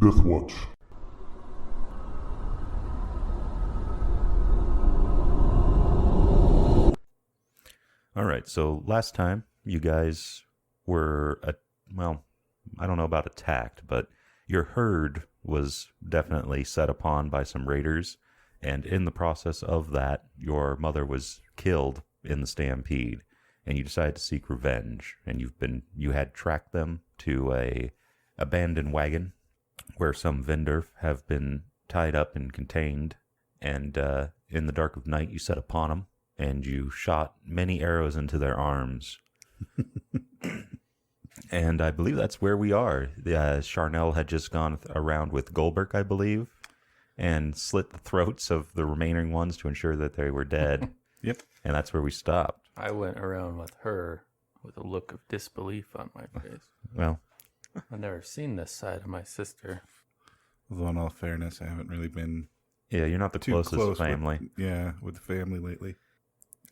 Death Watch. All right, so last time you guys were, well, I don't know about attacked, but your herd was definitely set upon by some raiders, and in the process of that, your mother was killed in the stampede, and you decided to seek revenge, and you had tracked them to a abandoned wagon where some vendor have been tied up and contained, and in the dark of night you set upon them, and you shot many arrows into their arms. And I believe that's where we are. Charnel had just gone around with Goldberg, I believe, and slit the throats of the remaining ones to ensure that they were dead. Yep. And that's where we stopped. I went around with her with a look of disbelief on my face. Well, I've never seen this side of my sister. Although in all fairness, I haven't really been yeah, you're not the too closest close family. with the family lately.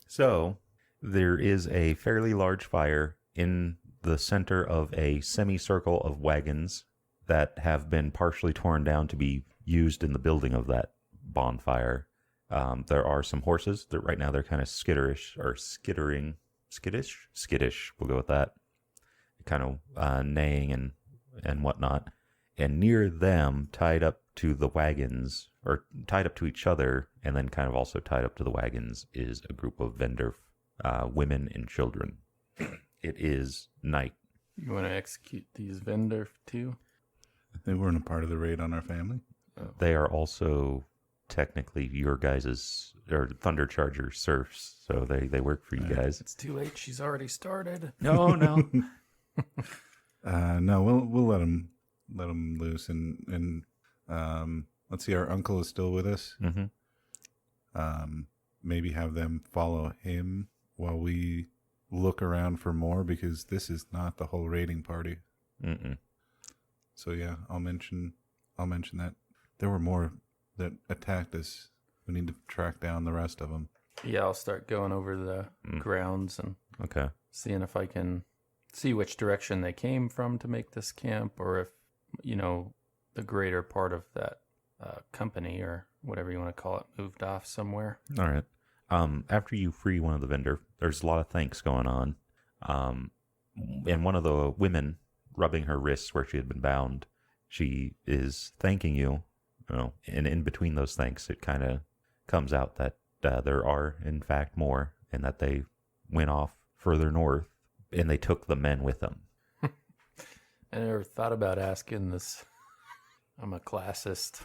So, there is a fairly large fire in the center of a semicircle of wagons that have been partially torn down to be used in the building of that bonfire. There are some horses that right now they're kind of skittish. We'll go with that. Kind of neighing and whatnot. And near them, tied up to the wagons, or tied up to each other, and then kind of also tied up to the wagons, is a group of vendor women and children. It is night. You want to execute these vendor too? They weren't a part of the raid on our family. They are also technically your guys' or Thunder Charger serfs, so they work for you guys. It's too late. She's already started. No. No, we'll let them loose and let's see. Our uncle is still with us. Mm-hmm. Maybe have them follow him while we look around for more, because this is not the whole raiding party. Mm-mm. So yeah, I'll mention that there were more that attacked us. We need to track down the rest of them. Yeah, I'll start going over the grounds and Okay. seeing if I can see which direction they came from to make this camp, or if, the greater part of that company, or whatever you want to call it, moved off somewhere. All right. After you free one of the vendor, there's a lot of thanks going on. And one of the women rubbing her wrists where she had been bound, she is thanking you. And in between those thanks, it kind of comes out that there are, in fact, more, and that they went off further north, and they took the men with them. I never thought about asking this. I'm a classist.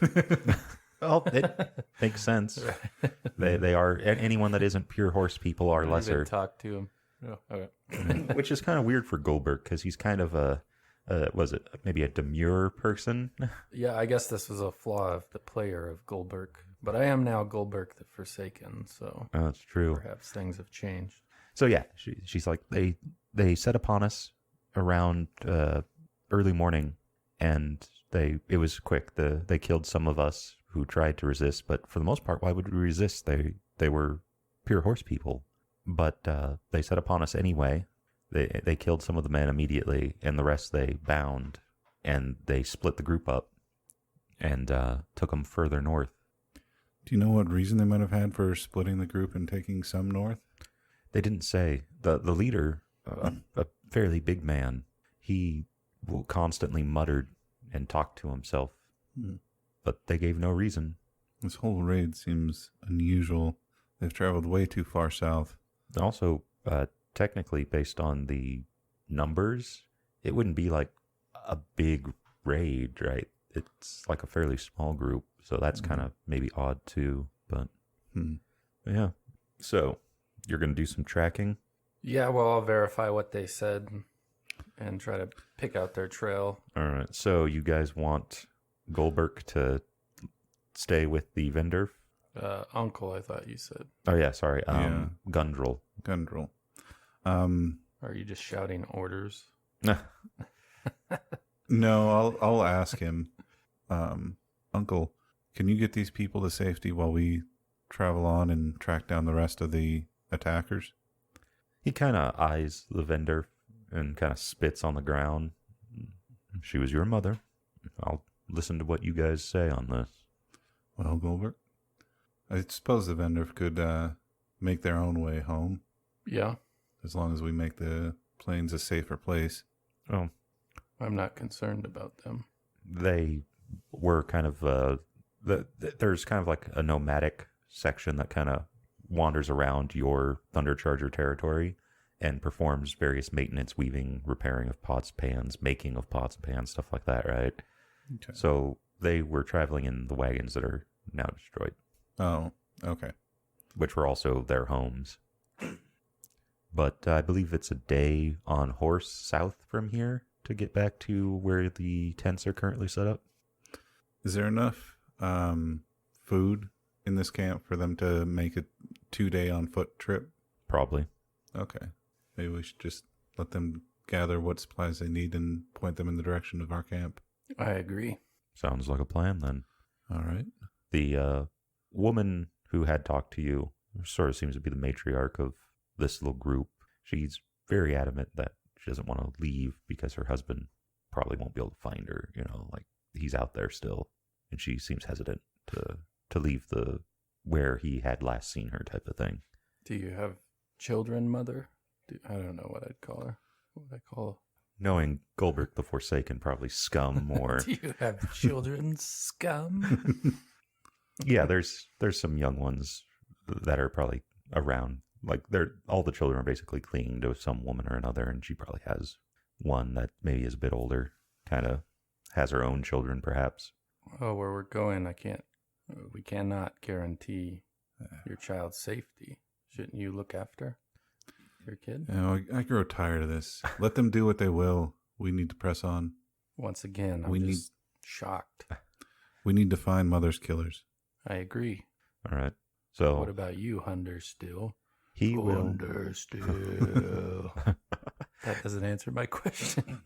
Well, it makes sense. They are, anyone that isn't pure horse people are lesser. Talk to him. Oh, okay. Which is kind of weird for Goldberg, because he's kind of maybe a demure person? Yeah, I guess this was a flaw of the player of Goldberg. But I am now Goldberg the Forsaken, so Oh, that's true. perhaps things have changed. So yeah, she's like, they set upon us around early morning, and it was quick. They killed some of us who tried to resist, but for the most part, why would we resist? They were pure horse people. But they set upon us anyway. They killed some of the men immediately, and the rest they bound, and they split the group up and took them further north. Do you know what reason they might have had for splitting the group and taking some north? They didn't say. The leader, a fairly big man, he constantly muttered and talked to himself, but they gave no reason. This whole raid seems unusual. They've traveled way too far south. Also, technically, based on the numbers, it wouldn't be like a big raid, right? It's like a fairly small group, so that's kind of maybe odd too. But yeah, so you're gonna do some tracking. Yeah, well, I'll verify what they said and try to pick out their trail. All right. So you guys want Goldberg to stay with the vendor? Uncle, I thought you said. Oh yeah, sorry. Yeah. Gundrel. Gundrel. Are you just shouting orders? No, I'll ask him. Uncle, can you get these people to safety while we travel on and track down the rest of the attackers? He kind of eyes the vendor and kind of spits on the ground. She was your mother. listen to what you guys say on this. Well, Goldberg, I suppose the vendor could make their own way home. Yeah. As long as we make the plains a safer place. Oh, I'm not concerned about them. they were kind of there's kind of like a nomadic section that kind of wanders around your Thundercharger territory and performs various maintenance, weaving, repairing of pots, pans, making of pots and pans, stuff like that, right? Okay. So they were traveling in the wagons that are now destroyed, Oh, okay. which were also their homes. But I believe it's a day on horse south from here to get back to where the tents are currently set up. Is there enough food in this camp for them to make a 2-day on foot trip? Probably. Okay. Maybe we should just let them gather what supplies they need and point them in the direction of our camp. I agree. Sounds like a plan then. All right. The woman who had talked to you sort of seems to be the matriarch of this little group. She's very adamant that she doesn't want to leave because her husband probably won't be able to find her. You know, like he's out there still, and she seems hesitant to leave the where he had last seen her type of thing. Do you have children, Mother? I don't know what I'd call her. What would I call Knowing Goldberg the Forsaken, probably scum more. Do you have children, scum? Yeah, there's some young ones that are probably around. Like all the children are basically clinging to some woman or another, and she probably has one that maybe is a bit older, kind of has her own children, perhaps. Oh, where we're going, we cannot guarantee your child's safety. Shouldn't you look after your kid? You know, I grow tired of this. Let them do what they will. We need to press on. Once again, I'm We just shocked. We need to find Mother's killers. I agree. All right. So What about you, Hunder Still? he will. Hunder Still. That doesn't answer my question.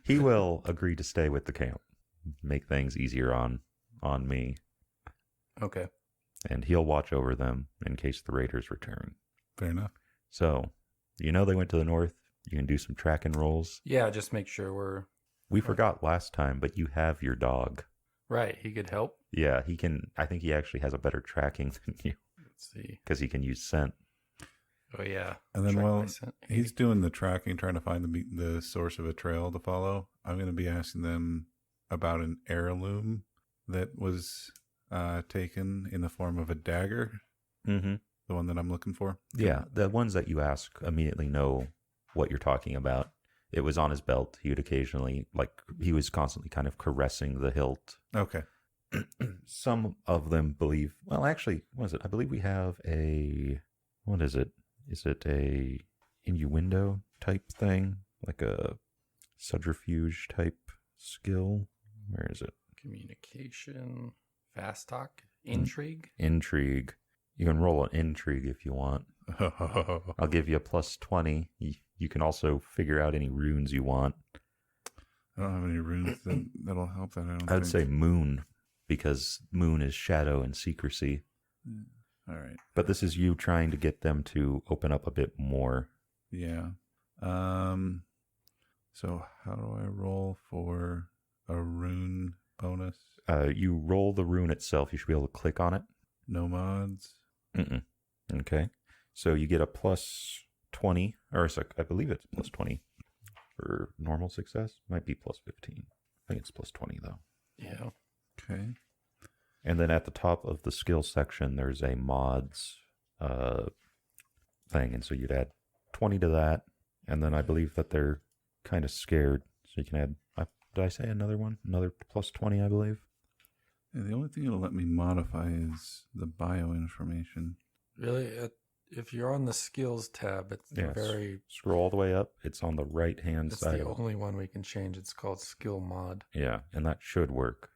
He will agree to stay with the camp, make things easier on me, Okay. and he'll watch over them in case the raiders return. Fair enough. So, they went to the north. You can do some tracking rolls. Yeah, just make sure We forgot last time, but you have your dog. right. He could help. Yeah, he can. I think he actually has a better tracking than you Let's see. because he can use scent. Oh, yeah. And then Track while my scent. he's doing the tracking, trying to find the source of a trail to follow, I'm going to be asking them about an heirloom that was taken in the form of a dagger, Mm-hmm. the one that I'm looking for. Yeah, the ones that you ask immediately know what you're talking about. It was on his belt. He would occasionally, he was constantly kind of caressing the hilt. Okay. Some of them believe, well, actually, what is it? I believe we have what is it? Is it a innuendo type thing? Like a subterfuge type skill? Where is it? Communication, fast talk, intrigue. Intrigue. You can roll an intrigue if you want. I'll give you a plus 20. You can also figure out any runes you want. I don't have any runes that'll help that. I would say moon, because moon is shadow and secrecy. All right. But this is you trying to get them to open up a bit more. Yeah. So how do I roll for a rune bonus? You roll the rune itself. You should be able to click on it. No mods. Mm-mm. Okay. So you get a plus 20, or I believe it's plus 20 for normal success. Might be plus 15. I think it's plus 20 though. Yeah. Okay. And then at the top of the skill section, there's a mods thing. And so you'd add 20 to that. And then I believe that they're kind of scared. So you can add, did I say another one? Another plus 20, I believe. And the only thing it'll let me modify is the bio information. Really, if you're on the skills tab, it's Yes. very. Scroll all the way up. It's on the right-hand It's side. the only one we can change. It's called skill mod. Yeah, and that should work.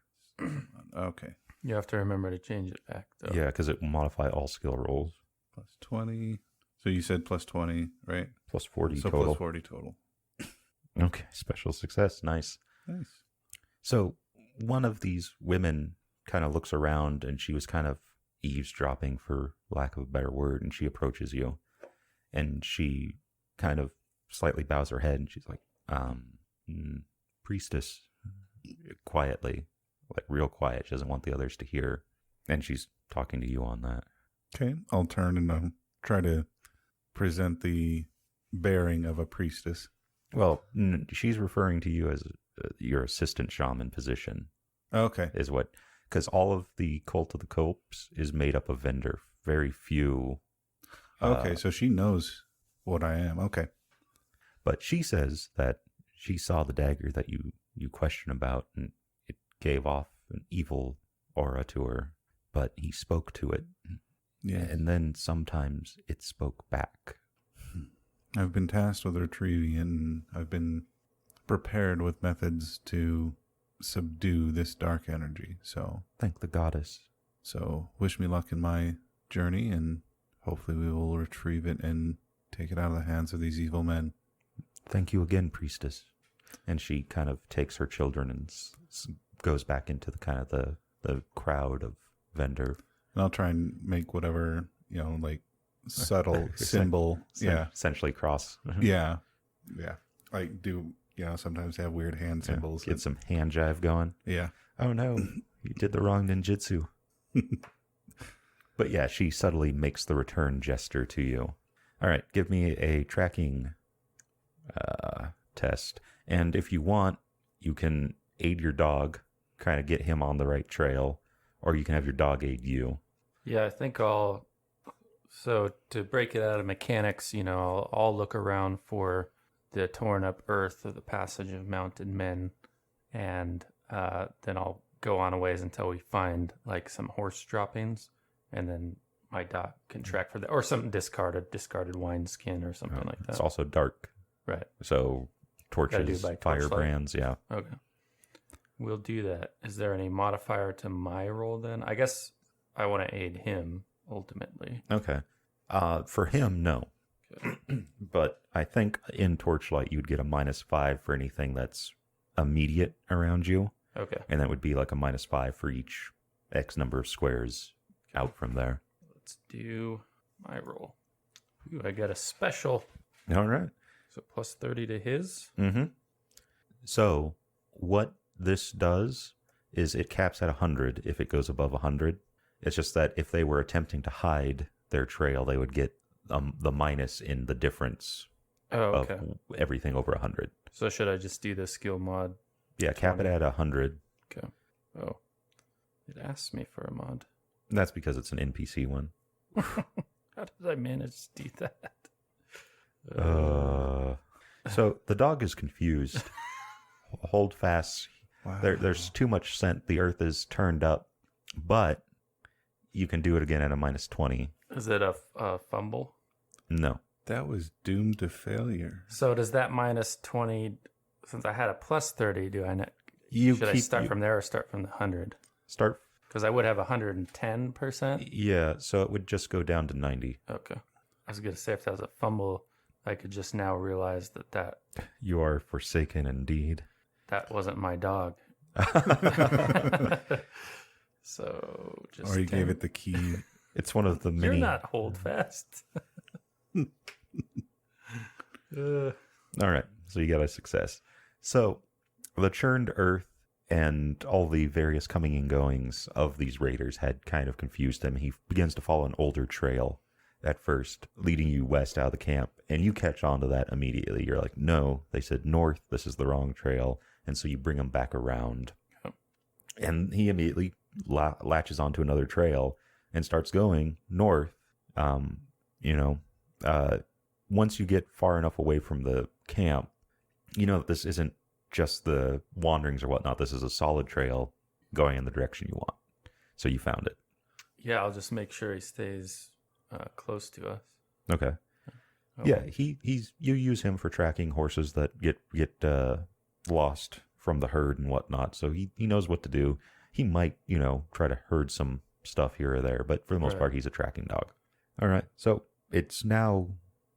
Okay. You have to remember to change it back, though. Yeah, because it will modify all skill rolls. Plus 20. So you said plus 20, right? Plus 40 so total. plus 40 total. Okay, special success. Nice. Nice. So one of these women kind of looks around, and she was kind of eavesdropping, for lack of a better word, and she approaches you, and she kind of slightly bows her head, and she's like, priestess, quietly, like real quiet. She doesn't want the others to hear. And she's talking to you on that. Okay, I'll turn and try to present the bearing of a priestess. Well, she's referring to you as your assistant shaman position. Okay. Is what, because all of the Cult of the Copes is made up of vendor. Very few. Okay, so she knows what I am. Okay. But she says that she saw the dagger that you question about, and it gave off an evil aura to her, but he spoke to it. Yeah. And then sometimes it spoke back. I've been tasked with retrieving it, and I've been prepared with methods to subdue this dark energy. So Thank the goddess. wish me luck in my journey, and hopefully we will retrieve it and take it out of the hands of these evil men. Thank you again, priestess. And she kind of takes her children and goes back into the kind of the crowd of vendor. And I'll try and make whatever, like subtle symbol. Yeah. Essentially cross. Yeah. Yeah. Like sometimes they have weird hand symbols. Get some hand jive going. Yeah. Oh no, you did the wrong ninjutsu. But yeah, she subtly makes the return gesture to you. All right, give me a tracking test. And if you want, you can aid your dog, kind of get him on the right trail, or you can have your dog aid you. Yeah, I think I'll. So to break it out of mechanics, I'll look around for the torn up earth of the passage of mounted men, and then I'll go on a ways until we find like some horse droppings, and then my dog can track for that, or something discarded wineskin or something like that. It's also dark, right? so torches, by firebrands, yeah. Okay, we'll do that. Is there any modifier to my roll then? I guess I want to aid him ultimately. Okay. For him, no. Okay. But I think in Torchlight you'd get a -5 for anything that's immediate around you. Okay. And that would be like a -5 for each X number of squares out from there. Let's do my roll. Ooh, I got a special. All right. So plus 30 to his. Mm-hmm. So what this does is it caps at 100 if it goes above 100. It's just that if they were attempting to hide their trail, they would get the minus in the difference of everything over 100. So should I just do the skill mod? Yeah, cap it at 100. Okay. Oh, it asks me for a mod. That's because it's an NPC one. How did I manage to do that? So the dog is confused. Hold fast. Wow. There's too much scent. The earth is turned up, but you can do it again at a -20. Is it a fumble? No. That was doomed to failure. So does that -20? Since I had a plus 30, do I? Should I start from there or start from the 100? Start. Because I would have 110%. Yeah, so it would just go down to 90. Okay. I was gonna say if that was a fumble, I could just now realize that You are forsaken indeed. that wasn't my dog. So just. Or you 10. gave it the key. It's one of the You're many. not hold fast. All right, so you got a success. So the churned earth and all the various coming and goings of these raiders had kind of confused him. He begins to follow an older trail at first, leading you west out of the camp, and you catch on to that immediately. You're like, no, they said north, this is the wrong trail, and so you bring him back around. Yep. And he immediately latches onto another trail and starts going north. Once you get far enough away from the camp, you know that this isn't just the wanderings or whatnot. This is a solid trail going in the direction you want. So you found it. Yeah, I'll just make sure he stays close to us. Okay. Oh. Yeah, you use him for tracking horses that get lost from the herd and whatnot. So he knows what to do. He might, try to herd some stuff here or there, but for the most part, he's a tracking dog. All right. So it's now,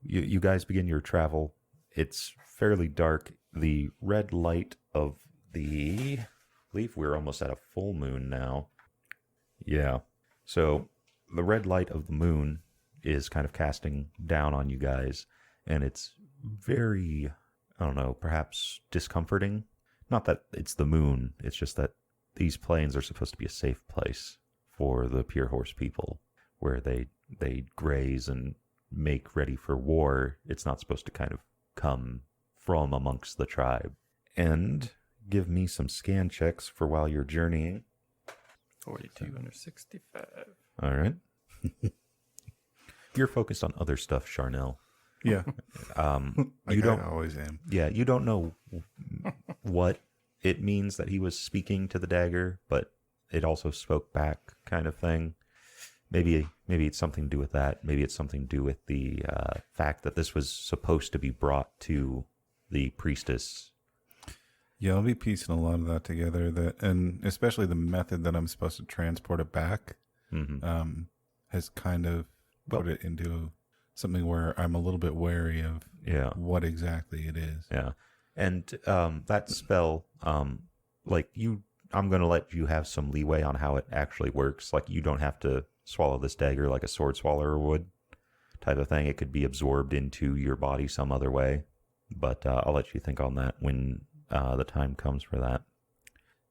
you guys begin your travel. It's fairly dark. The red light of I believe we're almost at a full moon now. Yeah. So the red light of the moon is kind of casting down on you guys, and it's very, I don't know, perhaps discomforting not that it's the moon, it's just that these plains are supposed to be a safe place for the Pure Horse people, where they graze and make ready for war. It's not supposed to kind of come from amongst the tribe. And give me some scan checks for while you're journeying. 42 under 65. All right. You're focused on other stuff, Charnel. Yeah. You don't I always am. Yeah, you don't know what it means that he was speaking to the dagger, but it also spoke back, kind of thing. Maybe it's something to do with that. Maybe it's something to do with the fact that this was supposed to be brought to the priestess. Yeah, I'll be piecing a lot of that together. And especially the method that I'm supposed to transport it back has kind of put it into something where I'm a little bit wary of what exactly it is. Yeah. And that spell, I'm going to let you have some leeway on how it actually works. Like, you don't have to swallow this dagger like a sword swallower would, type of thing. It could be absorbed into your body some other way. But I'll let you think on that when the time comes for that.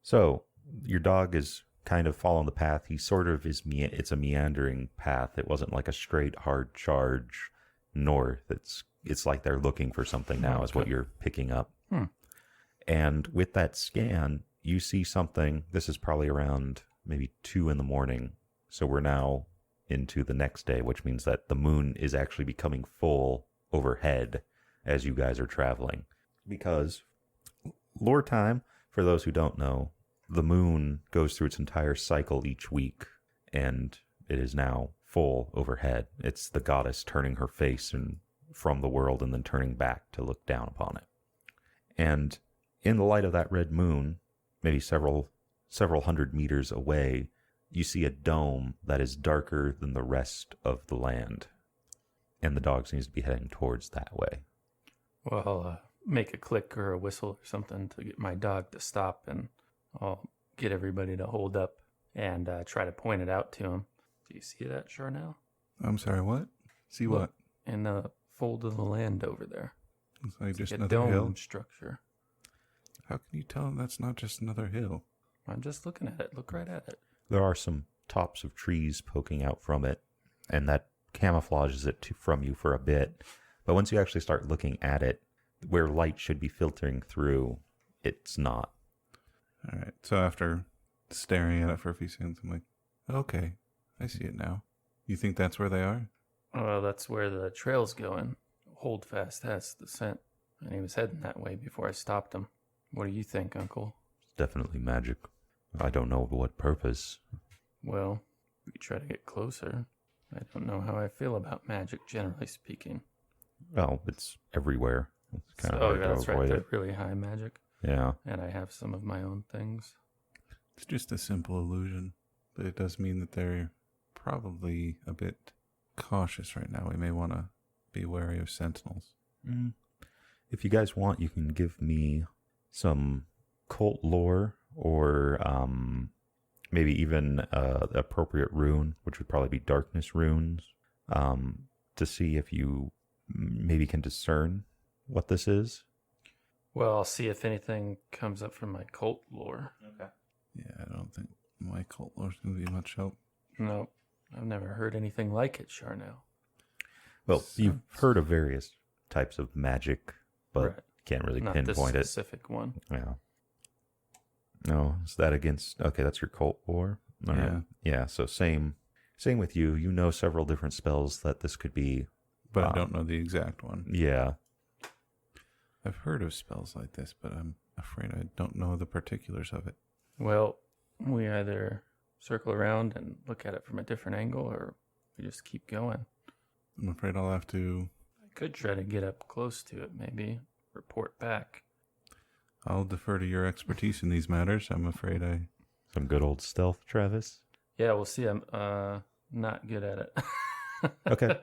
So, your dog is kind of following the path. He sort of is, it's a meandering path. It wasn't like a straight, hard charge north. It's like they're looking for something now, is what you're picking up. And with that scan, you see something. This is probably around maybe 2 a.m. So we're now into the next day, which means that the moon is actually becoming full overhead as you guys are traveling. Because lore time, for those who don't know, the moon goes through its entire cycle each week, and it is now full overhead. It's the goddess turning her face from the world and then turning back to look down upon it. And in the light of that red moon, maybe several hundred meters away, you see a dome that is darker than the rest of the land. And the dog seems to be heading towards that way. Well, I'll make a click or a whistle or something to get my dog to stop, and I'll get everybody to hold up and try to point it out to him. Do you see that, Charnel? I'm sorry, what? See what? In the fold of the land over there. It's like just a another dome hill? structure. How can you tell that's not just another hill? I'm just looking at it. Look right at it. There are some tops of trees poking out from it, and that camouflages it from you for a bit. But once you actually start looking at it, where light should be filtering through, it's not. All right. So after staring at it for a few seconds, I'm like, okay, I see it now. You think that's where they are? Well, that's where the trail's going. Holdfast has the scent, and he was heading that way before I stopped him. What do you think, Uncle? It's definitely magic. I don't know what purpose. Well, we could try to get closer. I don't know how I feel about magic, generally speaking. Well, it's everywhere. It's kind of Oh, hard yeah, to that's right. avoid They're it. really high magic, Yeah. and I have some of my own things. It's just a simple illusion, but it does mean that they're probably a bit cautious right now. We may want to be wary of sentinels. If you guys want, you can give me some cult lore or maybe even the appropriate rune, which would probably be darkness runes, to see if you maybe can discern what this is. Well, I'll see if anything comes up from my cult lore. Okay. Yeah, I don't think my cult lore's going to be much help. No, I've never heard anything like it, Charnel. Well, you've heard of various types of magic, but Right. can't really Not pinpoint this it. specific one. Yeah. No, is that against? Okay, that's your cult lore. All right. Yeah. So same with you. You know several different spells that this could be. But I don't know the exact one. Yeah. I've heard of spells like this, but I'm afraid I don't know the particulars of it. Well, we either circle around and look at it from a different angle, or we just keep going. I'm afraid I'll have to... I could try to get up close to it, maybe. Report back. I'll defer to your expertise in these matters. I'm afraid I... Some good old stealth, Travis. Yeah, we'll see. I'm not good at it. Okay.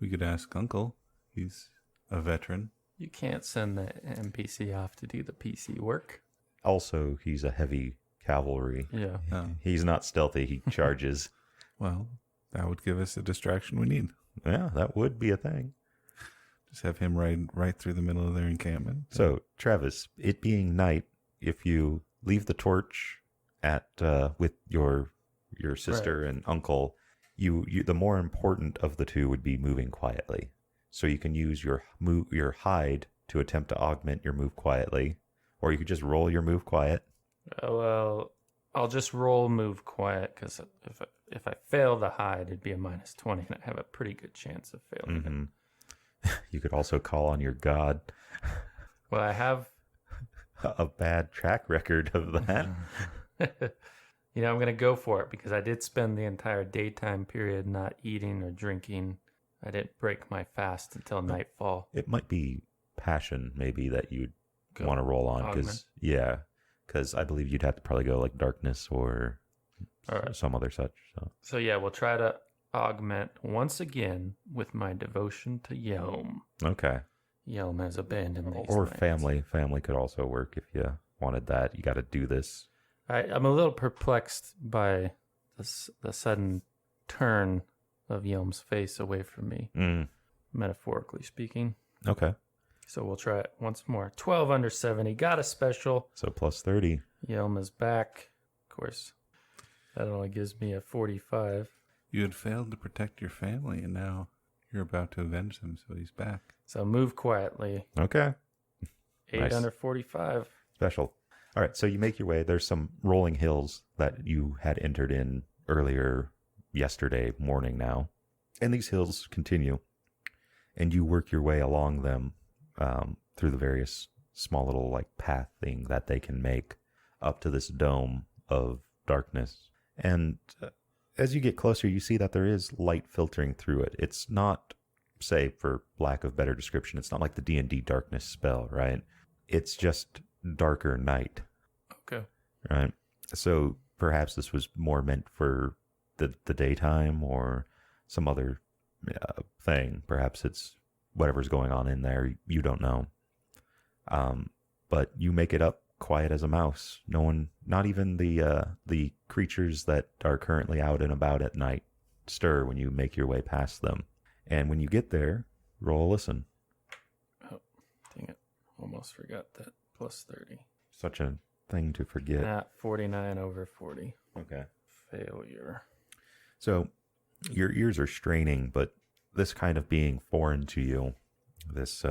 We could ask Uncle. He's a veteran. You can't send the NPC off to do the PC work. Also, he's a heavy cavalry. Yeah. He's not stealthy. He charges. Well, that would give us the distraction we need. Yeah, that would be a thing. Just have him ride right through the middle of their encampment. So, Travis, it being night, if you leave the torch at with your sister and uncle, you the more important of the two would be moving quietly. So you can use your hide to attempt to augment your move quietly, or you could just roll your move quiet. Well, I'll just roll move quiet because if I fail the hide, it'd be a -20, and I have a pretty good chance of failing it. You could also call on your god. Well, I have A bad track record of that. I'm going to go for it because I did spend the entire daytime period not eating or drinking. I didn't break my fast until nightfall. It might be passion, maybe, that you'd want to roll on. Because I believe you'd have to probably go like darkness or some other such. So yeah, we'll try to augment once again with my devotion to Yelm. Okay. Yelm has abandoned these Or lands. family. Family could also work if you wanted that. You got to do this. I'm a little perplexed by the sudden turn of Yelm's face away from me, metaphorically speaking. Okay. So we'll try it once more. 12 under 70. Got a special. So plus 30. Yelm is back. Of course, that only gives me a 45. You had failed to protect your family, and now you're about to avenge them, so he's back. So move quietly. Okay. 8 Nice. under 45. Special. All right. So you make your way. There's some rolling hills that you had entered in earlier yesterday morning now. And these hills continue. And you work your way along them through the various small little like path thing that they can make up to this dome of darkness. And as you get closer, you see that there is light filtering through it. It's not, say, for lack of better description, it's not like the D&D darkness spell, right? It's just darker night. Okay. Right? So perhaps this was more meant for the daytime or some other thing. Perhaps it's whatever's going on in there. You don't know. But you make it up quiet as a mouse. No one, not even the creatures that are currently out and about at night, stir when you make your way past them. And when you get there, roll a listen. Oh, dang it. Almost forgot that. Plus 30. Such a thing to forget. At 49 over 40. Okay. Failure. So your ears are straining, but this kind of being foreign to you, this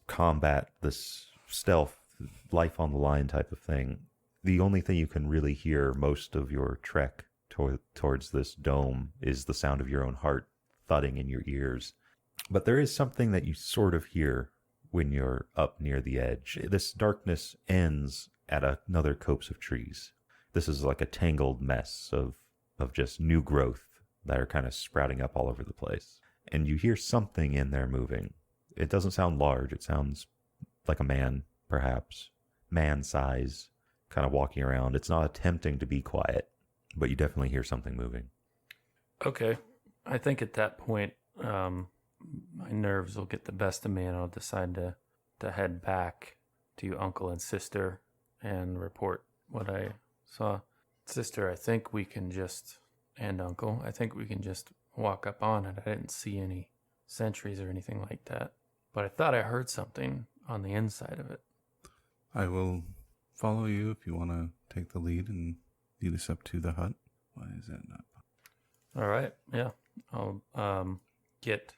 combat, this stealth, life on the line type of thing, the only thing you can really hear most of your trek towards this dome is the sound of your own heart thudding in your ears. But there is something that you sort of hear when you're up near the edge. This darkness ends at another copse of trees. This is like a tangled mess of just new growth that are kind of sprouting up all over the place. And you hear something in there moving. It doesn't sound large. It sounds like a man, perhaps. Man size, kind of walking around. It's not attempting to be quiet, but you definitely hear something moving. Okay. I think at that point, my nerves will get the best of me, and I'll decide to head back to Uncle and Sister and report what I saw. Sister, I think we can just, and Uncle, I think we can just walk up on it. I didn't see any sentries or anything like that, but I thought I heard something on the inside of it. I will follow you if you want to take the lead and lead us up to the hut. Why is that not? All right. Yeah. I'll get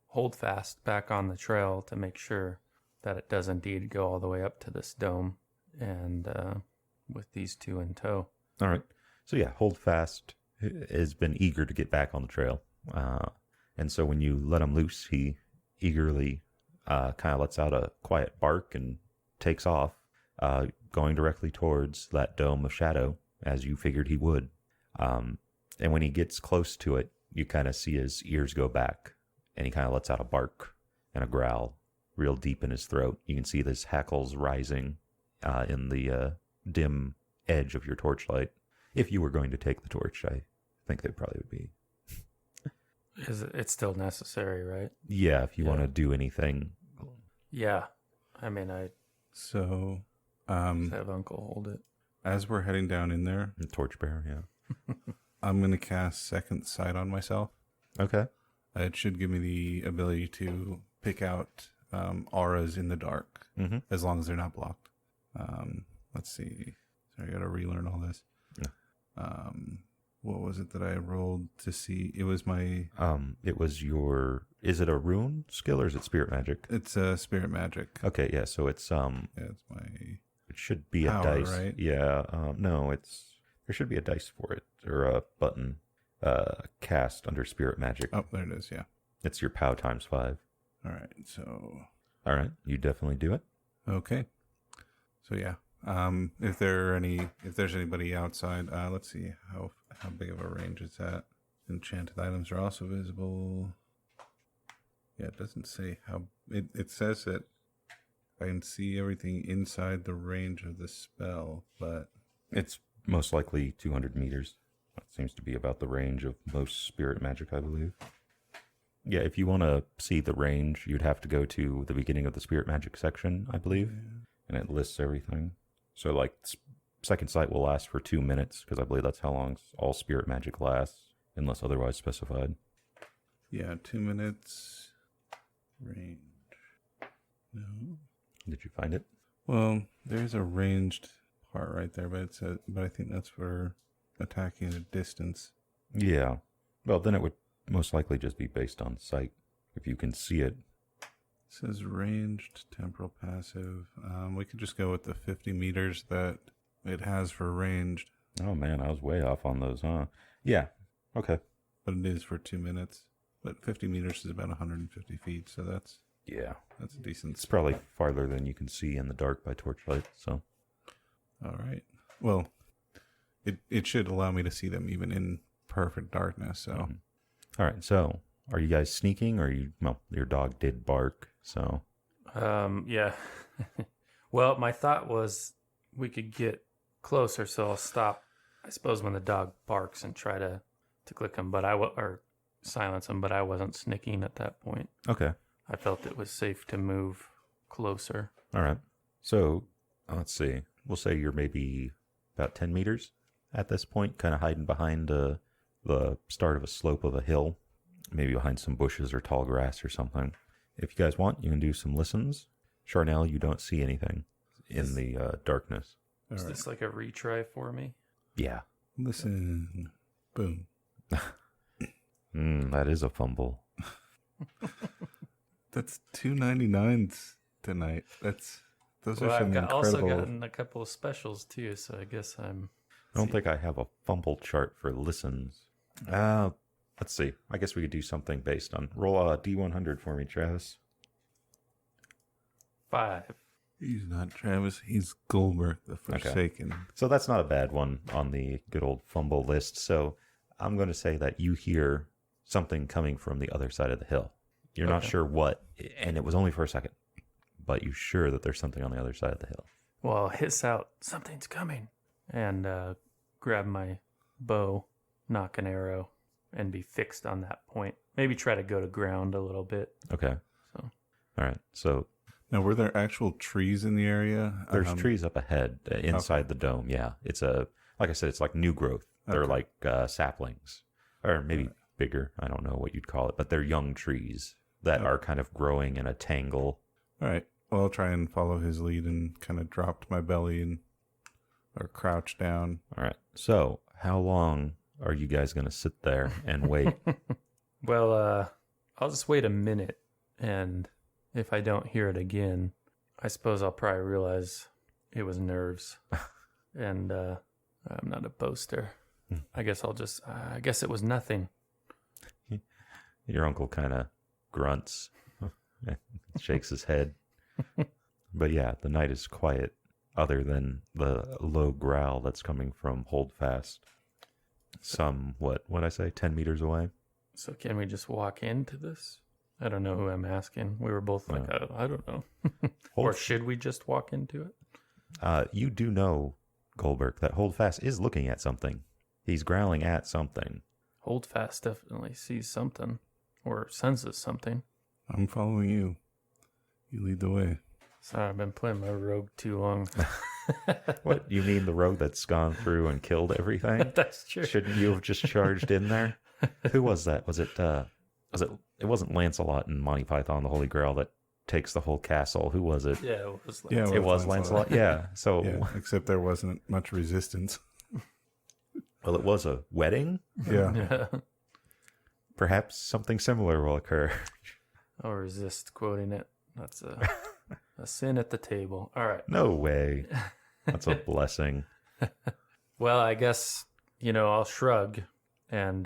Holdfast back on the trail to make sure that it does indeed go all the way up to this dome, and with these two in tow. All right. So yeah, Holdfast has been eager to get back on the trail. And so when you let him loose, he eagerly kind of lets out a quiet bark and takes off, going directly towards that dome of shadow, as you figured he would. And when he gets close to it, you kind of see his ears go back, and he kind of lets out a bark and a growl real deep in his throat. You can see his hackles rising in the dim edge of your torchlight. If you were going to take the torch, I think they probably would be. It's still necessary, right? Yeah, if you want to do anything. Yeah. I mean, I So, just have Uncle hold it. as we're heading down in there, Torchbearer, yeah. I'm going to cast Second Sight on myself. Okay. It should give me the ability to pick out auras in the dark, as long as they're not blocked. Let's see. Sorry, I got to relearn all this. Yeah. What was it that I rolled to see? It was my... It was your... Is it a rune skill or is it spirit magic? It's spirit magic. Okay, yeah, so it's... Yeah, it's my... It should be power, a dice. right? Yeah, no, it's... There should be a dice for it, or a button cast under spirit magic. Oh, there it is, yeah. It's your POW times 5. All right, so... All right, you definitely do it. Okay. So, yeah. If there's anybody outside, let's see how big of a range it's at. Enchanted items are also visible. Yeah, it doesn't say how. It says that I can see everything inside the range of the spell, but It's most likely 200 meters. That seems to be about the range of most spirit magic, I believe. Yeah, if you want to see the range, you'd have to go to the beginning of the spirit magic section, I believe, and it lists everything. So, like, second sight will last for 2 minutes, because I believe that's how long all spirit magic lasts, unless otherwise specified. yeah, 2 minutes range. No. Did you find it? Well, there's a ranged part right there, but but I think that's for attacking at a distance. Yeah. Well, then it would most likely just be based on sight, if you can see it. It says ranged temporal passive. We could just go with the 50 meters that it has for ranged. Oh, man, I was way off on those, huh? Yeah. Okay. But it is for 2 minutes. But 50 meters is about 150 feet, so that's Yeah. a decent. It's probably farther than you can see in the dark by torchlight, so... All right. Well, it should allow me to see them even in perfect darkness, so... Mhm. All right, so are you guys sneaking, or well, your dog did bark, so... Yeah. Well, my thought was we could get closer, so I'll stop, I suppose, when the dog barks and try to click him, or silence him, but I wasn't sneaking at that point. Okay. I felt it was safe to move closer. All right. So, let's see. We'll say you're maybe about 10 meters at this point, kind of hiding behind the start of a slope of a hill, maybe behind some bushes or tall grass or something. If you guys want, you can do some listens. Charnel, you don't see anything in the darkness. All Is right. this like a retry for me? Yeah. Listen. Boom. That is a fumble. That's 299s tonight. Those are some I've also incredible... gotten a couple of specials too, so I guess I'm... I don't think I have a fumble chart for listens. Let's see. I guess we could do something based on... Roll a D100 for me, Travis. 5. He's not Travis. He's Goldberg, the Forsaken. So that's not a bad one on the good old fumble list. So I'm going to say that you hear something coming from the other side of the hill. You're not sure what, and it was only for a second, but you're sure that there's something on the other side of the hill. Well, I'll hiss out, something's coming, and grab my bow, knock an arrow, and be fixed on that point. Maybe try to go to ground a little bit. Okay. So. All right. So Now, were there actual trees in the area? there's trees up ahead inside the dome. Yeah. It's like I said, it's like new growth. They're like saplings, or maybe bigger. I don't know what you'd call it, but they're young trees that are kind of growing in a tangle. All right. Well, I'll try and follow his lead and kind of drop to my belly or crouch down. All right. So how long are you guys going to sit there and wait? Well, I'll just wait a minute, and if I don't hear it again, I suppose I'll probably realize it was nerves, and I'm not a boaster. I guess I guess it was nothing. Your uncle kind of grunts, shakes his head. But yeah, the night is quiet, other than the low growl that's coming from Holdfast. What'd I say, 10 meters away? So can we just walk into this? I don't know who I'm asking. We were both like, I don't know. Or should we just walk into it? You do know, Goldberg, that Holdfast is looking at something. He's growling at something. Holdfast definitely sees something or senses something. I'm following you. You lead the way. Sorry, I've been playing my rogue too long. What, you mean the rogue that's gone through and killed everything? That's true. Shouldn't you have just charged in there? Who was that? Was it it wasn't Lancelot and Monty Python, the Holy Grail, that takes the whole castle. Who was it? Yeah, it was. Yeah, It was Lancelot. Yeah. So, Yeah, except there wasn't much resistance. well, it was a wedding. Yeah. Yeah. Perhaps something similar will occur. I'll resist quoting it. That's a sin at the table. All right. No way. That's a blessing. Well, I guess, I'll shrug and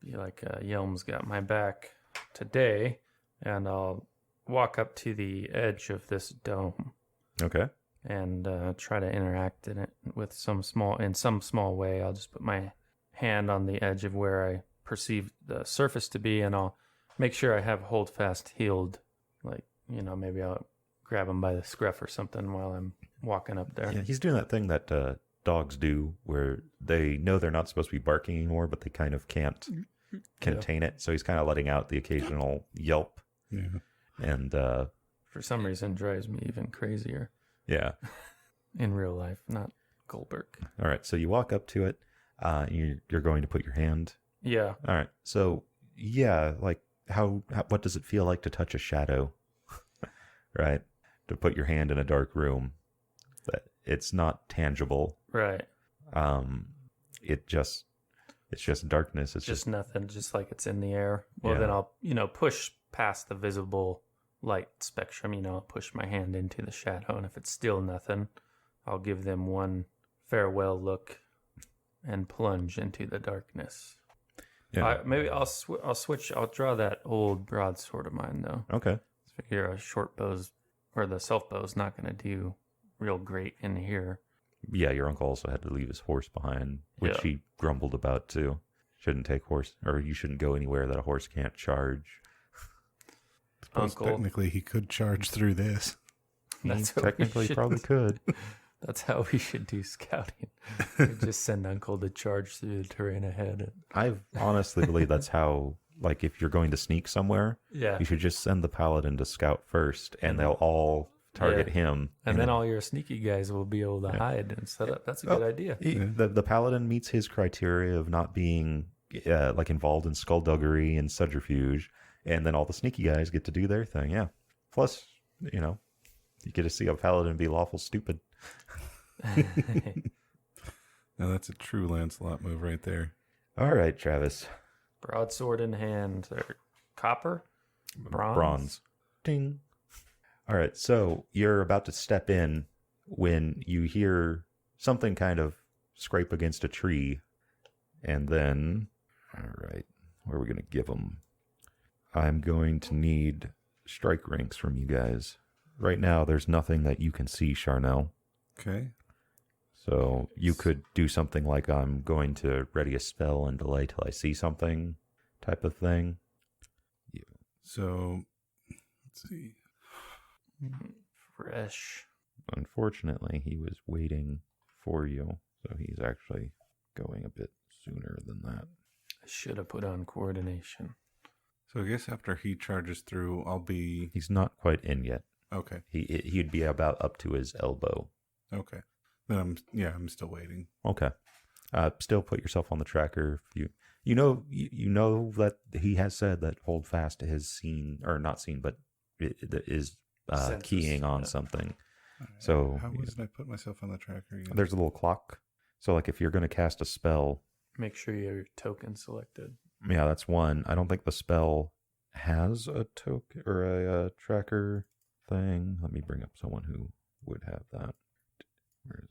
be like, Yelm's got my back today, and I'll walk up to the edge of this dome Okay. and try to interact in it with some small way. I'll just put my hand on the edge of where I perceive the surface to be, and I'll make sure I have hold fast healed. Like, maybe I'll grab him by the scruff or something while I'm walking up there. Yeah, he's doing that thing that dogs do where they know they're not supposed to be barking anymore, but they kind of can't contain it. So he's kind of letting out the occasional yelp. Yeah. And For some reason, drives me even crazier yeah. in real life, not Goldberg. All right. So you walk up to it. You're going to put your hand. Yeah. All right. So yeah, like how what does it feel like to touch a shadow? Right. To put your hand in a dark room. But it's not tangible. Right. It's just darkness. It's Just nothing, just like it's in the air. Well, Yeah. then I'll, push past the visible light spectrum. I'll push my hand into the shadow, and if it's still nothing, I'll give them one farewell look and plunge into the darkness. yeah. Maybe I'll switch. I'll draw that old broadsword of mine, though. Okay. Figure a short bow's or the self bow's not going to do real great in here. Yeah, your uncle also had to leave his horse behind, which Yeah. he grumbled about too. Shouldn't take horse, or you shouldn't go anywhere that a horse can't charge. Suppose Uncle. technically he could charge through this. That's He what we technically should- probably could. That's how we should do scouting. We just send Uncle to charge through the terrain ahead. I honestly believe that's how, like, if you're going to sneak somewhere, Yeah. you should just send the paladin to scout first, and they'll all target him. And then all your sneaky guys will be able to hide and set up. That's a good idea. The paladin meets his criteria of not being like involved in skullduggery and subterfuge, and then all the sneaky guys get to do their thing. Yeah. Plus, you get to see a paladin be lawful stupid. Now that's a true Lancelot move right there. All right, Travis. Broadsword in hand. Or copper? Bronze. Ding. All right, so you're about to step in when you hear something kind of scrape against a tree, and then, all right, where are we going to give them? I'm going to need strike ranks from you guys. Right now, there's nothing that you can see, Charnel. Okay. So you could do something like I'm going to ready a spell and delay till I see something type of thing. So let's see. Fresh. Unfortunately, he was waiting for you, so he's actually going a bit sooner than that. I should have put on coordination. So I guess after he charges through, I'll be He's not quite in yet. okay. He'd be about up to his elbow. Okay. Then I'm still waiting. Okay. Still put yourself on the tracker. You know that he has said that hold fast has seen, or not seen, but is Census, keying on yeah. something. All right. So how did I put myself on the tracker again? there's a little clock. So like if you're going to cast a spell, Make sure you have your token selected. yeah, that's one. I don't think the spell has a token or a tracker thing. Let me bring up someone who would have that. Where is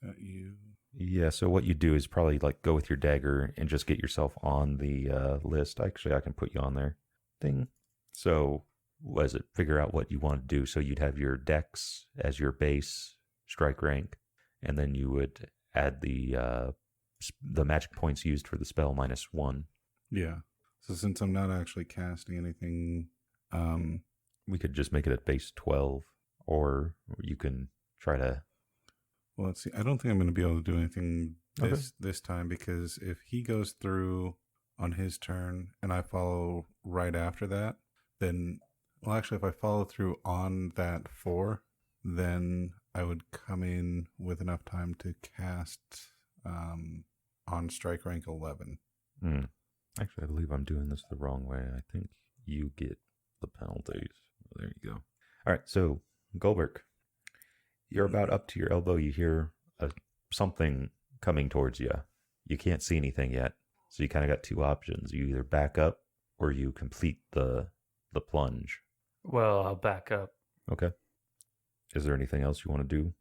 it? You. Yeah, so what you do is probably like go with your dagger and just get yourself on the list. Actually, I can put you on there. Ding. So, was it figure out what you want to do? So you'd have your dex as your base strike rank, and then you would add the magic points used for the spell -1. Yeah. So since I'm not actually casting anything, We could just make it at base 12, or you can try to. well, let's see. I don't think I'm going to be able to do anything this time, because if he goes through on his turn and I follow right after that, then, well, actually, if I follow through on that 4, then I would come in with enough time to cast on strike rank 11. Actually, I believe I'm doing this the wrong way. I think you get the penalties. There you go. All right, so Goldberg, you're about up to your elbow. You hear something coming towards you. You can't see anything yet, so you kind of got two options. You either back up or you complete the plunge. Well, I'll back up. Okay. Is there anything else you want to do?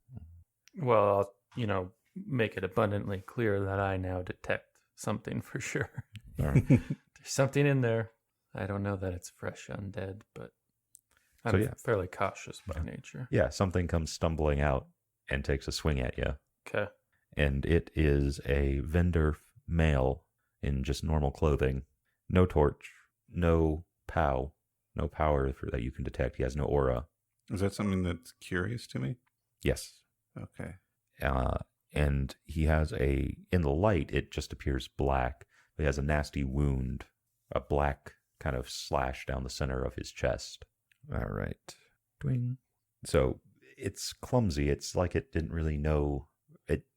Well, I'll, make it abundantly clear that I now detect something for sure. All right. There's something in there. I don't know that it's fresh undead, but I'm fairly cautious by nature. Yeah, something comes stumbling out and takes a swing at you. Okay. And it is a vendor male in just normal clothing. No torch, no pow, no power that you can detect. He has no aura. Is that something that's curious to me? Yes. Okay. And he has in the light, it just appears black. He has a nasty wound, a black kind of slash down the center of his chest. All right. Dwing. So it's clumsy. It's like it didn't really know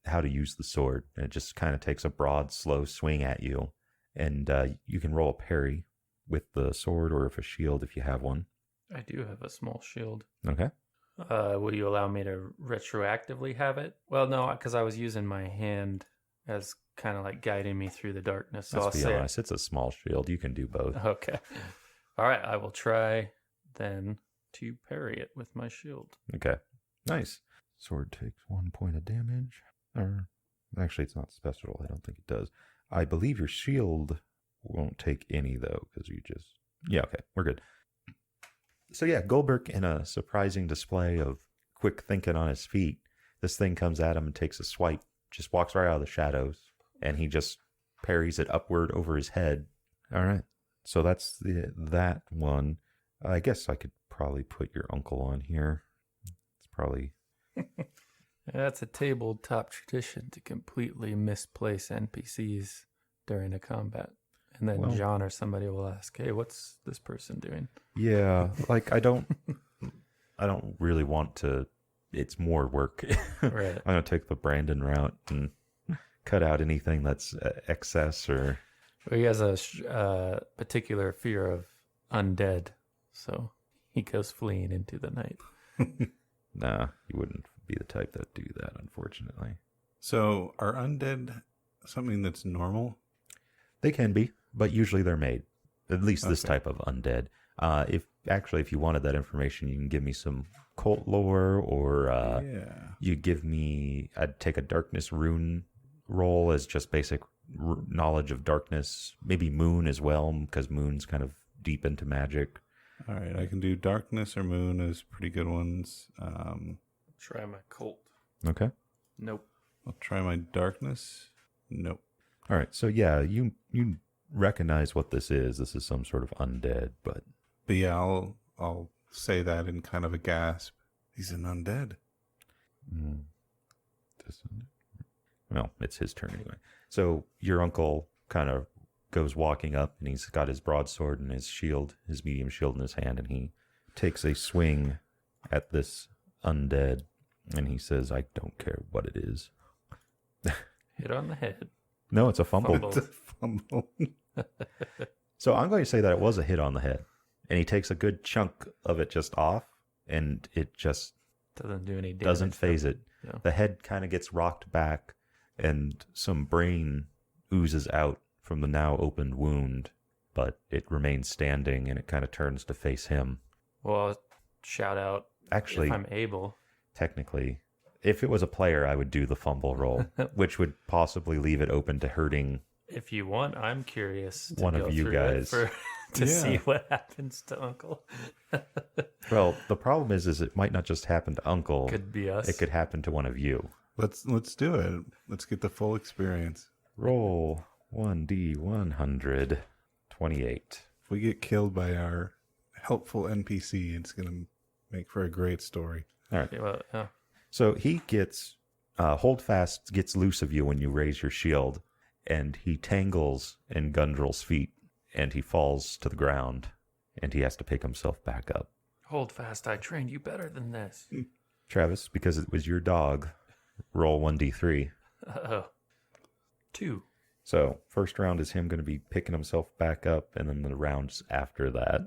how to use the sword. And it just kind of takes a broad, slow swing at you. And you can roll a parry with the sword or if a shield if you have one. I do have a small shield. Okay. Will you allow me to retroactively have it? Well, no, because I was using my hand as kind of like guiding me through the darkness. So Let's be honest, it's a small shield. You can do both. Okay. All right, I will try then to parry it with my shield. Okay. Nice. Sword takes 1 point of damage. Or actually, it's not special. I don't think it does. I believe your shield won't take any, though, because you just... Yeah, okay. We're good. So yeah, Goldberg, in a surprising display of quick thinking on his feet, this thing comes at him and takes a swipe, just walks right out of the shadows, and he just parries it upward over his head. All right. So that's that one. I guess I could probably put your uncle on here. It's probably... That's a tabletop tradition to completely misplace NPCs during a combat. And then John or somebody will ask, hey, what's this person doing? Yeah, like I don't really want to, it's more work. Right. I'm going to take the Brandon route and cut out anything that's excess or... Well, he has a particular fear of undead, so he goes fleeing into the night. Nah, he wouldn't be the type that do that, unfortunately. So are undead something that's normal? They can be, but usually they're made. At least this type of undead. If you wanted that information, you can give me some cult lore, or you give me... I'd take a darkness rune roll as just basic knowledge of darkness. Maybe moon as well, because moon's kind of deep into magic. All right, I can do darkness or moon as pretty good ones. Try my cult. Okay. Nope. I'll try my darkness. Nope. All right, so yeah, you recognize what this is. This is some sort of undead, but yeah, I'll say that in kind of a gasp. He's an undead. Well, it's his turn anyway. So your uncle kind of goes walking up, and he's got his broadsword and his shield, his medium shield in his hand, and he takes a swing at this undead, and he says, "I don't care what it is." Hit on the head. No, it's a fumble. It's a fumble. So I'm going to say that it was a hit on the head. And he takes a good chunk of it just off, and it just doesn't do any damage. Doesn't phase it. Yeah. The head kind of gets rocked back, and some brain oozes out from the now opened wound, but it remains standing, and it kind of turns to face him. Well, shout out. Actually, if I'm able. Technically, if it was a player, I would do the fumble roll, which would possibly leave it open to hurting. If you want, I'm curious to one go of you through guys to see what happens to Uncle. Well, the problem is it might not just happen to Uncle. Could be us. It could happen to one of you. Let's do it. Let's get the full experience. Roll 1d100. 28. If we get killed by our helpful NPC, it's going to make for a great story. All right. Yeah, well, yeah. So he gets, Holdfast gets loose of you when you raise your shield, and he tangles in Gundrel's feet, and he falls to the ground, and he has to pick himself back up. Hold fast, I trained you better than this. Travis, because it was your dog, roll 1d3. 2. So first round is him going to be picking himself back up, and then the rounds after that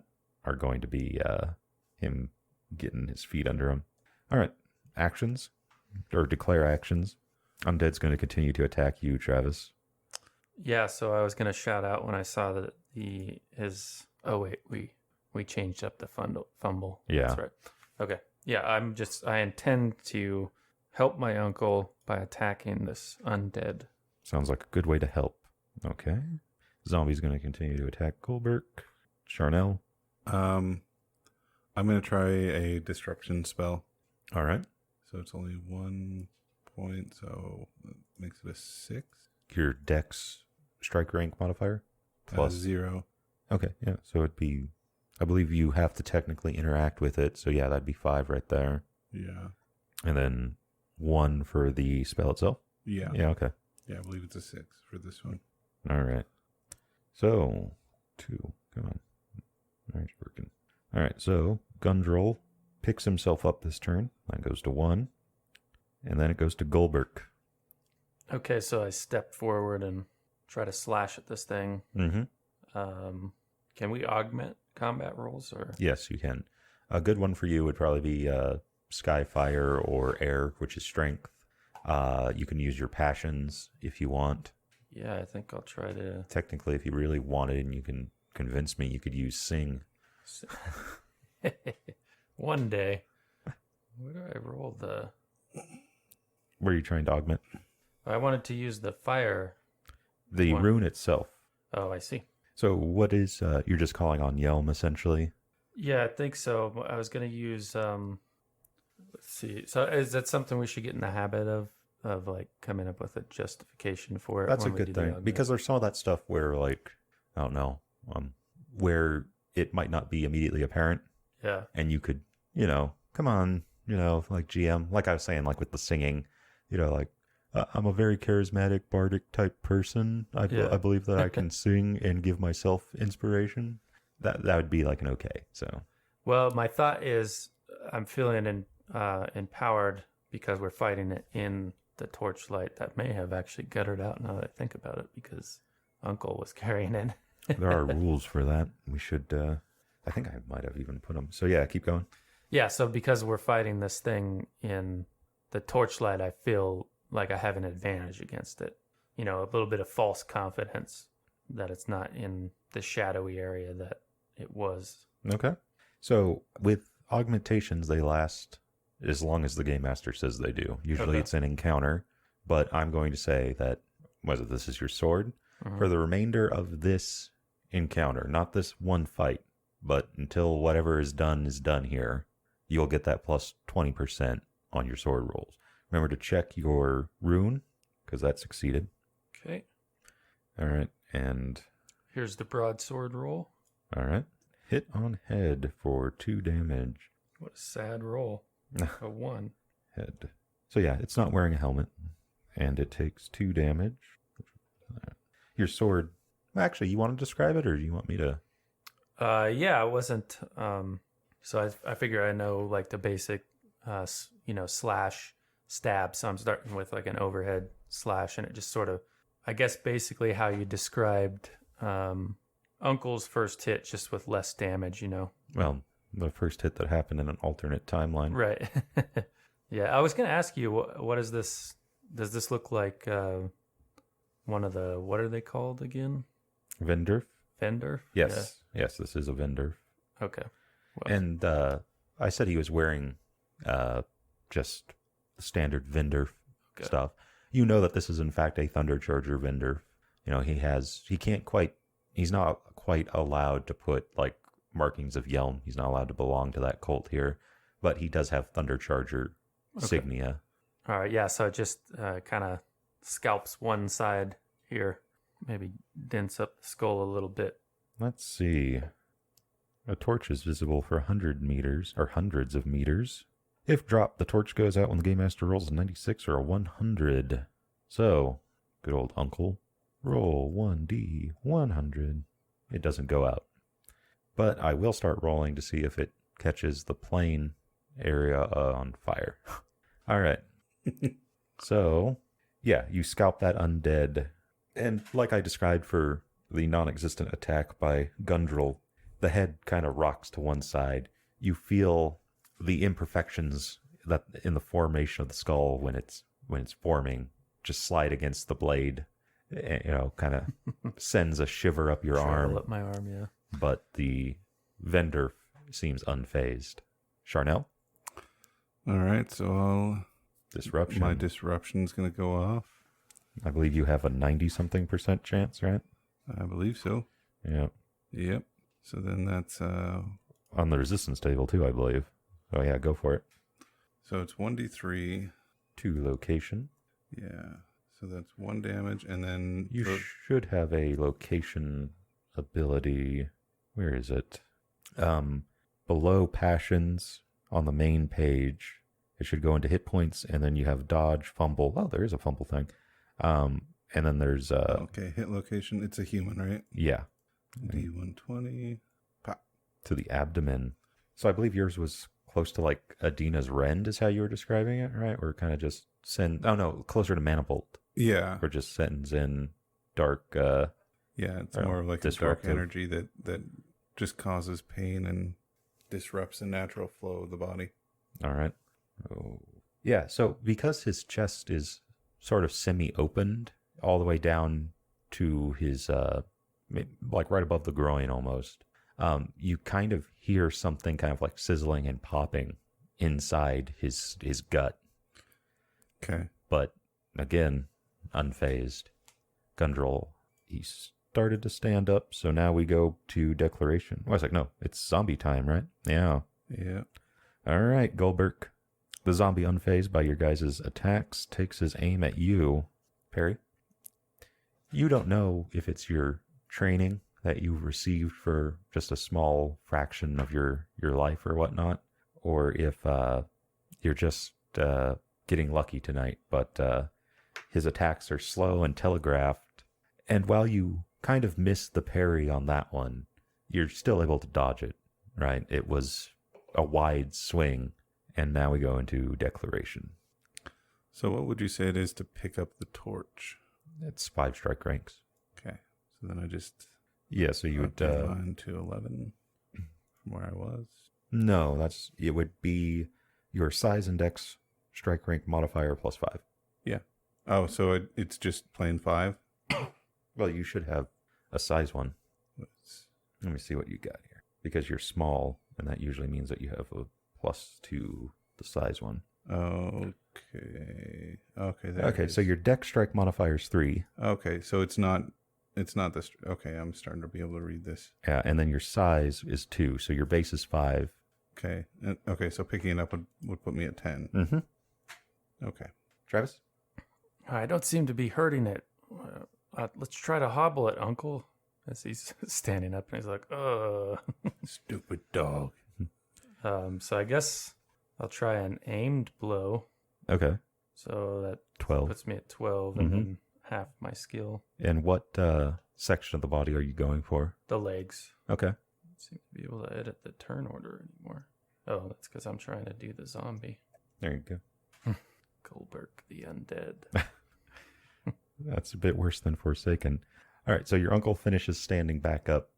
are going to be him getting his feet under him. All right, actions or declare actions. Undead's going to continue to attack you, Travis. Yeah, so I was gonna shout out when I saw that his. Oh wait, we changed up the fumble. Yeah. That's right. Okay. Yeah, I intend to help my uncle by attacking this undead. Sounds like a good way to help. Okay. Zombie's going to continue to attack Goldberg. Charnel. I'm going to try a disruption spell. All right. So it's only 1 point, so that makes it a 6. Your dex strike rank modifier? Plus 0. Okay, yeah. So it'd be, I believe you have to technically interact with it. So yeah, that'd be 5 right there. Yeah. And then 1 for the spell itself? Yeah. Yeah, okay. Yeah, I believe it's a 6 for this one. All right. So, 2. Come on. All right, it's working. All right, so Gundrel picks himself up this turn. That goes to 1. And then it goes to Goldberg. Okay, so I step forward and try to slash at this thing. Mm-hmm. Can we augment combat rolls or? Yes, you can. A good one for you would probably be Sky Fire or Air, which is strength. You can use your passions if you want. Yeah, I think I'll try to. Technically, if you really wanted and you can convince me, you could use Sing. One day. Where do I roll the? Where are you trying to augment? I wanted to use the fire. The rune itself. Oh, I see. So what is, you're just calling on Yelm, essentially? Yeah, I think so. I was going to use, let's see. So is that something we should get in the habit of like coming up with a justification for it? That's a good thing. Because there's some of that stuff where, like, I don't know, where it might not be immediately apparent. Yeah. And you could, come on, like GM, like I was saying, like with the singing, like, I'm a very charismatic bardic type person. I believe that I can sing and give myself inspiration. That would be like an okay. So, well, my thought is I'm feeling empowered because we're fighting it in the torchlight. That may have actually guttered out now that I think about it because Uncle was carrying it. there are rules for that. We should. I think I might have even put them. So yeah, keep going. Yeah. So because we're fighting this thing in the torchlight, I feel like I have an advantage against it. A little bit of false confidence that it's not in the shadowy area that it was. Okay. So with augmentations, they last as long as the game master says they do. Usually it's an encounter, but I'm going to say that, whether this is your sword, for the remainder of this encounter, not this one fight, but until whatever is done here, you'll get that plus 20% on your sword rolls. Remember to check your rune, because that succeeded. Okay. All right, and... here's the broadsword roll. All right. Hit on head for 2 damage. What a sad roll. A 1. Head. So yeah, it's not wearing a helmet, and it takes 2 damage. Your sword... Actually, you want to describe it, or do you want me to... Yeah, I wasn't... So I figure I know, like, the basic, slash... stab, so I'm starting with like an overhead slash, and it just sort of, I guess, basically how you described Uncle's first hit, just with less damage. Well, the first hit that happened in an alternate timeline, right? Yeah, I was going to ask you, what is this? Does this look like one of the, what are they called again? Vendorf. Yes, Yes, this is a Vendorf. Okay. Well, And I said he was wearing just standard Vendorf stuff. You know that this is in fact a Thundercharger Vendorf. He's not quite allowed to put like markings of Yelm. He's not allowed to belong to that cult here, but he does have Thundercharger signia. All right, yeah, so it just kind of scalps one side here, maybe dents up the skull a little bit. Let's see. A torch is visible for 100 meters, or hundreds of meters. If dropped, the torch goes out when the Game Master rolls a 96 or a 100. So, good old Uncle, roll 1d 100. It doesn't go out. But I will start rolling to see if it catches the plain area on fire. All right. So, yeah, you scalp that undead And like I described for the non-existent attack by Gundrel, the head kind of rocks to one side. You feel the imperfections that in the formation of the skull when it's forming just slide against the blade. Kind of sends a shiver up your arm. Up my arm, yeah. But the vendor seems unfazed. Charnel? All right, so Disruption. my disruption's going to go off. I believe you have a 90-something% chance, right? I believe so. Yeah. Yep. So then that's On the resistance table, too, I believe. Oh, yeah, go for it. so it's 1d3. 2 location. Yeah. So that's 1 damage, and then You should have a location ability. Where is it? Below passions on the main page. It should go into hit points, and then you have dodge, fumble. Oh, there is a fumble thing. And then there's okay, hit location. It's a human, right? yeah, D120. Pop. to the abdomen. So I believe yours was close to like Adina's rend, is how you were describing it, right? Or kind of just closer to Manifold. Yeah. Or just sends in dark. Yeah, it's more of like a dark disruptive energy that just causes pain and disrupts the natural flow of the body. All right. Oh. Yeah, so because his chest is sort of semi-opened all the way down to his, like right above the groin almost, you kind of hear something kind of like sizzling and popping inside his gut. Okay. But again, unfazed. Gundrel, he started to stand up, so now we go to declaration. Oh, I was like, no, it's zombie time, right? Yeah. Yeah. All right, Goldberg. The zombie, unfazed by your guys' attacks, takes his aim at you, Perry. You don't know if it's your training that you've received for just a small fraction of your life or whatnot, or if you're just getting lucky tonight, but his attacks are slow and telegraphed, and while you kind of miss the parry on that one, you're still able to dodge it, right? It was a wide swing. And now we go into declaration. So what would you say it is to pick up the torch? It's 5 strike ranks. Okay. So then I just Yeah, so you would mine to 11 from where I was. No, it would be your size and dex strike rank modifier plus 5. Yeah. Oh, so it's just plain 5? Well, you should have a size one. Let me see what you got here. Because you're small, and that usually means that you have a plus 2 the size one. Okay. Okay, so your dex strike modifier is 3. Okay, so it's not this. Okay, I'm starting to be able to read this. Yeah, and then your size is 2, so your base is 5. Okay. Okay, so picking it up would put me at 10. Mm-hmm. Okay. Travis? I don't seem to be hurting it. Let's try to hobble it, Uncle. As he's standing up and he's like, Stupid dog. So I guess I'll try an aimed blow. Okay. So that 12. puts me at 12 and then half my skill. And what section of the body are you going for? The legs. Okay. Don't seem to be able to edit the turn order anymore. Oh, that's because I'm trying to do the zombie. There you go. Goldberg, the undead. That's a bit worse than Forsaken. All right, so your uncle finishes standing back up,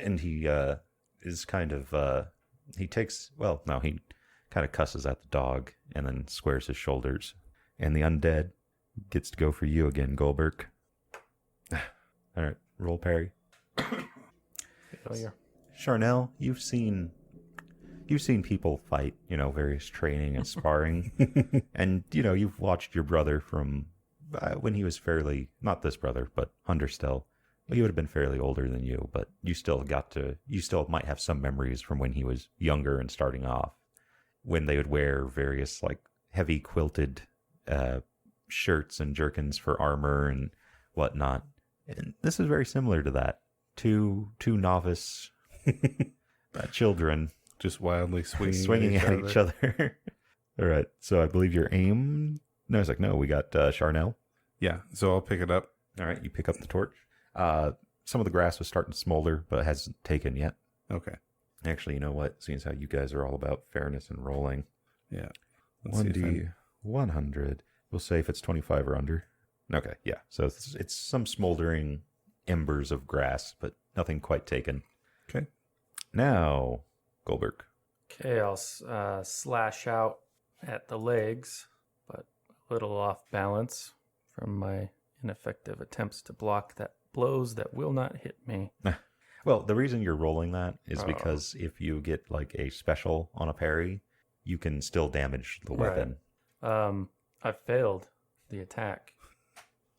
and he is kind of, he kind of cusses at the dog and then squares his shoulders. And the undead gets to go for you again, Goldberg. All right, roll parry. Failure. Charnel, you've seen people fight, various training and sparring. And, you've watched your brother from when he was not this brother, but Understill. Well, he would have been fairly older than you, but you still might have some memories from when he was younger and starting off, when they would wear various like heavy quilted shirts and jerkins for armor and whatnot. And this is very similar to that. Two novice children Just wildly swinging at each other. All right. So I believe your aim. No, it's like, no, we got Charnel. Yeah, so I'll pick it up. All right. You pick up the torch. Some of the grass was starting to smolder, but it hasn't taken yet. Okay. Actually, you know what? Seeing as how you guys are all about fairness and rolling. Yeah. 1D, 100. We'll say if it's 25 or under. Okay, yeah. So it's some smoldering embers of grass, but nothing quite taken. Okay. Now, Goldberg. Okay, I'll slash out at the legs, but a little off balance from my ineffective attempts to block that blows that will not hit me. Well, the reason you're rolling that is because if you get like a special on a parry, you can still damage the weapon. I failed the attack.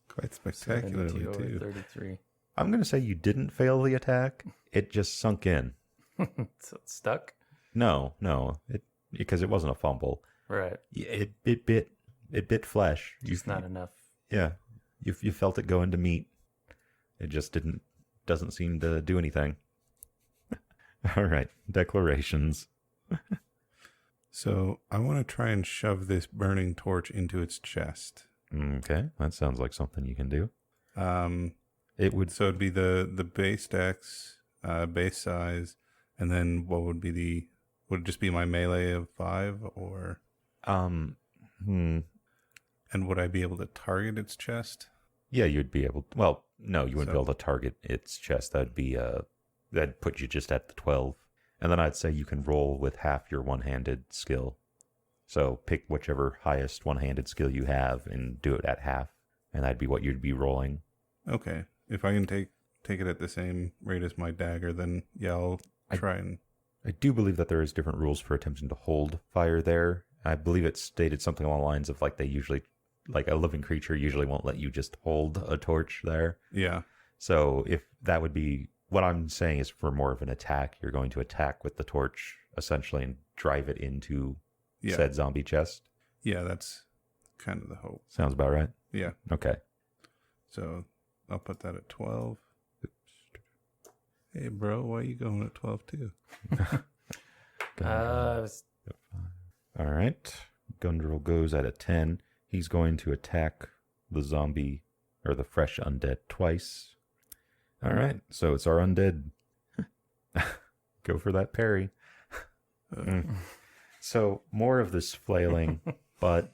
Quite spectacularly, 72 over too. 33. I'm going to say you didn't fail the attack. It just sunk in. So it's stuck? No, because it wasn't a fumble. Right. It bit flesh. Just not enough. Yeah, you felt it go into meat. It just doesn't seem to do anything. All right, declarations. So I want to try and shove this burning torch into its chest. Okay, that sounds like something you can do. It would. So it'd be the base dex, base size, and then what would be would it just be my melee of 5 or? And would I be able to target its chest? Yeah, you'd be able. Well, no, you wouldn't be able to target its chest. That'd put you just at the 12. And then I'd say you can roll with half your one-handed skill. So pick whichever highest one-handed skill you have and do it at half, and that'd be what you'd be rolling. Okay, if I can take it at the same rate as my dagger, then yeah, I'll try and. I do believe that there is different rules for attempting to hold fire there. I believe it stated something along the lines of like a living creature usually won't let you just hold a torch there. Yeah. So if that would be what I'm saying is for more of an attack, you're going to attack with the torch essentially and drive it into said zombie chest. Yeah, that's kind of the hope. Sounds about right. Yeah. Okay. So I'll put that at 12. Hey, bro, why are you going at 12 too? All right. Gundrel goes at a 10. He's going to attack the zombie or the fresh undead twice. All right. So it's our undead. Go for that parry. So more of this flailing, but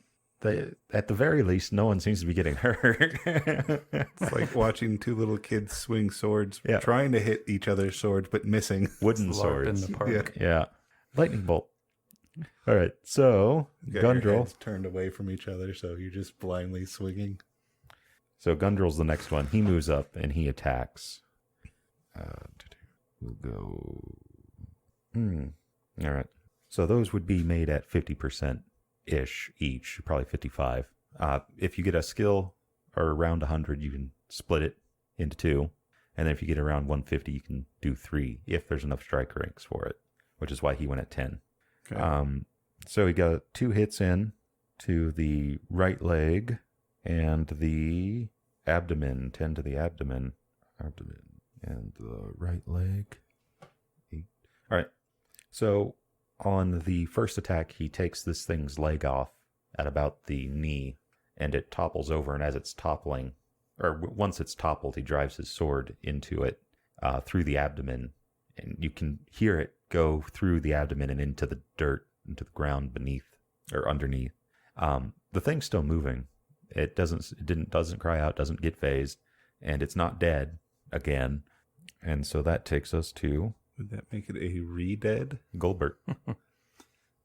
at the very least, no one seems to be getting hurt. It's like watching two little kids swing swords, Yeah. trying to hit each other's swords, but missing. Wooden LARP swords. in the park. Yeah. Lightning bolt. All right. So You got your Gundrel. heads turned away from each other, so you're just blindly swinging. So Gundrel's the next one. He moves up and he attacks. We'll go. All right. So those would be made at 50%-ish each, probably 55. If you get a skill or around 100, you can split it into 2. And then if you get around 150, you can do 3 if there's enough strike ranks for it, which is why he went at 10. Okay. So he got 2 hits in to the right leg and the abdomen, 10 to the abdomen, and the right leg. 8. All right. So on the first attack, he takes this thing's leg off at about the knee, and it topples over. And as it's toppling, or once it's toppled, he drives his sword into it through the abdomen, and you can hear it go through the abdomen and into the dirt, into the ground beneath or underneath. The thing's still moving. It doesn't cry out, doesn't get phased, and it's not dead again. And so that takes us to Would that make it a re-dead? Goldberg.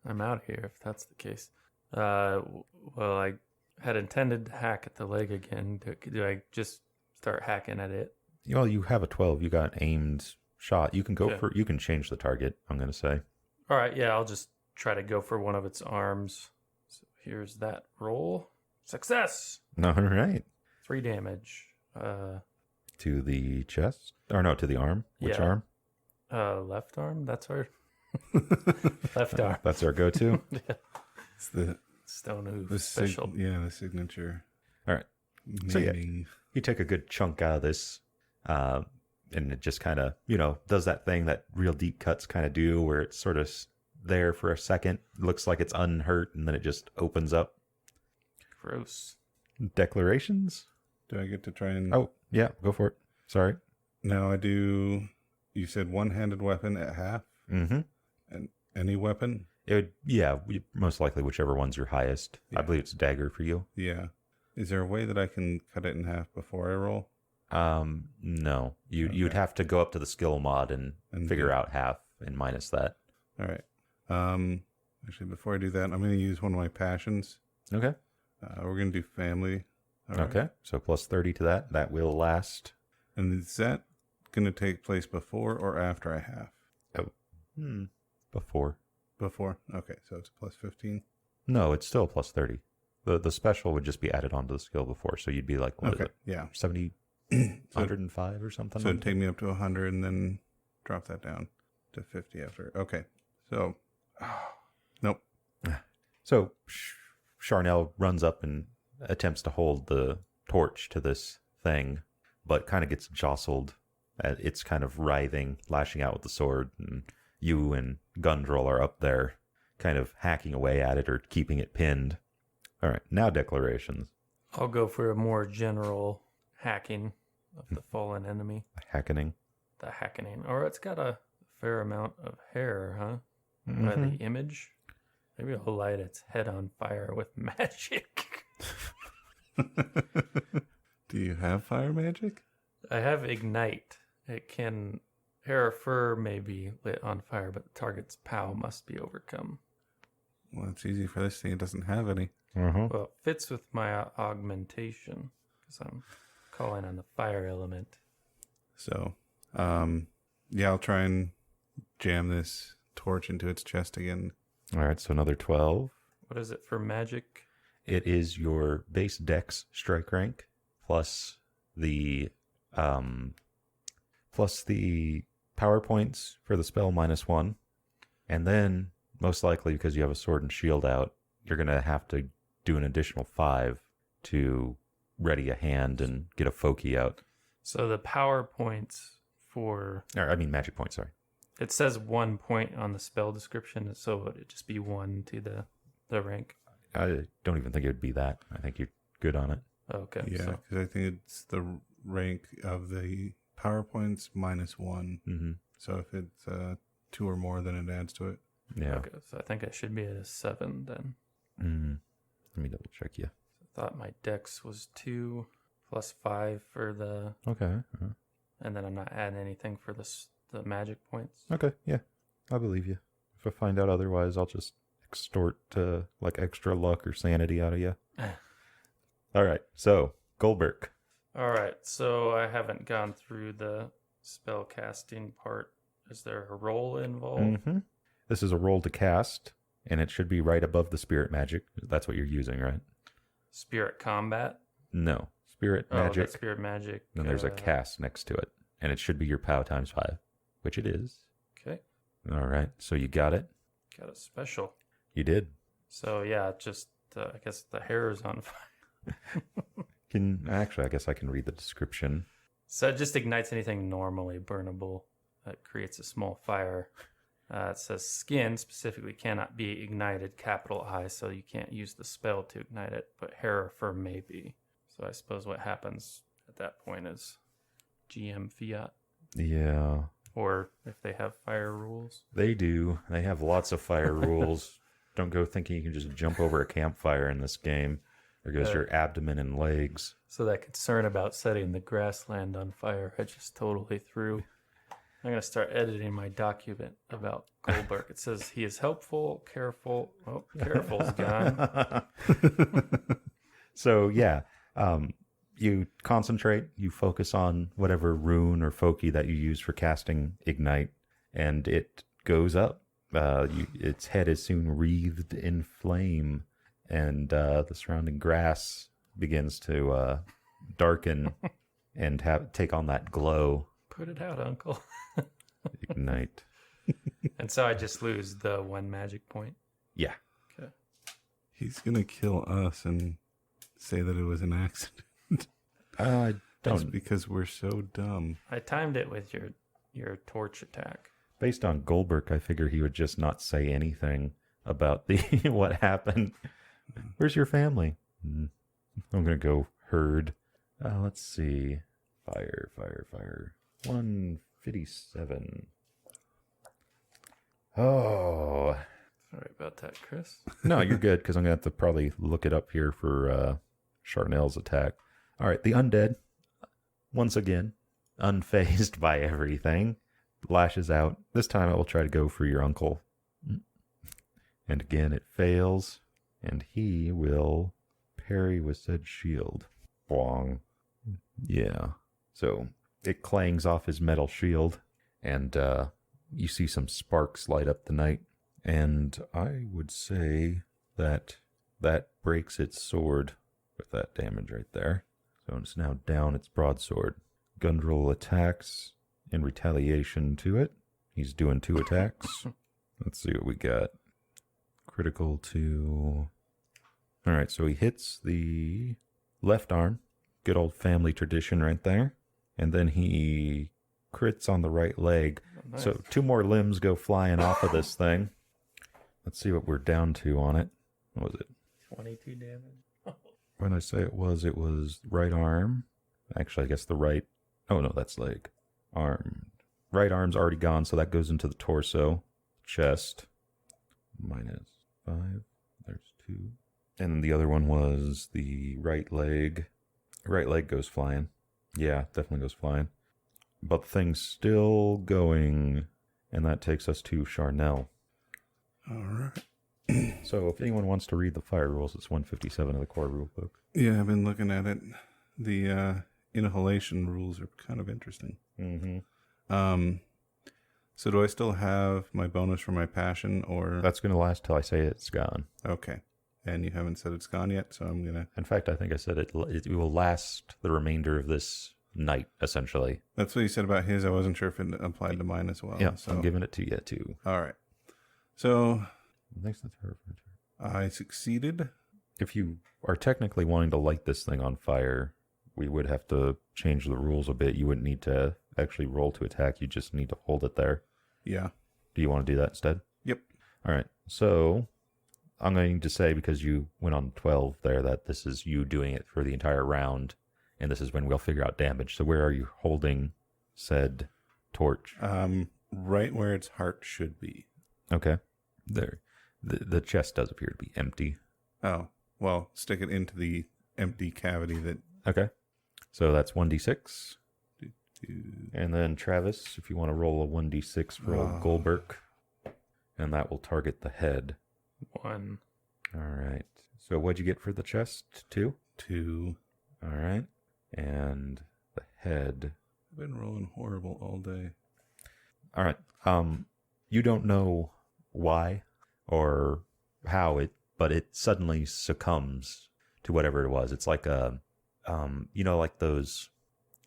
I'm out here if that's the case. Well, I had intended to hack at the leg again. Do I just start hacking at it? Well, you have a 12. You got aimed shot. You can go you can change the target, I'm going to say. All right, yeah, I'll just try to go for one of its arms. So here's that roll. Success! All right. 3 damage. To the chest? Or no, to the arm. Which arm? Left arm? That's our left arm. That's our go-to? Yeah. It's the Stone Hoof special. the signature. All right. Naming. You take a good chunk out of this, and it just kind of, does that thing that real deep cuts kind of do, where it's sort of there for a second, looks like it's unhurt, and then it just opens up. Gross. Declarations? Do I get to try and... Oh, yeah, go for it. Sorry. Now I do... You said one-handed weapon at half? Mm-hmm. And any weapon? It would, most likely whichever one's your highest. Yeah. I believe it's dagger for you. Yeah. Is there a way that I can cut it in half before I roll? No. You'd have to go up to the skill mod and figure out half and minus that. All right. Actually, before I do that, I'm going to use one of my passions. Okay. We're going to do family. All right. Okay. So plus 30 to that. That will last. And is that going to take place before or after I half? Before. Before? Okay, so it's plus 15. No, it's still plus 30. The special would just be added onto the skill before, so you'd be like, what is it? Yeah. 70, So 105 or something? So it'd take me up to 100 and then drop that down to 50 after. Okay, so... nope. So Charnel runs up and attempts to hold the torch to this thing, but kind of gets jostled. It's kind of writhing, lashing out with the sword, and you and Gundrel are up there kind of hacking away at it or keeping it pinned. All right, now declarations. I'll go for a more general hacking of the fallen enemy. Hackening. The hackening. Or it's got a fair amount of hair, huh? Mm-hmm. By the image. Maybe I'll light its head on fire with magic. Do you have fire magic? I have ignite. It can... Hair or fur may be lit on fire, but the target's POW must be overcome. Well, it's easy for this thing. It doesn't have any. Uh-huh. Well, it fits with my augmentation, because I'm calling on the fire element. So, yeah, I'll try and jam this torch into its chest again. All right, so another 12. What is it for magic? It is your base dex strike rank plus the power points for the spell -1. And then, most likely, because you have a sword and shield out, you're going to have to do an additional 5 to ready a hand and get a Foki out. So the power points magic points, sorry. It says 1 point on the spell description, so would it just be 1 to the rank? I don't even think it would be that. I think you're good on it. Okay. Yeah, because I think it's the rank of the PowerPoints -1. Mm-hmm. So if it's 2 or more, then it adds to it. Yeah. Okay, so I think I should be at a 7 then. Let me double check you. I thought my dex was 2 plus 5 for the... Okay. And then I'm not adding anything for the magic points. Okay, yeah. I believe you. If I find out otherwise, I'll just extort extra luck or sanity out of you. All right, so Goldberg. All right, so I haven't gone through the spell casting part. Is there a roll involved? Mm-hmm. This is a roll to cast, and it should be right above the spirit magic. That's what you're using, right? Spirit combat? No. Spirit magic. That's spirit magic. Then there's a cast next to it, and it should be your POW times 5, which it is. Okay. All right, so you got it? Got a special. You did. So yeah, just I guess the hair is on fire. I guess I can read the description. So it just ignites anything normally burnable. It creates a small fire. It says skin specifically cannot be ignited, capital I, so you can't use the spell to ignite it, but hair or fur may be. So I suppose what happens at that point is GM fiat. Yeah. Or if they have fire rules. They do. They have lots of fire rules. Don't go thinking you can just jump over a campfire in this game. There goes your abdomen and legs. So that concern about setting the grassland on fire, I just totally threw. I'm going to start editing my document about Goldberg. It says he is helpful, careful. Oh, careful's gone. So, yeah. You concentrate. You focus on whatever rune or Foki that you use for casting Ignite. And it goes up. Its head is soon wreathed in flame. And the surrounding grass begins to darken and take on that glow. Put it out, Uncle. Ignite. And so I just lose the 1 magic point. Yeah. Okay. He's going to kill us and say that it was an accident. I That's don't. because we're so dumb. I timed it with your torch attack. Based on Goldberg, I figure he would just not say anything about what happened. Where's your family? I'm gonna go herd. Let's see. Fire. 157. Oh. Sorry about that, Chris. No, you're good, because I'm gonna have to probably look it up here for Charnel's attack. All right, the undead, once again, unfazed by everything, lashes out. This time it will try to go for your uncle. And again, it fails, and he will parry with said shield. Bong. Yeah. So it clangs off his metal shield, and you see some sparks light up the night. And I would say that breaks its sword with that damage right there. So it's now down its broadsword. Gundrel attacks in retaliation to it. He's doing 2 attacks. Let's see what we got. Critical to... All right, so he hits the left arm. Good old family tradition right there. And then he crits on the right leg. Oh, nice. So 2 more limbs go flying off of this thing. Let's see what we're down to on it. What was it? 22 damage. When I say it was right arm. Actually, I guess the right... Oh, no, that's leg. Arm. Right arm's already gone, so that goes into the torso. Chest. -5. There's 2. And then the other one was the right leg. Right leg goes flying. Yeah, definitely goes flying. But the thing's still going. And that takes us to Charnel. All right. So if anyone wants to read the fire rules, it's 157 of the core rule book. Yeah, I've been looking at it. The inhalation rules are kind of interesting. Mm-hmm. So do I still have my bonus for my passion, or... That's going to last till I say it's gone. Okay. And you haven't said it's gone yet, so I'm going to... In fact, I think I said it will last the remainder of this night, essentially. That's what you said about his. I wasn't sure if it applied to mine as well. Yeah, so... I'm giving it to you, too. All right. So... Thanks, that's her. I succeeded. If you are technically wanting to light this thing on fire, we would have to change the rules a bit. You wouldn't need to actually roll to attack. You just need to hold it there. Yeah. Do you want to do that instead? Yep. All right. So I'm going to say, because you went on 12 there, that this is you doing it for the entire round, and this is when we'll figure out damage. So where are you holding said torch? Right where its heart should be. Okay. There. The chest does appear to be empty. Oh, well, stick it into the empty cavity that... Okay. So that's 1d6. And then Travis, if you want to roll a 1d6 for old Goldberg, and that will target the head. 1. All right. So what'd you get for the chest? 2? 2. All right. And the head. I've been rolling horrible all day. All right. You don't know why or how but it suddenly succumbs to whatever it was. It's like like those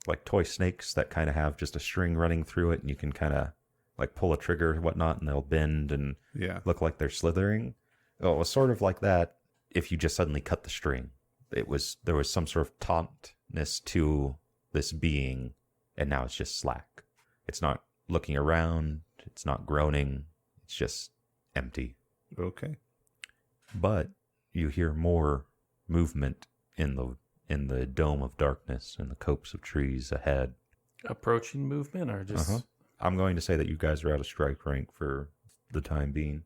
like toy snakes that kind of have just a string running through it, and you can kind of like pull a trigger and whatnot, and they'll bend and look like they're slithering. Well, it was sort of like that if you just suddenly cut the string. There was some sort of tautness to this being, and now it's just slack. It's not looking around. It's not groaning. It's just empty. Okay. But you hear more movement in the dome of darkness and the copse of trees ahead. Approaching movement, or just... I'm going to say that you guys are out of strike rank for the time being,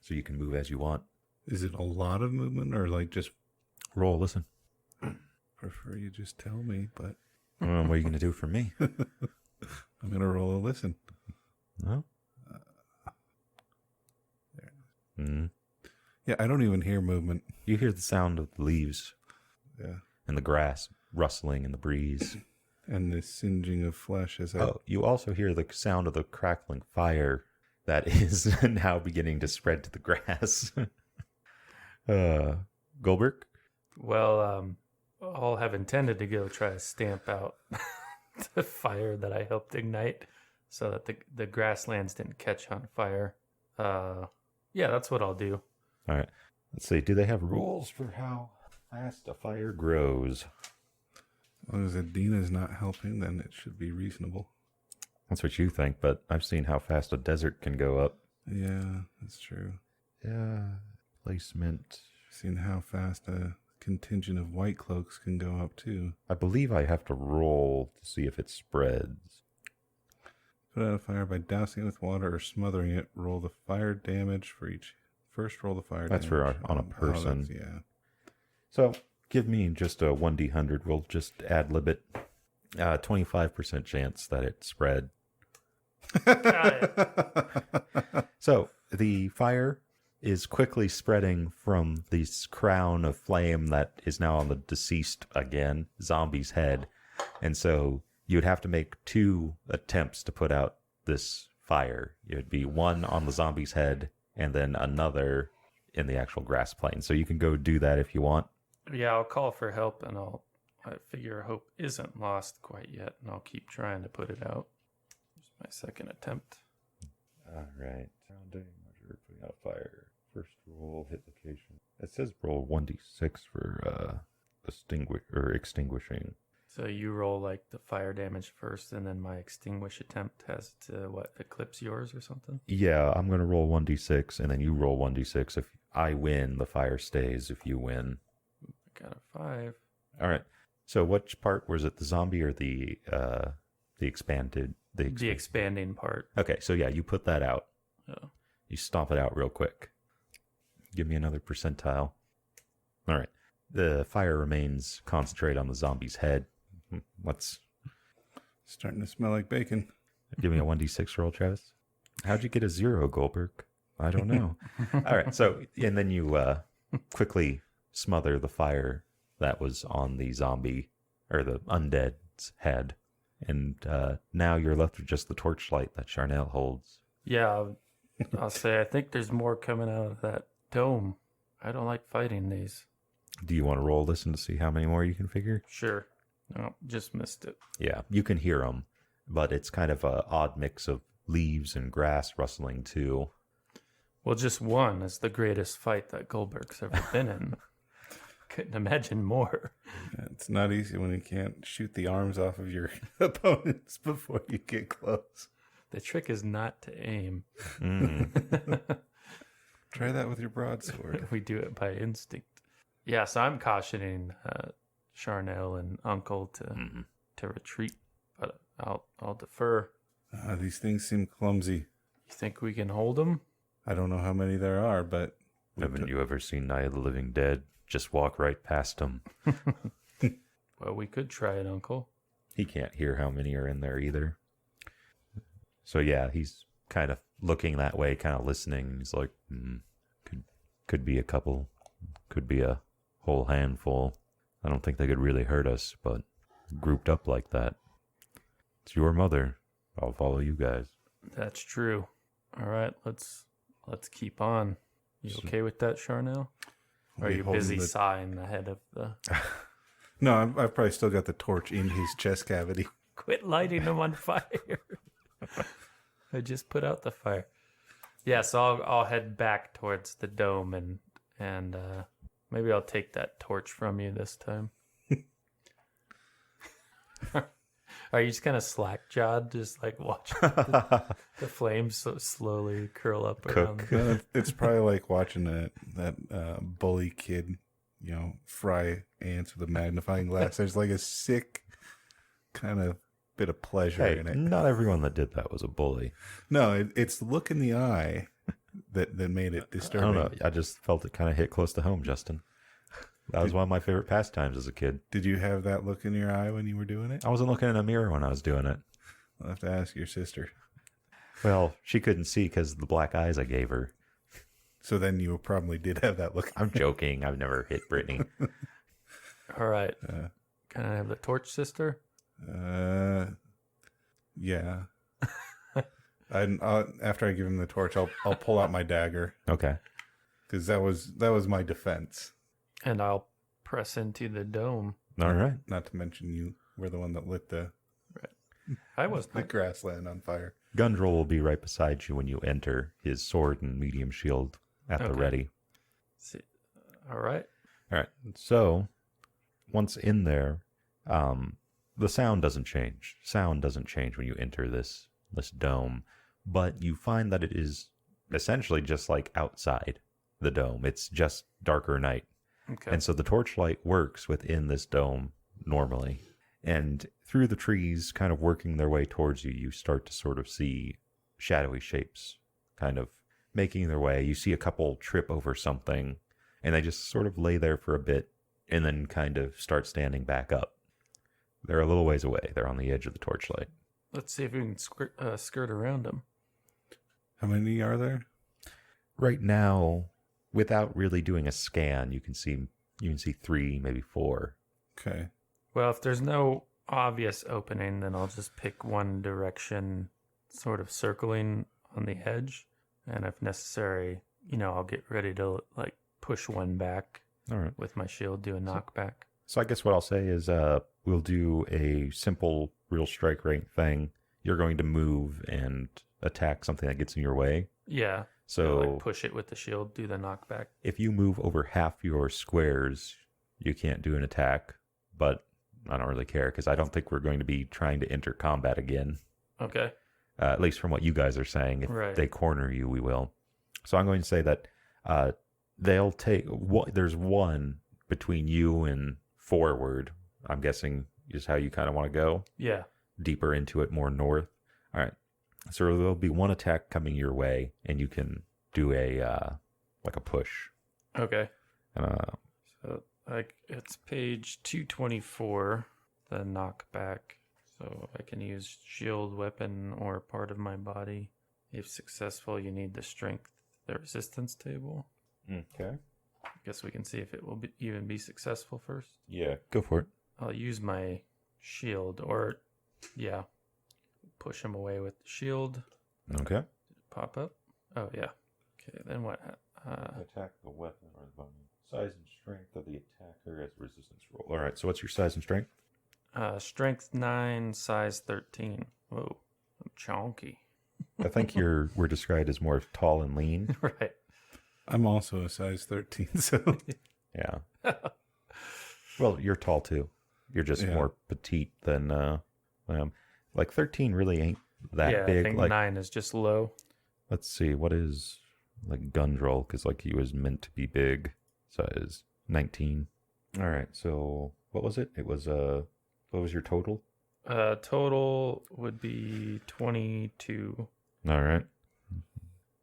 so you can move as you want. Is it a lot of movement, or like just... Roll, listen. Prefer you just tell me, but... What are you going to do for me? I'm going to roll a listen. No? There. Mm. Yeah, I don't even hear movement. You hear the sound of the leaves. Yeah. And the grass rustling in the breeze. And the singeing of flesh as you also hear the sound of the crackling fire that is now beginning to spread to the grass. Goldberg? Well, I'll have intended to go try to stamp out the fire that I helped ignite so that the grasslands didn't catch on fire. Yeah, that's what I'll do. All right. Let's see. Do they have rules for how fast a fire grows? As long as Adina's not helping, then it should be reasonable. That's what you think, but I've seen how fast a desert can go up. Yeah, that's true. Yeah. Placement. Seen how fast a contingent of white cloaks can go up, too. I believe I have to roll to see if it spreads. Put out a fire by dousing it with water or smothering it. Roll the fire damage for each. First roll the fire That's damage. for on a person. Yeah. So give me just a 1d100. We'll just ad-lib it. 25% chance that it spread. Got it. So the fire is quickly spreading from this crown of flame that is now on the deceased again zombie's head. And so you'd have to make 2 attempts to put out this fire. It would be one on the zombie's head and then another in the actual grass plane. So you can go do that if you want. Yeah, I'll call for help, and I figure hope isn't lost quite yet, and I'll keep trying to put it out. Here's my second attempt. All right. Sounding measure, putting out a fire. First roll, hit location. It says roll 1d6 for extinguishing. So you roll like the fire damage first, and then my extinguish attempt has to eclipse yours or something? Yeah, I'm going to roll 1d6, and then you roll 1d6. If I win, the fire stays. If you win. I got a 5. All right. So which part was it? The zombie or the expanded? The expanding part. Okay, so yeah, you put that out. Oh. You stomp it out real quick. Give me another percentile. All right. The fire remains concentrated on the zombie's head. Let's Starting to smell like bacon. give me a 1d6 roll, Travis. How'd you get a 0, Goldberg? I don't know. All right. So, and then you quickly smother the fire that was on the zombie or the undead's head. And now you're left with just the torchlight that Charnel holds. Yeah, I'll say I think there's more coming out of that dome. I don't like fighting these. Do you want to roll this and to see how many more you can figure? Sure. No, just missed it. Yeah, you can hear them, but it's kind of an odd mix of leaves and grass rustling too. Well, just one is the greatest fight that Goldberg's ever been in. Couldn't imagine more. Yeah, it's not easy when you can't shoot the arms off of your opponents before you get close. The trick is not to aim. Try that with your broadsword. We do it by instinct. Yeah, so I'm cautioning Charnel and Uncle to retreat, but I'll defer. These things seem clumsy. You think we can hold them? I don't know how many there are, but Haven't you ever seen Night of the Living Dead? Just walk right past them. Well, we could try it, Uncle. He can't hear how many are in there either. So yeah, he's kind of looking that way, kind of listening. He's like, could be a couple, could be a whole handful. I don't think they could really hurt us, but grouped up like that. It's your mother. I'll follow you guys. That's true. All right, let's keep on. You okay with that, Charnel? Or are you busy sawing ahead of the... No, I've probably still got the torch in his chest cavity. Quit lighting them on fire. I just put out the fire. Yeah, so I'll head back towards the dome and maybe I'll take that torch from you this time. Are you just kind of slack-jawed, just like watching the flames so slowly curl up around? It's probably like watching that bully kid, fry ants with a magnifying glass. There's like a sick kind of bit of pleasure in it. Not everyone that did that was a bully. No, it's the look in the eye that made it disturbing. I don't know. I just felt it kind of hit close to home, Justin. That was one of my favorite pastimes as a kid. Did you have that look in your eye when you were doing it? I wasn't looking in a mirror when I was doing it. I'll have to ask your sister. Well, she couldn't see because of the black eyes I gave her. So then you probably did have that look. I'm joking. I've never hit Brittany. All right. Can I have the torch, sister? Yeah. After I give him the torch, I'll pull out my dagger. Okay. Because that was my defense. And I'll press into the dome. All right. Not to mention you were the one that lit the grassland on fire. Gundrel will be right beside you when you enter, his sword and medium shield at the ready. See. All right. All right. So once in there, the sound doesn't change. Sound doesn't change when you enter this dome, but you find that it is essentially just like outside the dome. It's just darker night. Okay. And so the torchlight works within this dome normally. And through the trees, kind of working their way towards you, you start to sort of see shadowy shapes kind of making their way. You see a couple trip over something, and they just sort of lay there for a bit, and then kind of start standing back up. They're a little ways away. They're on the edge of the torchlight. Let's see if we can skirt around them. How many are there? Right now, without really doing a scan, you can see 3, maybe 4. Okay. Well, if there's no obvious opening, then I'll just pick one direction, sort of circling on the edge. And if necessary, I'll get ready to like push one back. All right. With my shield, do a knockback. So I guess what I'll say is we'll do a simple real strike rate thing. You're going to move and attack something that gets in your way. Yeah. So like push it with the shield, do the knockback. If you move over half your squares, you can't do an attack. But I don't really care because I don't think we're going to be trying to enter combat again. Okay. At least from what you guys are saying. If they corner you, we will. So I'm going to say that they'll take... there's one between you and forward, I'm guessing is how you kind of want to go. Yeah. Deeper into it, more north. All right. So there'll be one attack coming your way, and you can do a push. Okay. So it's page 224, the knockback. So I can use shield, weapon, or part of my body. If successful, you need the resistance table. Okay. I guess we can see if it will even be successful first. Yeah, go for it. I'll use my shield, push him away with the shield. Okay. Pop up. Oh, yeah. Okay, then what? Attack the weapon or the bone. Size and strength of the attacker as resistance roll. All right, so what's your size and strength? Strength 9, size 13. Whoa, I'm chonky. I think we're described as more tall and lean. Right. I'm also a size 13, so... Yeah. Well, you're tall too. You're just more petite than... like 13 really ain't that big. I think like 9 is just low. Let's see, what is like Gundrel? Because like he was meant to be big. Size 19. All right, so what was it? It was what was your total? Total would be 22. All right.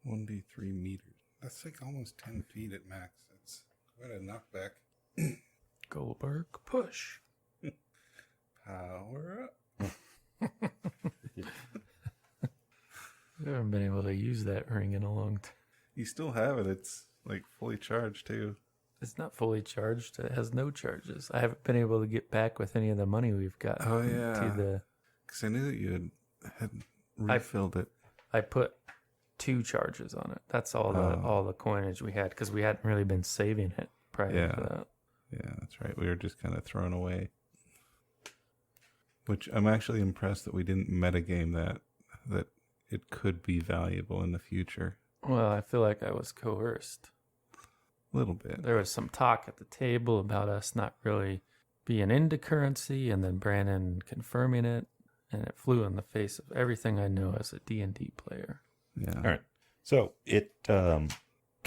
1d3 meters. That's like almost 10 feet at max. That's quite a knockback. Goldberg push. Power up. I haven't been able to use that ring in a long time. You still have it. It's like fully charged too. It's not fully charged. It has no charges. I haven't been able to get back with any of the money we've got. Oh yeah. Because I knew that you had refilled it. I put 2 charges on it. That's all the coinage we had because we hadn't really been saving it prior to that. Yeah, that's right. We were just kind of thrown away. Which I'm actually impressed that we didn't metagame that it could be valuable in the future. Well, I feel like I was coerced. A little bit. There was some talk at the table about us not really being into currency, and then Brandon confirming it, and it flew in the face of everything I know as a D&D player. Yeah. All right. So it kind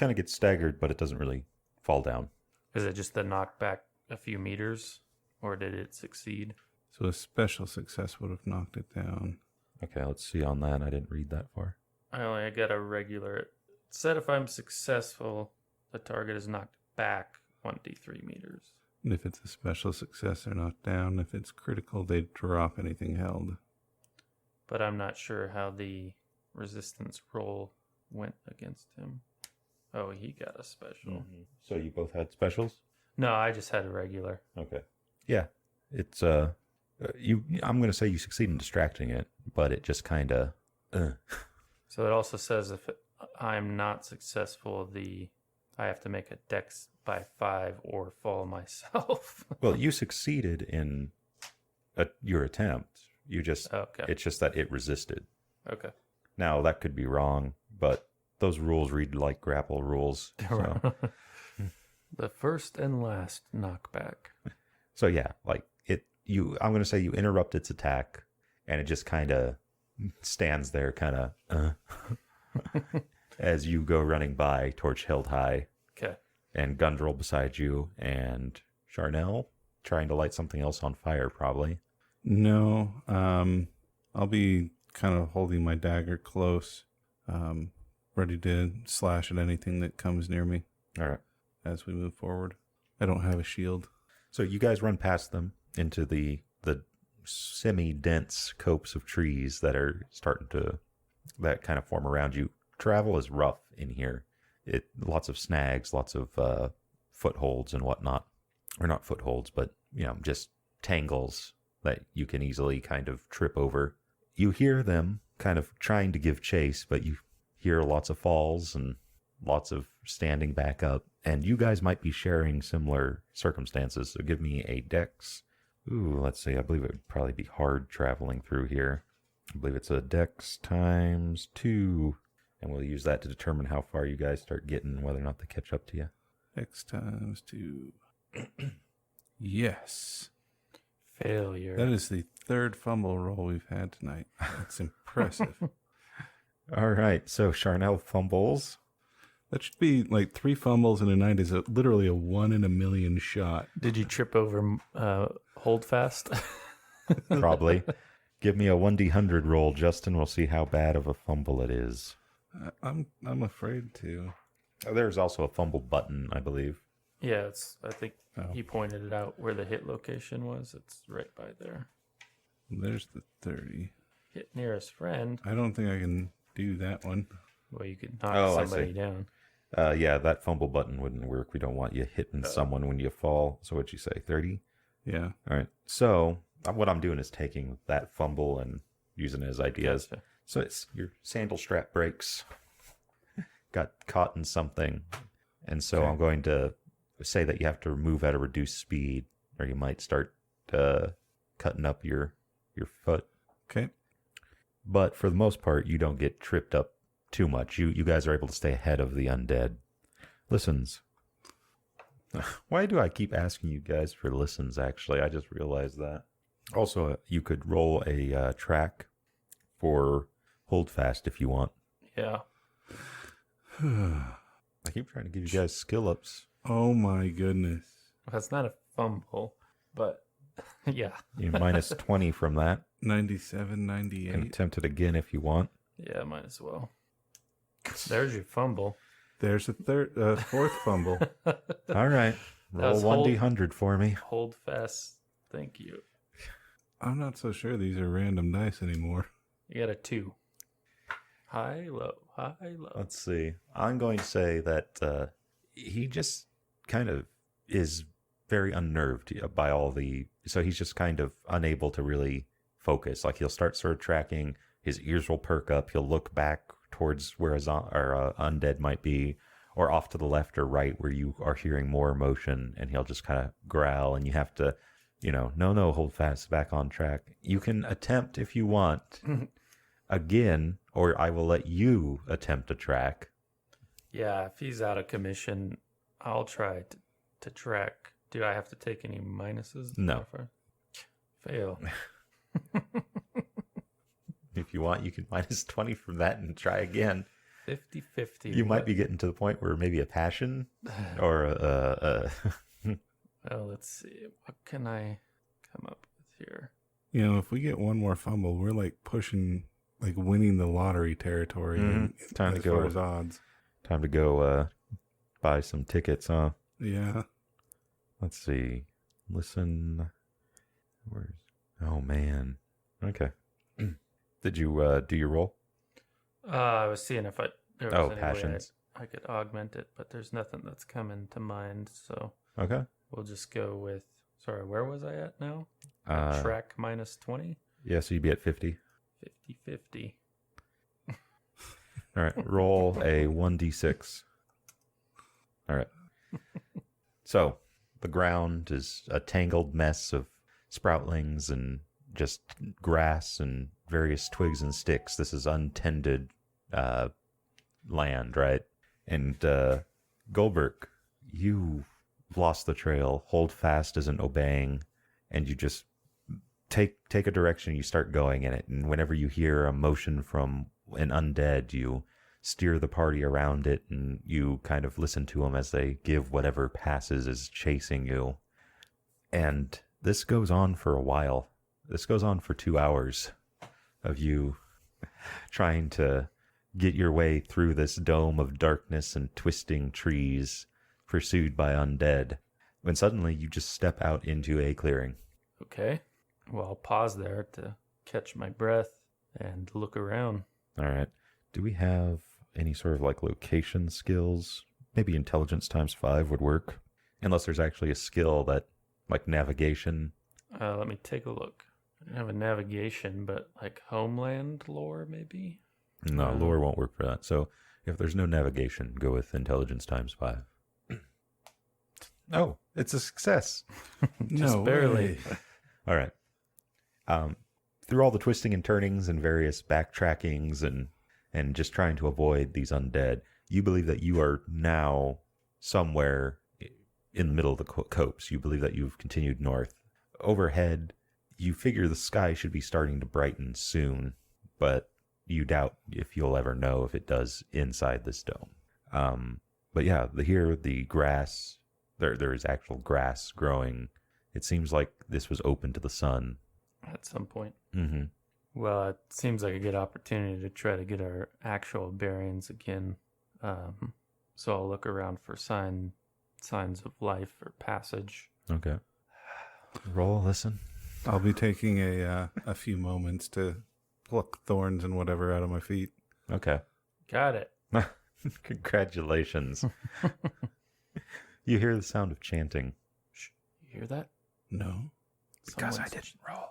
of gets staggered, but it doesn't really fall down. Is it just the knockback a few meters, or did it succeed? So a special success would have knocked it down. Okay, let's see on that. I didn't read that far. I only got a regular. It said if I'm successful, the target is knocked back 1d3 meters. And if it's a special success, they're knocked down. If it's critical, they drop anything held. But I'm not sure how the resistance roll went against him. Oh, he got a special. Mm-hmm. So you both had specials? No, I just had a regular. Okay. Yeah. It's I'm going to say you succeed in distracting it, but it just kind of So it also says if I'm not successful, I have to make a dex by 5 or fall myself. Well, you succeeded in your attempt. You just It's just that it resisted. Okay. Now that could be wrong, but those rules read like grapple rules. So. The first and last knockback. So yeah, like I'm going to say you interrupt its attack, and it just kind of stands there, kind of as you go running by, torch held high. Okay. And Gundrel beside you, and Charnel trying to light something else on fire, probably. No, I'll be kind of holding my dagger close, ready to slash at anything that comes near me. All right. As we move forward. I don't have a shield. So you guys run past them into the semi-dense copse of trees that are that kind of form around you. Travel is rough in here. Lots of snags, lots of footholds and whatnot. Or not footholds, but, just tangles that you can easily kind of trip over. You hear them kind of trying to give chase, but you hear lots of falls and lots of standing back up. And you guys might be sharing similar circumstances. So give me a dex. Ooh, let's see. I believe it would probably be hard traveling through here. I believe it's a dex times 2. And we'll use that to determine how far you guys start getting, whether or not they catch up to you. X times 2. Yes. Failure. That is the third fumble roll we've had tonight. That's impressive. All right. So Charnel fumbles. That should be like 3 fumbles in a night is literally a 1 in a million shot. Did you trip over hold fast? Probably. Give me a 1d100 roll, Justin. We'll see how bad of a fumble it is. I'm afraid to. Oh, there's also a fumble button, I believe. Yeah, I think he pointed it out where the hit location was. It's right by there. There's the 30. Hit nearest friend. I don't think I can do that one. Well, you could knock somebody down. Yeah, that fumble button wouldn't work. We don't want you hitting someone when you fall. So what'd you say, 30? Yeah. All right. So what I'm doing is taking that fumble and using it as ideas. Gotcha. So it's your sandal strap breaks. Got caught in something. And so I'm going to say that you have to move at a reduced speed, or you might start cutting up your foot. Okay. But for the most part, you don't get tripped up too much. You guys are able to stay ahead of the undead. Listens. Why do I keep asking you guys for listens, actually? I just realized that. Also, you could roll a track for hold fast if you want. Yeah. I keep trying to give you guys skill ups. Oh my goodness. That's not a fumble, but yeah. You minus 20 from that. 97, You 98. can attempt it again if you want. Yeah, might as well. There's your fumble. There's a fourth fumble. All right. Roll was 1d100 for me. Hold fast. Thank you. I'm not so sure these are random dice anymore. You got a 2. High, low, high, low. Let's see. I'm going to say that he just kind of is very unnerved by all the... So he's just kind of unable to really focus. Like he'll start sword tracking, his ears will perk up, he'll look back towards where a undead might be, or off to the left or right where you are hearing more emotion, and he'll just kind of growl, and you have to, no, hold fast, back on track. You can attempt if you want again, or I will let you attempt a track. Yeah, if he's out of commission, I'll try to track. Do I have to take any minuses? No. Fail. If you want, you can minus 20 from that and try again. 50-50. You might be getting to the point where maybe a passion or Well, let's see. What can I come up with here? If we get one more fumble, we're like pushing, like winning the lottery territory. Time to as go. far as odds. Time to go buy some tickets, huh? Yeah. Let's see. Listen. Oh, man. Okay. Did you do your roll? I was seeing if there was any way passions. I could augment it, but there's nothing that's coming to mind. So Okay. we'll just go with. Sorry, where was I at now? Track minus 20? Yeah, so you'd be at 50. 50-50. All right. Roll a 1d6. All right. So the ground is a tangled mess of sproutlings and just grass and various twigs and sticks. This is untended land, right? And Goldberg, you lost the trail. Hold fast isn't obeying, and you just take a direction. You start going in it, and whenever you hear a motion from an undead, you steer the party around it, and you kind of listen to them as they give whatever passes is chasing you. And this goes on for a while. This goes on for 2 hours of you trying to get your way through this dome of darkness and twisting trees, pursued by undead. when suddenly you just step out into a clearing. Okay. Well, I'll pause there to catch my breath and look around. All right. Do we have any sort of like location skills? Maybe intelligence times 5 would work. Unless there's actually a skill that, like navigation. Let me take a look. I don't have a navigation, but like homeland lore, maybe? No, lore won't work for that. So if there's no navigation, go with intelligence times 5. Oh, it's a success. Just barely. way. All right. Through all the twisting and turnings and various backtrackings and just trying to avoid these undead, you believe that you are now somewhere in the middle of the copse. You believe that you've continued north. Overhead, you figure the sky should be starting to brighten soon, but you doubt if you'll ever know if it does inside this dome. But yeah, the grass, there is actual grass growing. It seems like this was open to the sun. At some point. Mm-hmm. Well, it seems like a good opportunity to try to get our actual bearings again. So I'll look around for signs of life or passage. Okay. Roll, listen. I'll be taking a few moments to pluck thorns and whatever out of my feet. Okay. Got it. Congratulations. You hear the sound of chanting. Shh, you hear that? No. Because I didn't roll.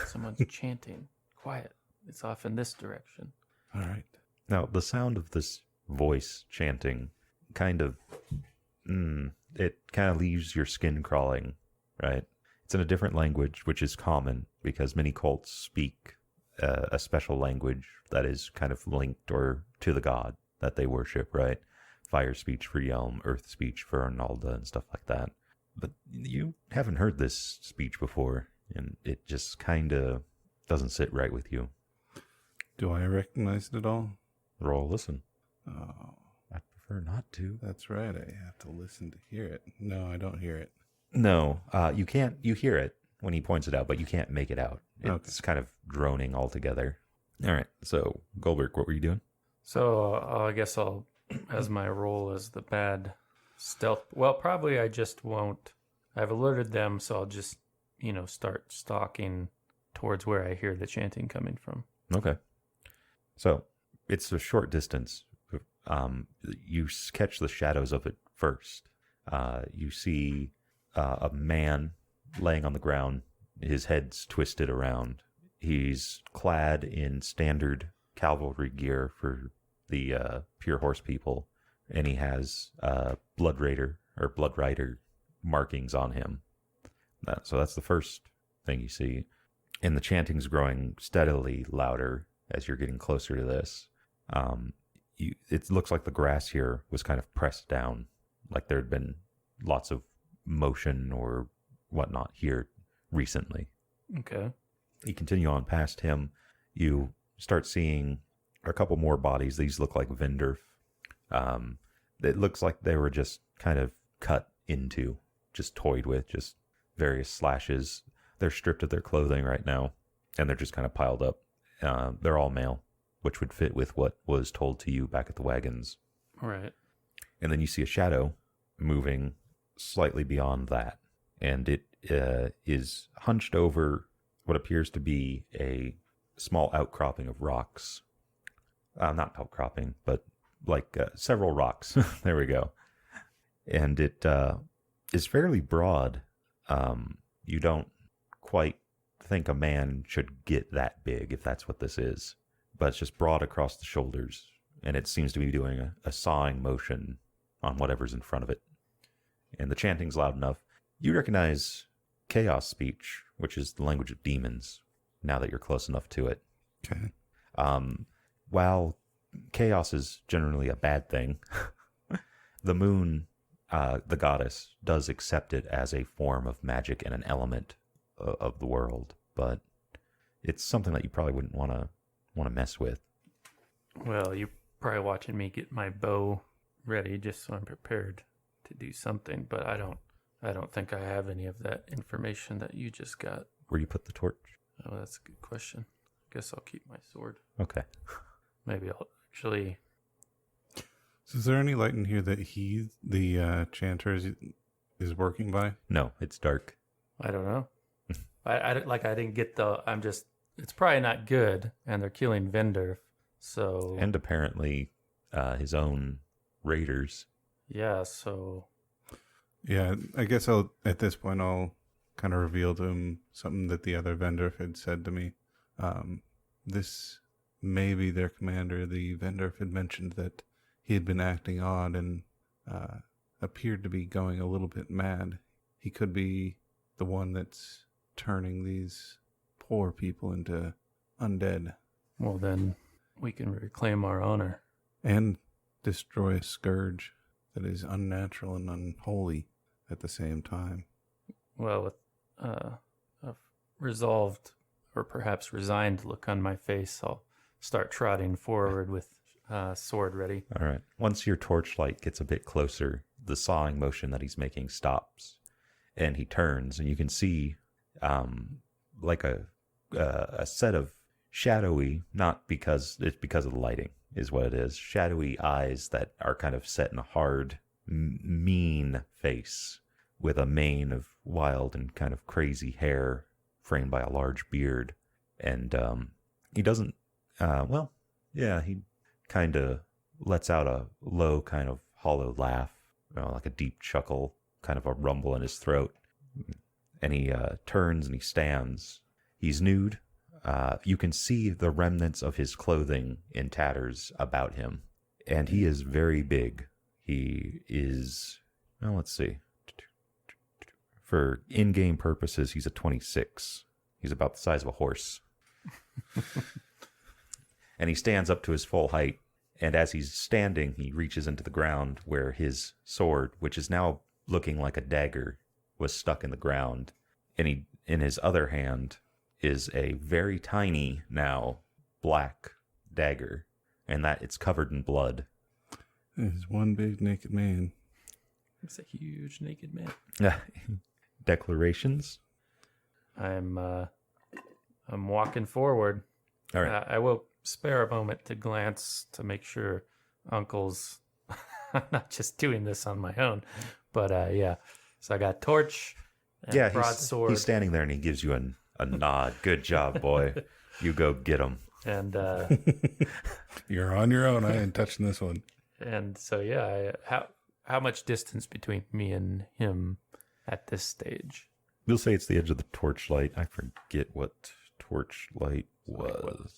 Someone's chanting. Quiet. It's off in this direction. All right. Now, the sound of this voice chanting it kind of leaves your skin crawling, right? It's in a different language, which is common because many cults speak a special language that is kind of linked or to the god that they worship, right? Fire speech for Yelm, earth speech for Arnalda, and stuff like that. But you haven't heard this speech before, and it just kind of doesn't sit right with you. Do I recognize it at all? Roll, listen. Oh, I prefer not to. that's right. I have to listen to hear it. No, I don't hear it. No, you can't. You hear it when he points it out, but you can't make it out. It's kind of droning altogether. All right. So, Goldberg, what were you doing? So I guess I'll, as my role as the bad stealth. Well, probably I just won't. I've alerted them, so I'll just, start stalking towards where I hear the chanting coming from. Okay. So, it's a short distance. You catch the shadows of it first. You see a man laying on the ground. His head's twisted around. He's clad in standard cavalry gear for the pure horse people, and he has blood rider markings on him. So that's the first thing you see. And the chanting's growing steadily louder as you're getting closer to this. It looks like the grass here was kind of pressed down, like there had been lots of motion or whatnot here recently. Okay. You continue on past him. You start seeing a couple more bodies. These look like Vindurf. It looks like they were just kind of cut into, just toyed with, just various slashes. They're stripped of their clothing right now, and they're just kind of piled up. They're all male, which would fit with what was told to you back at the wagons. Right. And then you see a shadow moving slightly beyond that, and it is hunched over what appears to be a small outcropping of rocks. Not outcropping, but like several rocks. There we go. And it is fairly broad. You don't quite think a man should get that big if that's what this is, but it's just broad across the shoulders, and it seems to be doing a sawing motion on whatever's in front of it. And the chanting's loud enough. You recognize chaos speech, which is the language of demons, now that you're close enough to it. Okay. While chaos is generally a bad thing, the moon, the goddess, does accept it as a form of magic and an element of the world, but it's something that you probably wouldn't want to mess with. Well, you're probably watching me get my bow ready just so I'm prepared to do something, but I don't think I have any of that information that you just got. Where you put the torch? Oh, that's a good question. Guess I'll keep my sword. Okay. Maybe I'll actually... So is there any light in here that the chanter is is working by? No, it's dark. I don't know. I didn't get the. I'm just. It's probably not good, and they're killing Vendor. So And apparently his own raiders. yeah. So Yeah, I guess at this point I'll kind of reveal to him something that the other vendor had said to me. This may be their commander. The vendor had mentioned that he had been acting odd and appeared to be going a little bit mad. He could be the one that's turning these poor people into undead. well then we can reclaim our honor. And destroy a scourge that is unnatural and unholy at the same time. Well, with a resolved or perhaps resigned look on my face, I'll start trotting forward with sword ready. All right. Once your torchlight gets a bit closer, the sawing motion that he's making stops, and he turns, and you can see like a set of shadowy, not because it's because of the lighting, is what it is. Shadowy eyes that are kind of set in a hard, mean face with a mane of wild and kind of crazy hair framed by a large beard. And he doesn't, he kind of lets out a low kind of hollow laugh, like a deep chuckle, kind of a rumble in his throat. And he turns and he stands. He's nude. You can see the remnants of his clothing in tatters about him. And he is very big. He is, well, let's see. For in-game purposes, he's a 26. He's about the size of a horse. And he stands up to his full height. And as he's standing, he reaches into the ground where his sword, which is now looking like a dagger, was stuck in the ground. And he, in his other hand, is a very tiny, now, black dagger. And that it's covered in blood. It's one big naked man. It's a huge naked man. Declarations? I'm walking forward. All right. I will spare a moment to glance to make sure Uncle's I'm not just doing this on my own, but yeah. So I got torch and broadsword. He's standing there and he gives you a nod. Good job, boy. You go get him. And You're on your own. I ain't touching this one. And so yeah, how much distance between me and him at this stage? We'll say it's the edge of the torchlight. I forget what torchlight was.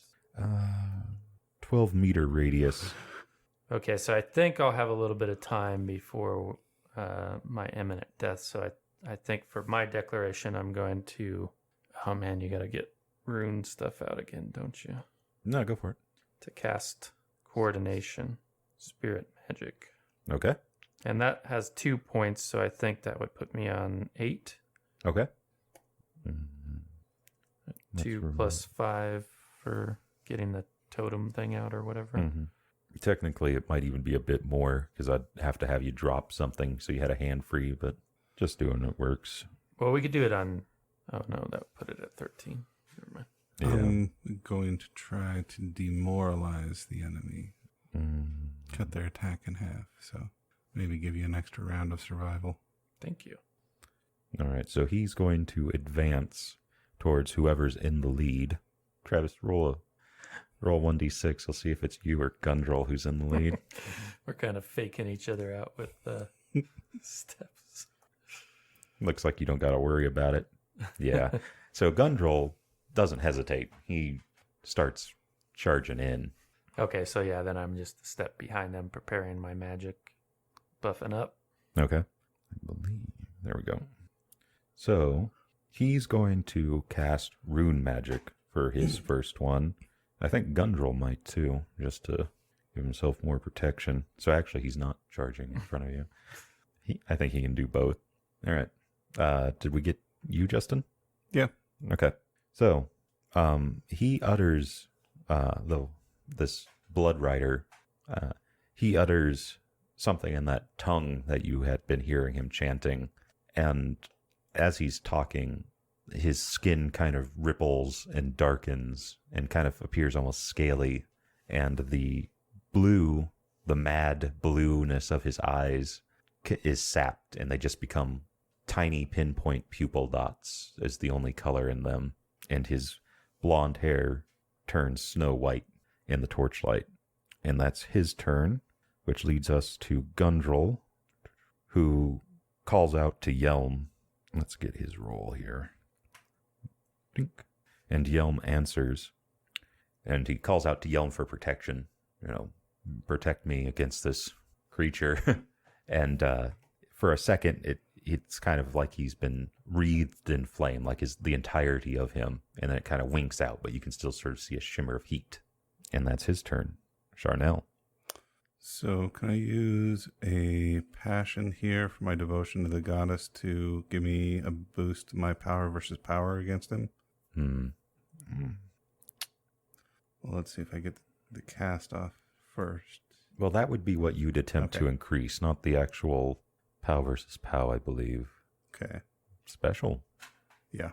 12-meter radius. Okay, so I think I'll have a little bit of time before my imminent death. So I think for my declaration, I'm going to... Oh man, you got to get rune stuff out again, don't you? No, go for it. To cast coordination, spirit magic. Okay. And that has 2 points, so I think that would put me on 8. Okay. 2 plus 5 for getting the totem thing out or whatever. Mm-hmm. Technically, it might even be a bit more because I'd have to have you drop something so you had a hand free, but just doing it works. Well, we could do it on... Oh, no, that would put it at 13. Never mind. Yeah. I'm going to try to demoralize the enemy. Cut their attack in half, so maybe give you an extra round of survival. Thank you. All right, so he's going to advance towards whoever's in the lead. Travis, roll 1d6. I'll see if it's you or Gundrel who's in the lead. We're kind of faking each other out with steps. Looks like you don't got to worry about it. Yeah. So Gundrel doesn't hesitate. He starts charging in. Okay, so yeah, then I'm just a step behind them, preparing my magic, buffing up. Okay. I believe. There we go. So he's going to cast rune magic for his first one. I think Gundrel might too, just to give himself more protection. So actually, he's not charging in front of you. I think he can do both. All right. Did we get you, Justin? Yeah. Okay. So he utters this blood rider. He utters something in that tongue that you had been hearing him chanting, and as he's talking, his skin kind of ripples and darkens and kind of appears almost scaly, and the mad blueness of his eyes is sapped, and they just become tiny pinpoint pupil dots is the only color in them, and his blonde hair turns snow white in the torchlight. And that's his turn, which leads us to Gundrel, who calls out to Yelm. Let's get his roll here. Dink. And Yelm answers. And he calls out to Yelm for protection. Protect me against this creature. And for a second, it's kind of like he's been wreathed in flame, like the entirety of him. And then it kind of winks out, but you can still sort of see a shimmer of heat. And that's his turn. Charnel. So can I use a passion here for my devotion to the goddess to give me a boost to my power versus power against him? Well, let's see if I get the cast off first. Well, that would be what you'd attempt to increase, not the actual POW versus POW, I believe. Okay. Special. Yeah.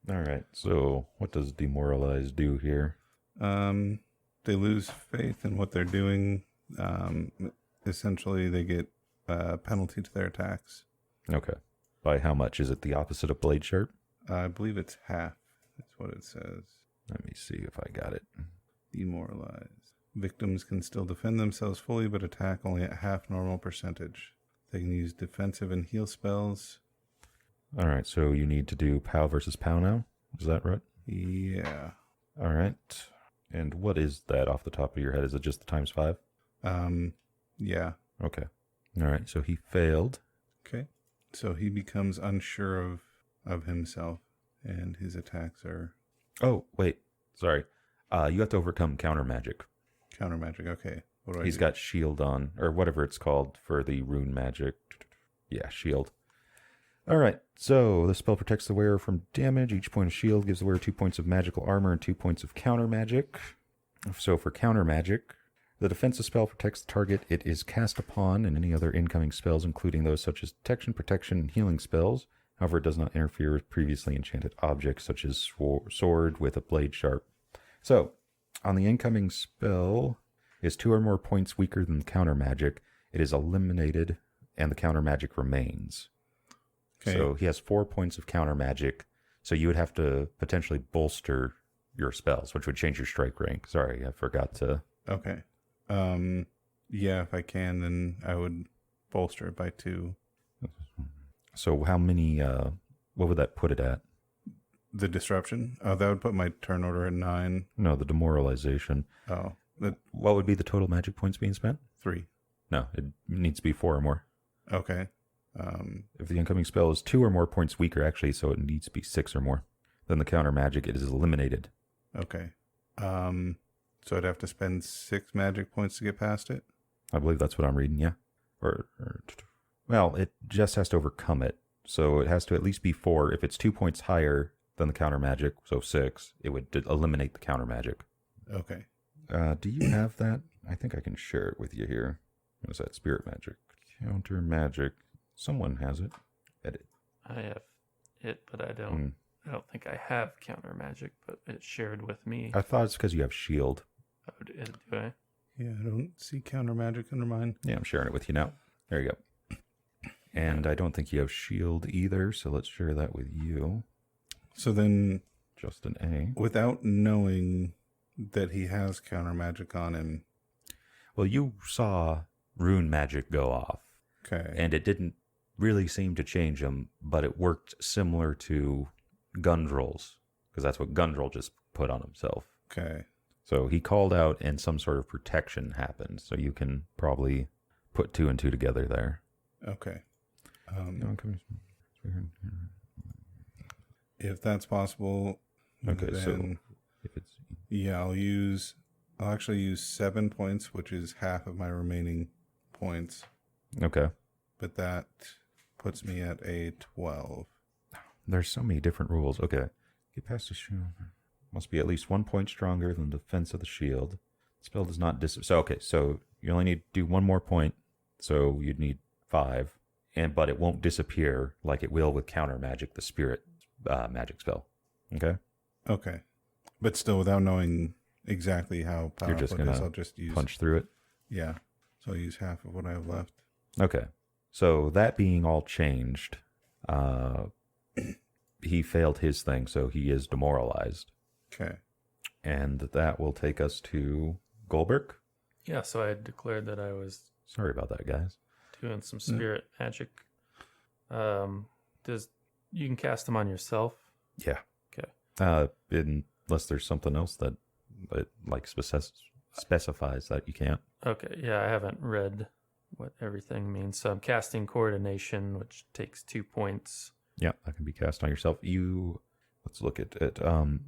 All right. So what does Demoralize do here? They lose faith in what they're doing. Essentially, they get a penalty to their attacks. Okay. By how much? Is it the opposite of Blade Sharp? I believe it's half. That's what it says. Let me see if I got it. Demoralize. Victims can still defend themselves fully, but attack only at half normal percentage. They can use defensive and heal spells. All right. So you need to do POW versus POW now? Is that right? Yeah. All right. And what is that off the top of your head? Is it just the times 5? Yeah. Okay. All right. So he failed. Okay. So he becomes unsure of himself, and his attacks are... Oh, wait. Sorry. You have to overcome counter magic. Counter magic. Okay. What do I He's do? got shield on, or whatever it's called for the rune magic. Yeah, shield. All right. So the spell protects the wearer from damage. Each point of shield gives the wearer 2 points of magical armor and 2 points of counter magic. So for counter magic, the defensive spell protects the target it is cast upon and any other incoming spells, including those such as detection, protection, and healing spells. However, it does not interfere with previously enchanted objects, such as sword with a blade sharp. So, on the incoming spell is 2 or more points weaker than counter magic. It is eliminated, and the counter magic remains. Okay. So he has 4 points of counter magic. So you would have to potentially bolster your spells, which would change your strike rank. Sorry, I forgot to. Okay. Yeah, if I can, then I would bolster it by 2. So how many, what would that put it at? The disruption? Oh, that would put my turn order at 9. No, the demoralization. Oh. What would be the total magic points being spent? 3. No, it needs to be 4 or more. Okay. If the incoming spell is 2 or more points weaker, actually, so it needs to be 6 or more. Then the counter magic, it is eliminated. Okay. So I'd have to spend 6 magic points to get past it? I believe that's what I'm reading, yeah. Well, it just has to overcome it. So it has to at least be 4. If it's 2 points higher than the counter magic, so 6, it would eliminate the counter magic. Okay. Do you have that? I think I can share it with you here. What is that? Spirit magic. Counter magic. Someone has it. Edit. I have it, but I don't think I have counter magic, but it's shared with me. I thought it's because you have shield. Oh, do I? Yeah, I don't see counter magic under mine. Yeah, I'm sharing it with you now. There you go. And I don't think you have shield either, so let's share that with you. So then, just an A. Without knowing that he has counter magic on him. Well, you saw rune magic go off. Okay. And it didn't really seem to change him, but it worked similar to Gundrel's, because that's what Gundrel just put on himself. Okay. So he called out and some sort of protection happened. So you can probably put 2 and 2 together there. Okay. If that's possible, okay, then, so if it's... Yeah, I'll actually use 7 points, which is half of my remaining points. Okay. But that puts me at a 12. There's so many different rules. Okay. Get past the shield. Must be at least 1 point stronger than the defense of the shield. Spell does not So, okay, so you only need to do 1 more point. So you'd need 5. But it won't disappear like it will with counter magic, the spirit magic spell. Okay? Okay. But still, without knowing exactly how You're just powerful it is, gonna I'll just use... punch through it? Yeah. So I'll use half of what I have left. Okay. So that being all changed, he failed his thing, so he is demoralized. Okay. And that will take us to Goldberg. Yeah, so I declared that I was Sorry about that, guys. doing some spirit magic. You can cast them on yourself? Yeah. Okay. Unless there's something else that it like specifies that you can't. Okay, yeah, I haven't read what everything means. So I'm casting coordination, which takes 2 points. Yeah, that can be cast on yourself. Let's look at it.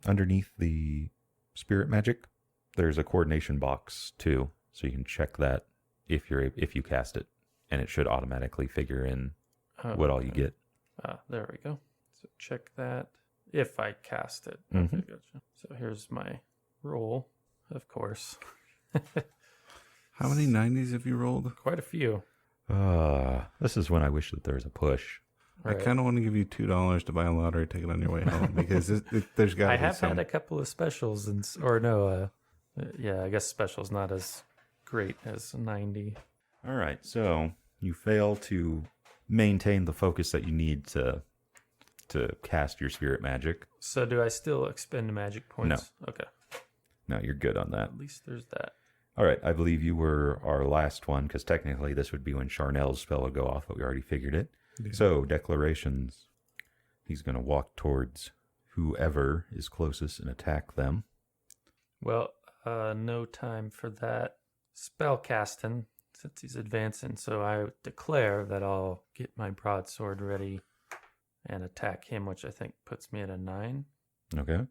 Underneath the spirit magic, there's a coordination box too, so you can check that if you cast it, and it should automatically figure in what all you get. There we go. So check that if I cast it. Mm-hmm. Okay, gotcha. So here's my roll, of course. How many 90s have you rolled? Quite a few. This is when I wish that there was a push. I kind of want to give you $2 to buy a lottery ticket on your way home because there's got to be I have some. had a couple of specials, yeah, I guess specials not as great as 90. All right, so you fail to maintain the focus that you need to cast your spirit magic. So do I still expend magic points? No. Okay. No, you're good on that. At least there's that. All right, I believe you were our last one, because technically this would be when Charnel's spell would go off, but we already figured it. Yeah. So, declarations. He's going to walk towards whoever is closest and attack them. Well, no time for that. Spell casting, since he's advancing, so I declare that I'll get my broadsword ready and attack him, which I think puts me at a 9. Okay.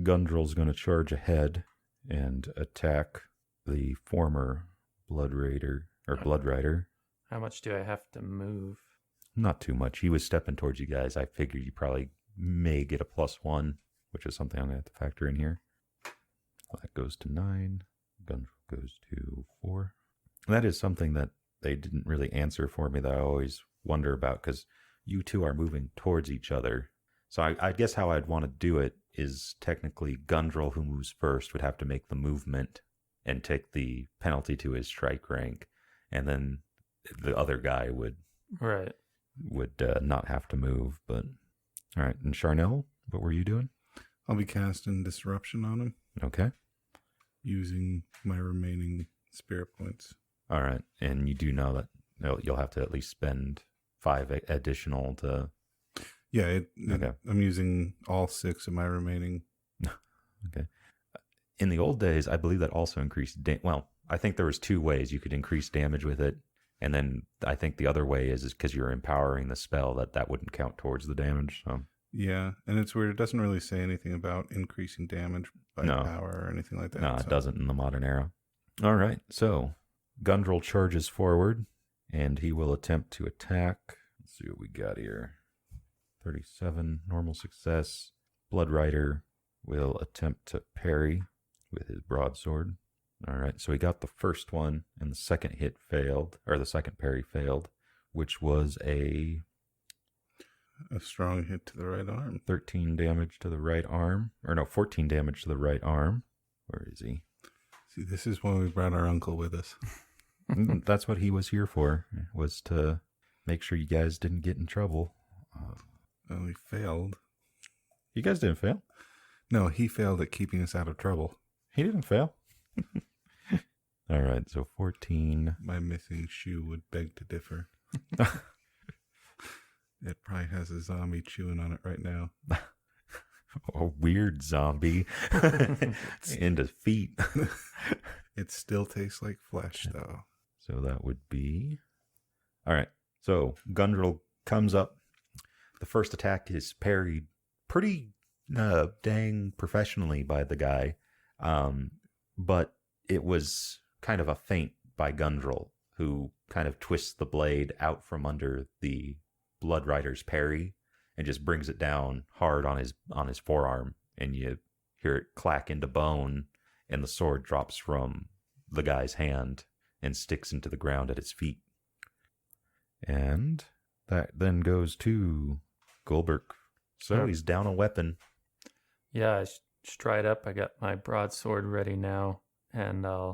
Gundrel's going to charge ahead and attack the former Blood Rider. How much do I have to move? Not too much. He was stepping towards you guys. I figured you probably may get a +1, which is something I'm going to have to factor in here. That goes to 9. Gundrel goes to 4. And that is something that they didn't really answer for me that I always wonder about, because you two are moving towards each other. So I guess how I'd want to do it is technically Gundrel, who moves first, would have to make the movement and take the penalty to his strike rank, and then the other guy would not have to move. But all right, and Charnel, what were you doing? I'll be casting Disruption on him. Okay. Using my remaining spirit points. All right, and you do know that you'll have to at least spend 5 additional to... Yeah, okay. I'm using all 6 of my remaining. Okay. In the old days, I believe that also increased... I think there was 2 ways you could increase damage with it, and then I think the other way is because you're empowering the spell that wouldn't count towards the damage. So. Yeah, and it's weird. It doesn't really say anything about increasing damage by power or anything like that. No, it doesn't in the modern era. All right, so Gundrel charges forward, and he will attempt to attack. Let's see what we got here. 37, normal success. Blood Rider will attempt to parry with his broadsword. All right, so he got the first one, and the second hit failed, or the second parry failed, which was a strong hit to the right arm. 13 damage to the right arm. Or no, 14 damage to the right arm. Where is he? See, this is why we brought our uncle with us. That's what he was here for, was to make sure you guys didn't get in trouble. Well, he failed. You guys didn't fail? No, he failed at keeping us out of trouble. He didn't fail. All right, so 14. My missing shoe would beg to differ. It probably has a zombie chewing on it right now. A weird zombie. Into feet. It still tastes like flesh, though. So that would be... All right, so Gundrel comes up. The first attack is parried pretty dang professionally by the guy. But it was kind of a feint by Gundrel, who kind of twists the blade out from under the Blood Rider's parry and just brings it down hard on his forearm, and you hear it clack into bone, and the sword drops from the guy's hand and sticks into the ground at his feet. And that then goes to Goldberg. So he's down a weapon. Yeah, I stride up. I got my broadsword ready now, and I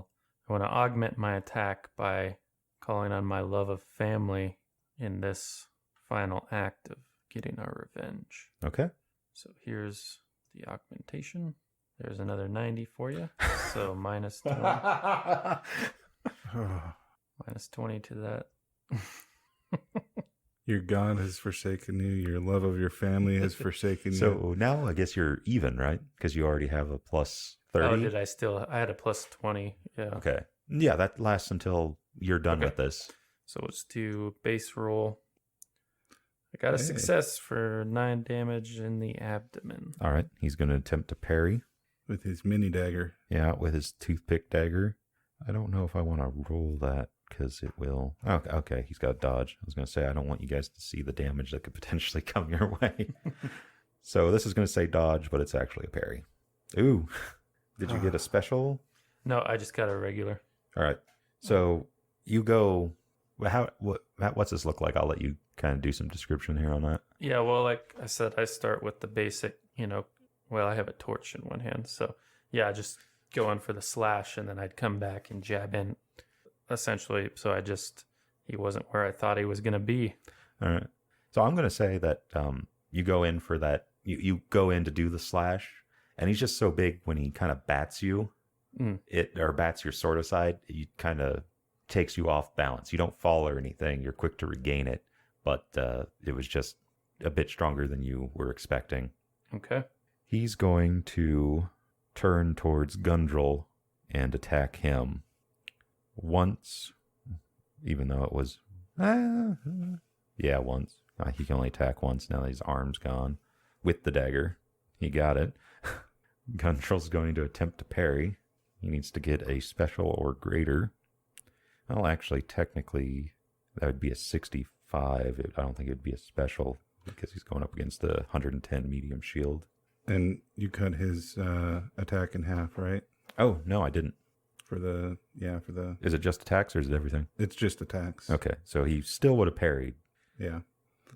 want to augment my attack by calling on my love of family in this final act of getting our revenge. Okay. So here's the augmentation. There's another 90 for you. So minus 20. Minus 20 to that. Your God has forsaken you. Your love of your family has forsaken you. So now I guess you're even, right? Because you already have a plus 30. Oh, did I still? I had a plus 20. Yeah. Okay. Yeah, that lasts until you're done with this. So let's do base roll. I got a success for 9 damage in the abdomen. All right. He's going to attempt to parry. With his mini dagger. Yeah, with his toothpick dagger. I don't know if I want to roll that because it will. Okay, he's got dodge. I was going to say, I don't want you guys to see the damage that could potentially come your way. So this is going to say dodge, but it's actually a parry. Ooh. Did you get a special? No, I just got a regular. All right. So you go. What's this look like? I'll let you kind of do some description here on that. Yeah, well, like I said, I start with the basic, well, I have a torch in one hand. So, yeah, just going for the slash, and then I'd come back and jab in, essentially. So he wasn't where I thought he was going to be. All right. So I'm going to say that you go in for that. You go in to do the slash, and he's just so big when he kind of bats you, or bats your sword aside, he kind of takes you off balance. You don't fall or anything. You're quick to regain it, but it was just a bit stronger than you were expecting. Okay. He's going to turn towards Gundrel and attack him once, even though it was, once. He can only attack once now that his arm's gone. With the dagger. He got it. Gundrel's going to attempt to parry. He needs to get a special or greater. Well, actually, technically, that would be a 65. I don't think it would be a special because he's going up against the 110 medium shield. And you cut his attack in half, right? Oh, no, I didn't. For the... Is it just attacks or is it everything? It's just attacks. Okay, so he still would have parried. Yeah.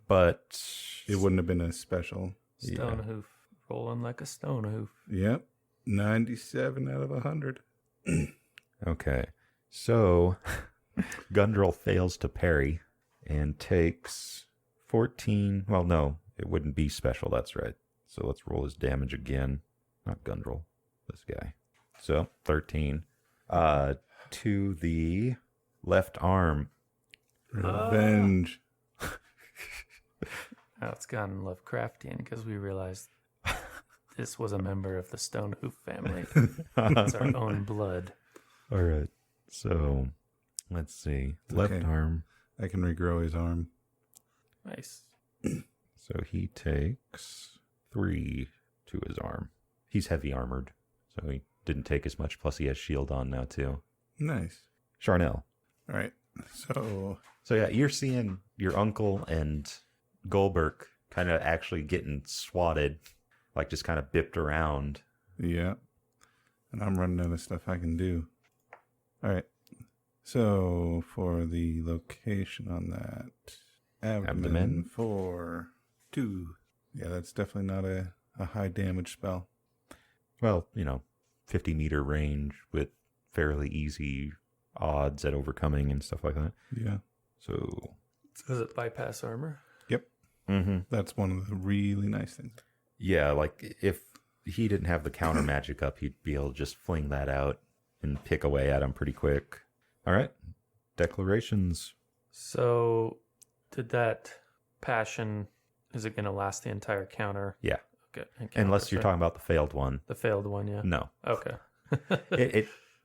But... It wouldn't have been a special. Stone hoof. Rolling like a stone hoof. Yep. 97 out of 100. Okay. So, Gundrel fails to parry and takes 14. Well, no, it wouldn't be special. That's right. So let's roll his damage again. Not Gundrel, this guy. So 13. To the left arm. Revenge. Now it's gone Lovecraftian because we realized this was a member of the Stonehoof family. It's our own blood. All right. So let's see. Left arm. I can regrow his arm. Nice. So he takes 3 to his arm. He's heavy armored, so he didn't take as much. Plus, he has shield on now too. Nice. Charnel. All right. So yeah, you're seeing your uncle and Goldberg kind of actually getting swatted, like just kind of bipped around. Yeah. And I'm running out of stuff I can do. All right. So for the location on that, abdomen for 2. Yeah, that's definitely not a high damage spell. Well, 50-meter range with fairly easy odds at overcoming and stuff like that. Yeah. So does it bypass armor? Yep. Mm-hmm. That's one of the really nice things. Yeah, like if he didn't have the counter magic up, he'd be able to just fling that out and pick away at him pretty quick. All right. Declarations. So did that passion, is it going to last the entire counter? Yeah. Okay. Unless you're talking about the failed one. The failed one, yeah. No. Okay.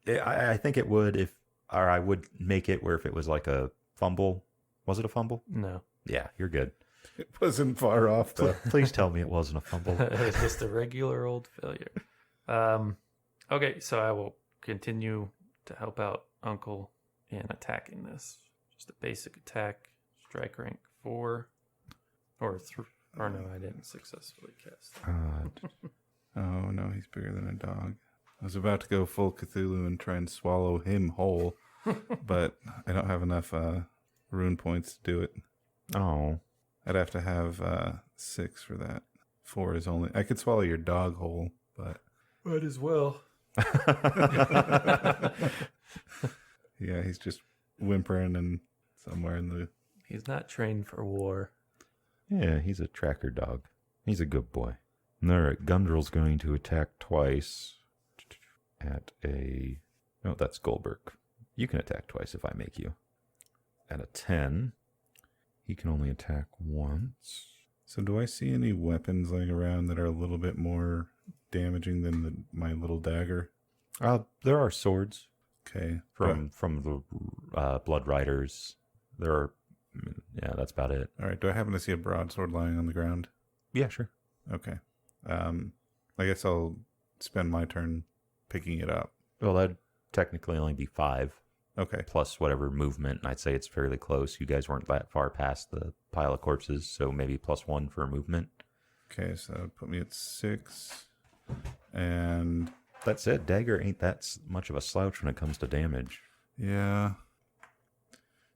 I think it would I would make it where if it was like a fumble. Was it a fumble? No. Yeah, you're good. It wasn't far off. Please tell me it wasn't a fumble. It was just a regular old failure. Okay, so I will continue to help out Uncle in attacking this. Just a basic attack, strike rank 4, or no, I didn't successfully cast. Oh no, he's bigger than a dog. I was about to go full Cthulhu and try and swallow him whole, but I don't have enough rune points to do it. Oh. I'd have to have 6 for that. 4 is only... I could swallow your dog whole, but... Might as well. Yeah, he's just whimpering and somewhere in the... He's not trained for war. Yeah, he's a tracker dog. He's a good boy. All right, Gundrel's going to attack twice at a... No, that's Goldberg. You can attack twice if I make you. At a 10, he can only attack once. So do I see any weapons laying around that are a little bit more damaging than my little dagger? There are swords. Okay. From the Blood Riders. There are... Yeah, that's about it. All right. Do I happen to see a broadsword lying on the ground? Yeah, sure. Okay. I guess I'll spend my turn picking it up. Well, that'd technically only be 5. Okay. Plus whatever movement, and I'd say it's fairly close. You guys weren't that far past the pile of corpses, so maybe +1 for movement. Okay, so that would put me at 6. And... That's it. Dagger ain't that much of a slouch when it comes to damage. Yeah.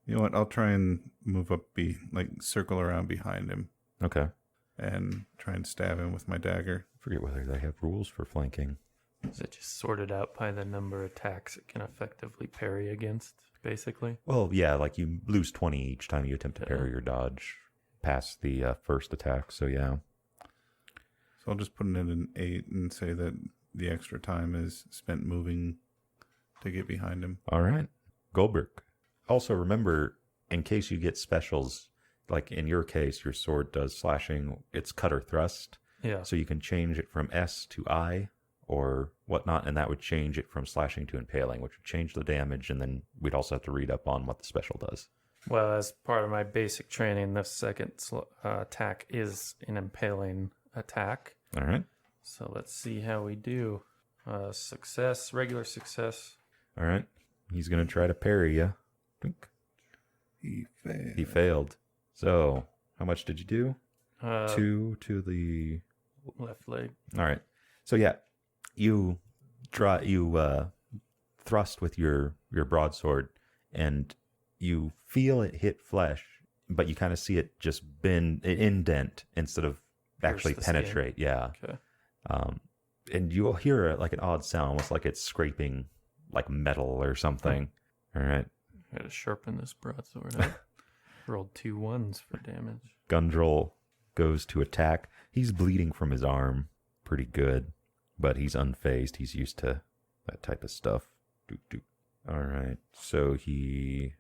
You know what? I'll try and move up, circle around behind him. Okay. And try and stab him with my dagger. I forget whether they have rules for flanking. Is it just sorted out by the number of attacks it can effectively parry against, basically? Well, yeah, like you lose 20 each time you attempt to parry or dodge past the first attack, so yeah. So I'll just put it in an 8 and say that the extra time is spent moving to get behind him. All right. Goldberg. Also remember, in case you get specials, like in your case, your sword does slashing, it's cut or thrust. Yeah. So you can change it from S to I or whatnot, and that would change it from slashing to impaling, which would change the damage, and then we'd also have to read up on what the special does. Well, as part of my basic training, the second attack is an impaling attack. All right. So let's see how we do. Success, regular success. All right. He's going to try to parry you. He failed. So, how much did you do? 2 to the left leg. All right. So yeah, you thrust with your broadsword, and you feel it hit flesh, but you kind of see it just indent instead of actually penetrate. Skin. Yeah. Okay. And you'll hear like an odd sound, almost like it's scraping like metal or something. All right. I gotta sharpen this broadsword up. Rolled 2 1s for damage. Gundrel goes to attack. He's bleeding from his arm pretty good, but he's unfazed. He's used to that type of stuff. All right. So he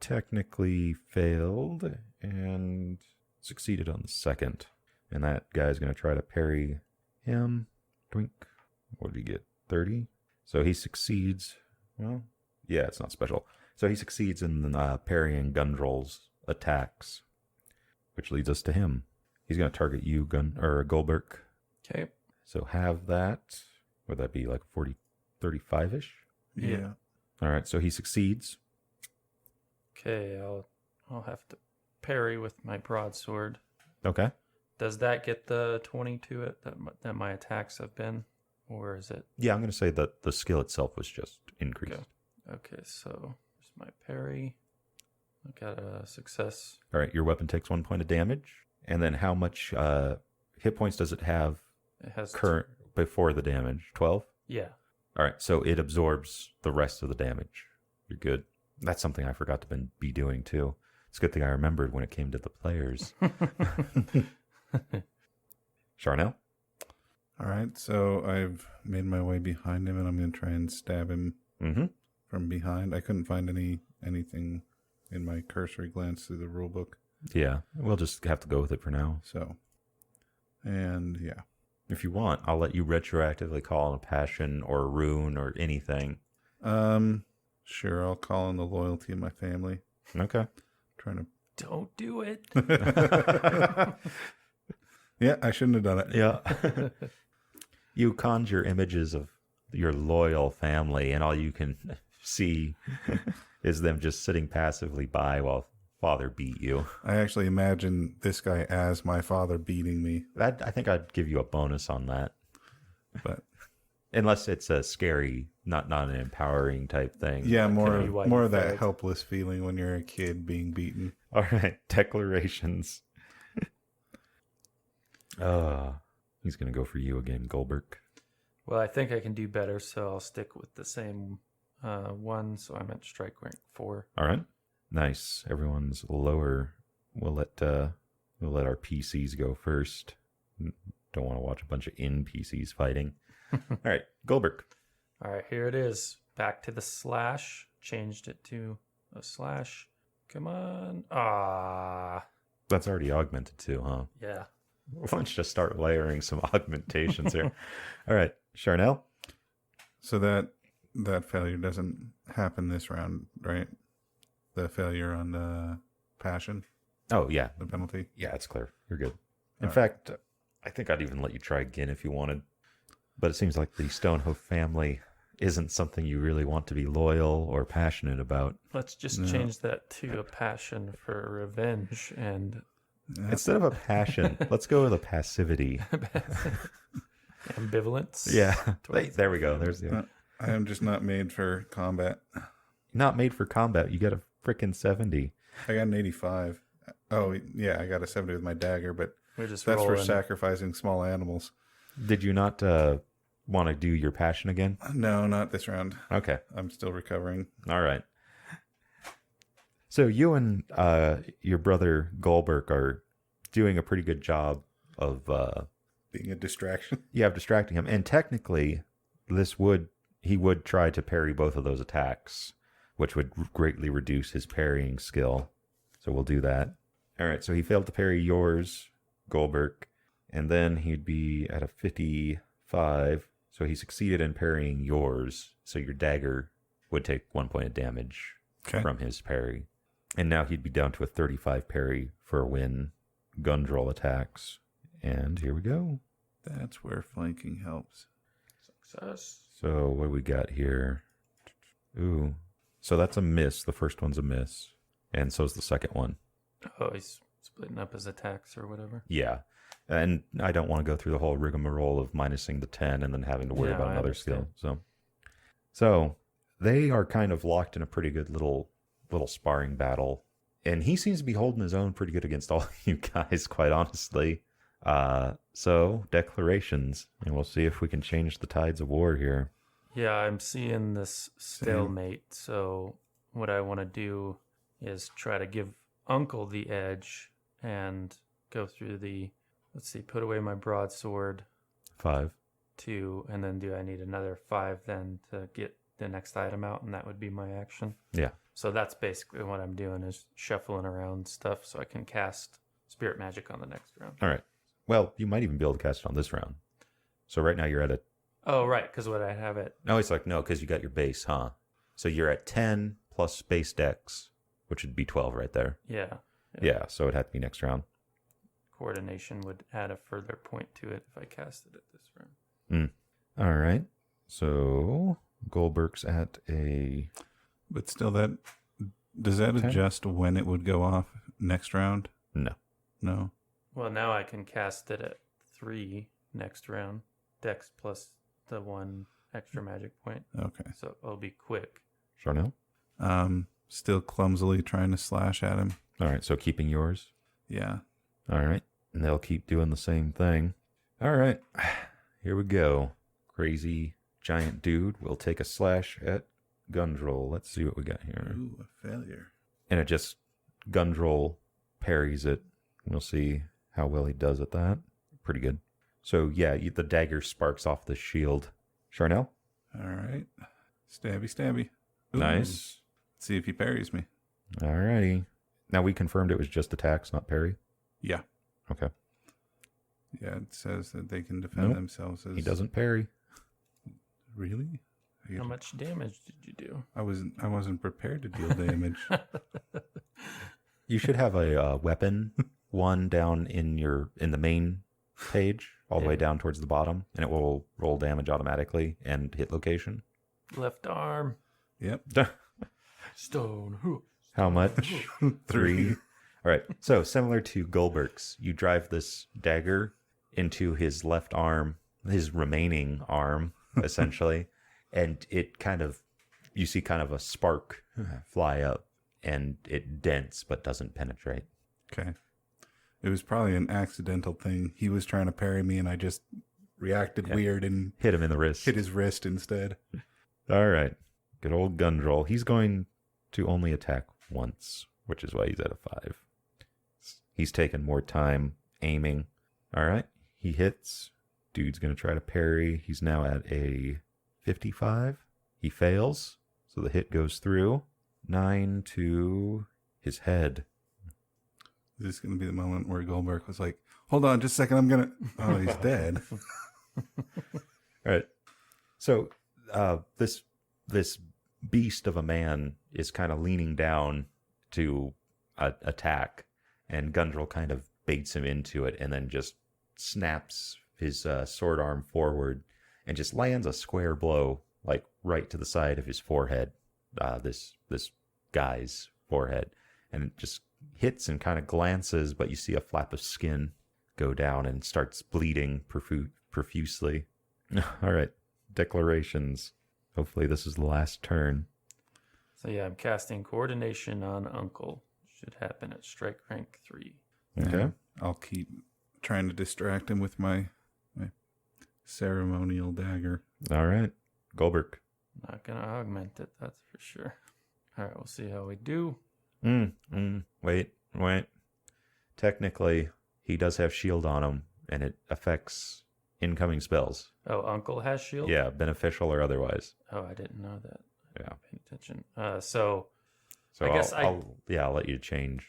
technically failed and succeeded on the second. And that guy's going to try to parry him. Twink. What did he get? 30? So he succeeds. Well, yeah, it's not special. So he succeeds in parrying Gundrel's attacks, which leads us to him. He's going to target you, Goldberg. Okay. So have that. Would that be like 35-ish? Yeah. All right, so he succeeds. Okay, I'll have to parry with my broadsword. Okay. Does that get the 20 to it that my attacks have been? Or is it? Yeah, I'm going to say that the skill itself was just increased. Okay, so here's my parry. I got a success. All right, your weapon takes 1 point of damage. And then how much hit points does it have? It has current before the damage? 12? Yeah. All right, so it absorbs the rest of the damage. You're good. That's something I forgot to be doing too. It's a good thing I remembered when it came to the players. Charnel? All right, so I've made my way behind him, and I'm going to try and stab him from behind. I couldn't find anything in my cursory glance through the rule book. Yeah, we'll just have to go with it for now. So, and yeah. If you want, I'll let you retroactively call on a passion or a rune or anything. Sure, I'll call on the loyalty of my family. Okay. Trying to... Don't do it. Yeah, I shouldn't have done it. Yeah. You conjure images of your loyal family, and all you can see is them just sitting passively by while father beat you. I actually imagine this guy as my father beating me. I think I'd give you a bonus on that. But unless it's a scary, not an empowering type thing. Yeah, more of that failed. helpless feeling when you're a kid being beaten. All right, declarations. He's going to go for you again, Goldberg. Well, I think I can do better, so I'll stick with the same one. So I'm at strike rank 4. All right. Nice. Everyone's lower. We'll let We'll let our PCs go first. Don't want to watch a bunch of NPCs fighting. All right, Goldberg. All right, here it is. Back to the slash. Changed it to a slash. Come on. That's already augmented too, huh? Yeah. Why don't you just start layering some augmentations here? All right, Charnel. So that failure doesn't happen this round, right? The failure on the passion, Oh, yeah. the penalty. Yeah, it's clear. You're good. In All fact, I think I'd even let you try again if you wanted. But it seems like the Stonehoof family isn't something you really want to be loyal or passionate about. Let's just No. change that to a passion for revenge and Instead of a passion, let's go with a passivity. ambivalence. Yeah. towards There we go. There's the I am just not made for combat. not made for combat. You got a frickin' 70. I got an 85. Oh, yeah, I got a 70 with my dagger, but We're just that's for rolling. sacrificing small animals. Did you not want to do your passion again? No, not this round. Okay. I'm still recovering. All right. So you and your brother Goldberg are doing a pretty good job of Being a distraction. distracting him. And technically, he would try to parry both of those attacks, which would greatly reduce his parrying skill. So we'll do that. All right. So he failed to parry yours, Goldberg, and then he'd be at a 55. So he succeeded in parrying yours. So your dagger would take 1 point of damage from his parry. And now he'd be down to a 35 parry for a win. Gundrel attacks. And here we go. That's where flanking helps. Success. So what do we got here? Ooh. So that's a miss. The first one's a miss. And so's the second one. Oh, he's splitting up his attacks or whatever. Yeah. And I don't want to go through the whole rigmarole of minusing the 10 and then having to worry about I another understand. skill. So they are kind of locked in a pretty good little sparring battle. And he seems to be holding his own pretty good against all you guys, quite honestly. So declarations, and we'll see if we can change the tides of war here. Yeah, I'm seeing this stalemate. So what I want to do is try to give Uncle the edge and go through the, let's see, put away my broadsword 5. 2, and then do I need another 5 then to get the next item out, and that would be my action. Yeah. So that's basically what I'm doing is shuffling around stuff so I can cast Spirit Magic on the next round. All right. Well, you might even be able to cast it on this round. So right now you're at a... Oh, right, because what I have it. No, it's like, no, because you got your base, huh? So you're at 10 plus base dex, which would be 12 right there. Yeah. Yeah, so it'd have to be next round. Coordination would add a further point to it if I casted it this round. All right. So Goldberg's at a... But still, does that Okay. adjust when it would go off next round? No. No. Well, now I can cast it at 3 next round. Dex plus the 1 extra magic point. Okay. So it'll be quick. Charnel? Still clumsily trying to slash at him. All right, so keeping yours. Yeah. All right. And they'll keep doing the same thing. All right. Here we go. Crazy giant dude will take a slash at Gundrel. Let's see what we got here. Ooh, a failure. And it just, Gundrel parries it. We'll see how well he does at that. Pretty good. So, yeah, the dagger sparks off the shield. Charnel? All right. Stabby, stabby. Ooh. Nice. Let's see if he parries me. All righty. Now, we confirmed it was just attacks, not parry? Yeah. Okay. Yeah, it says that they can defend Nope. themselves as... He doesn't parry. Really? How much damage did you do? I wasn't prepared to deal damage. You should have a weapon one down in the main page, all the way Yeah. down towards the bottom, and it will roll damage automatically and hit location. Left arm. Yep. Stone. Hoof. How much? 3. All right. So similar to Goldberg's, you drive this dagger into his left arm, his remaining arm, essentially, and it you see kind of a spark fly up, and it dents but doesn't penetrate. Okay. It was probably an accidental thing. He was trying to parry me, and I just reacted weird and Hit him in the wrist. hit his wrist instead. All right. Good old Gundrel. He's going to only attack once, which is why he's at a 5. He's taking more time aiming. All right. He hits. Dude's going to try to parry. He's now at a 55. He fails. So the hit goes through. 9 to his head. Is this going to be the moment where Goldberg was like, hold on just a second, I'm going to... Oh, he's dead. All right. So this beast of a man is kind of leaning down to attack, and Gundrel kind of baits him into it and then just snaps his sword arm forward and just lands a square blow like right to the side of his forehead, this guy's forehead, and it just hits and kind of glances, but you see a flap of skin go down and starts bleeding profusely. All right, declarations. Hopefully this is the last turn. So yeah, I'm casting Coordination on Uncle. Should happen at strike rank 3. Okay. And I'll keep trying to distract him with my ceremonial dagger. All right, Goldberg. Not gonna augment it, that's for sure. All right, we'll see how we do. Wait. Technically, he does have shield on him, and it affects incoming spells. Oh, Uncle has shield? Yeah, beneficial or otherwise. Oh, I didn't know that. Yeah. Pay attention. So So I guess I'll let you change.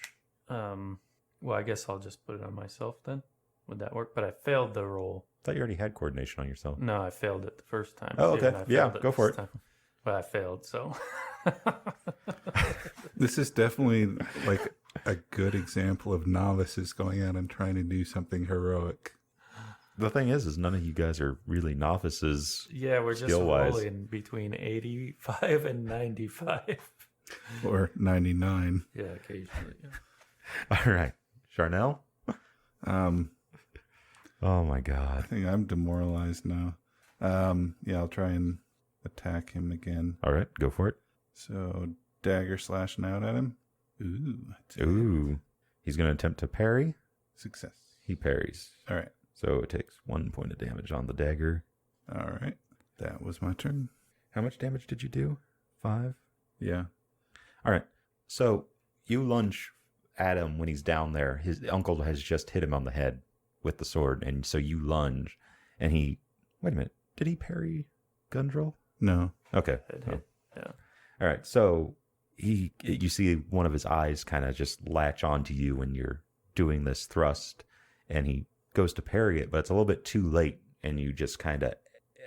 well, I guess I'll just put it on myself then. Would that work? But I failed the roll. I thought you already had coordination on yourself. No, I failed it the first time. Oh, too, okay. and I Yeah, failed go for this it. time. But I failed, so. This is definitely like a good example of novices going out and trying to do something heroic. The thing is none of you guys are really novices. Yeah, we're just skill-wise. rolling between 85 and 95. Or 99. Yeah, occasionally. Yeah. All right. Charnel? Oh my I god. think I'm demoralized now. Yeah, I'll try and attack him again. All right, go for it. So, dagger slashing out at him. Ooh. He's going to attempt to parry. Success. He parries. All right. So it takes 1 point of damage on the dagger. All right. That was my turn. How much damage did you do? 5? Yeah. All right. So you lunge at him when he's down there. His uncle has just hit him on the head with the sword, and so you lunge, and he... Wait a minute. Did he parry Gundrel? No. Okay. Hit. Yeah. All right. So you see one of his eyes kind of just latch onto you when you're doing this thrust, and he goes to parry it, but it's a little bit too late, and you just kind of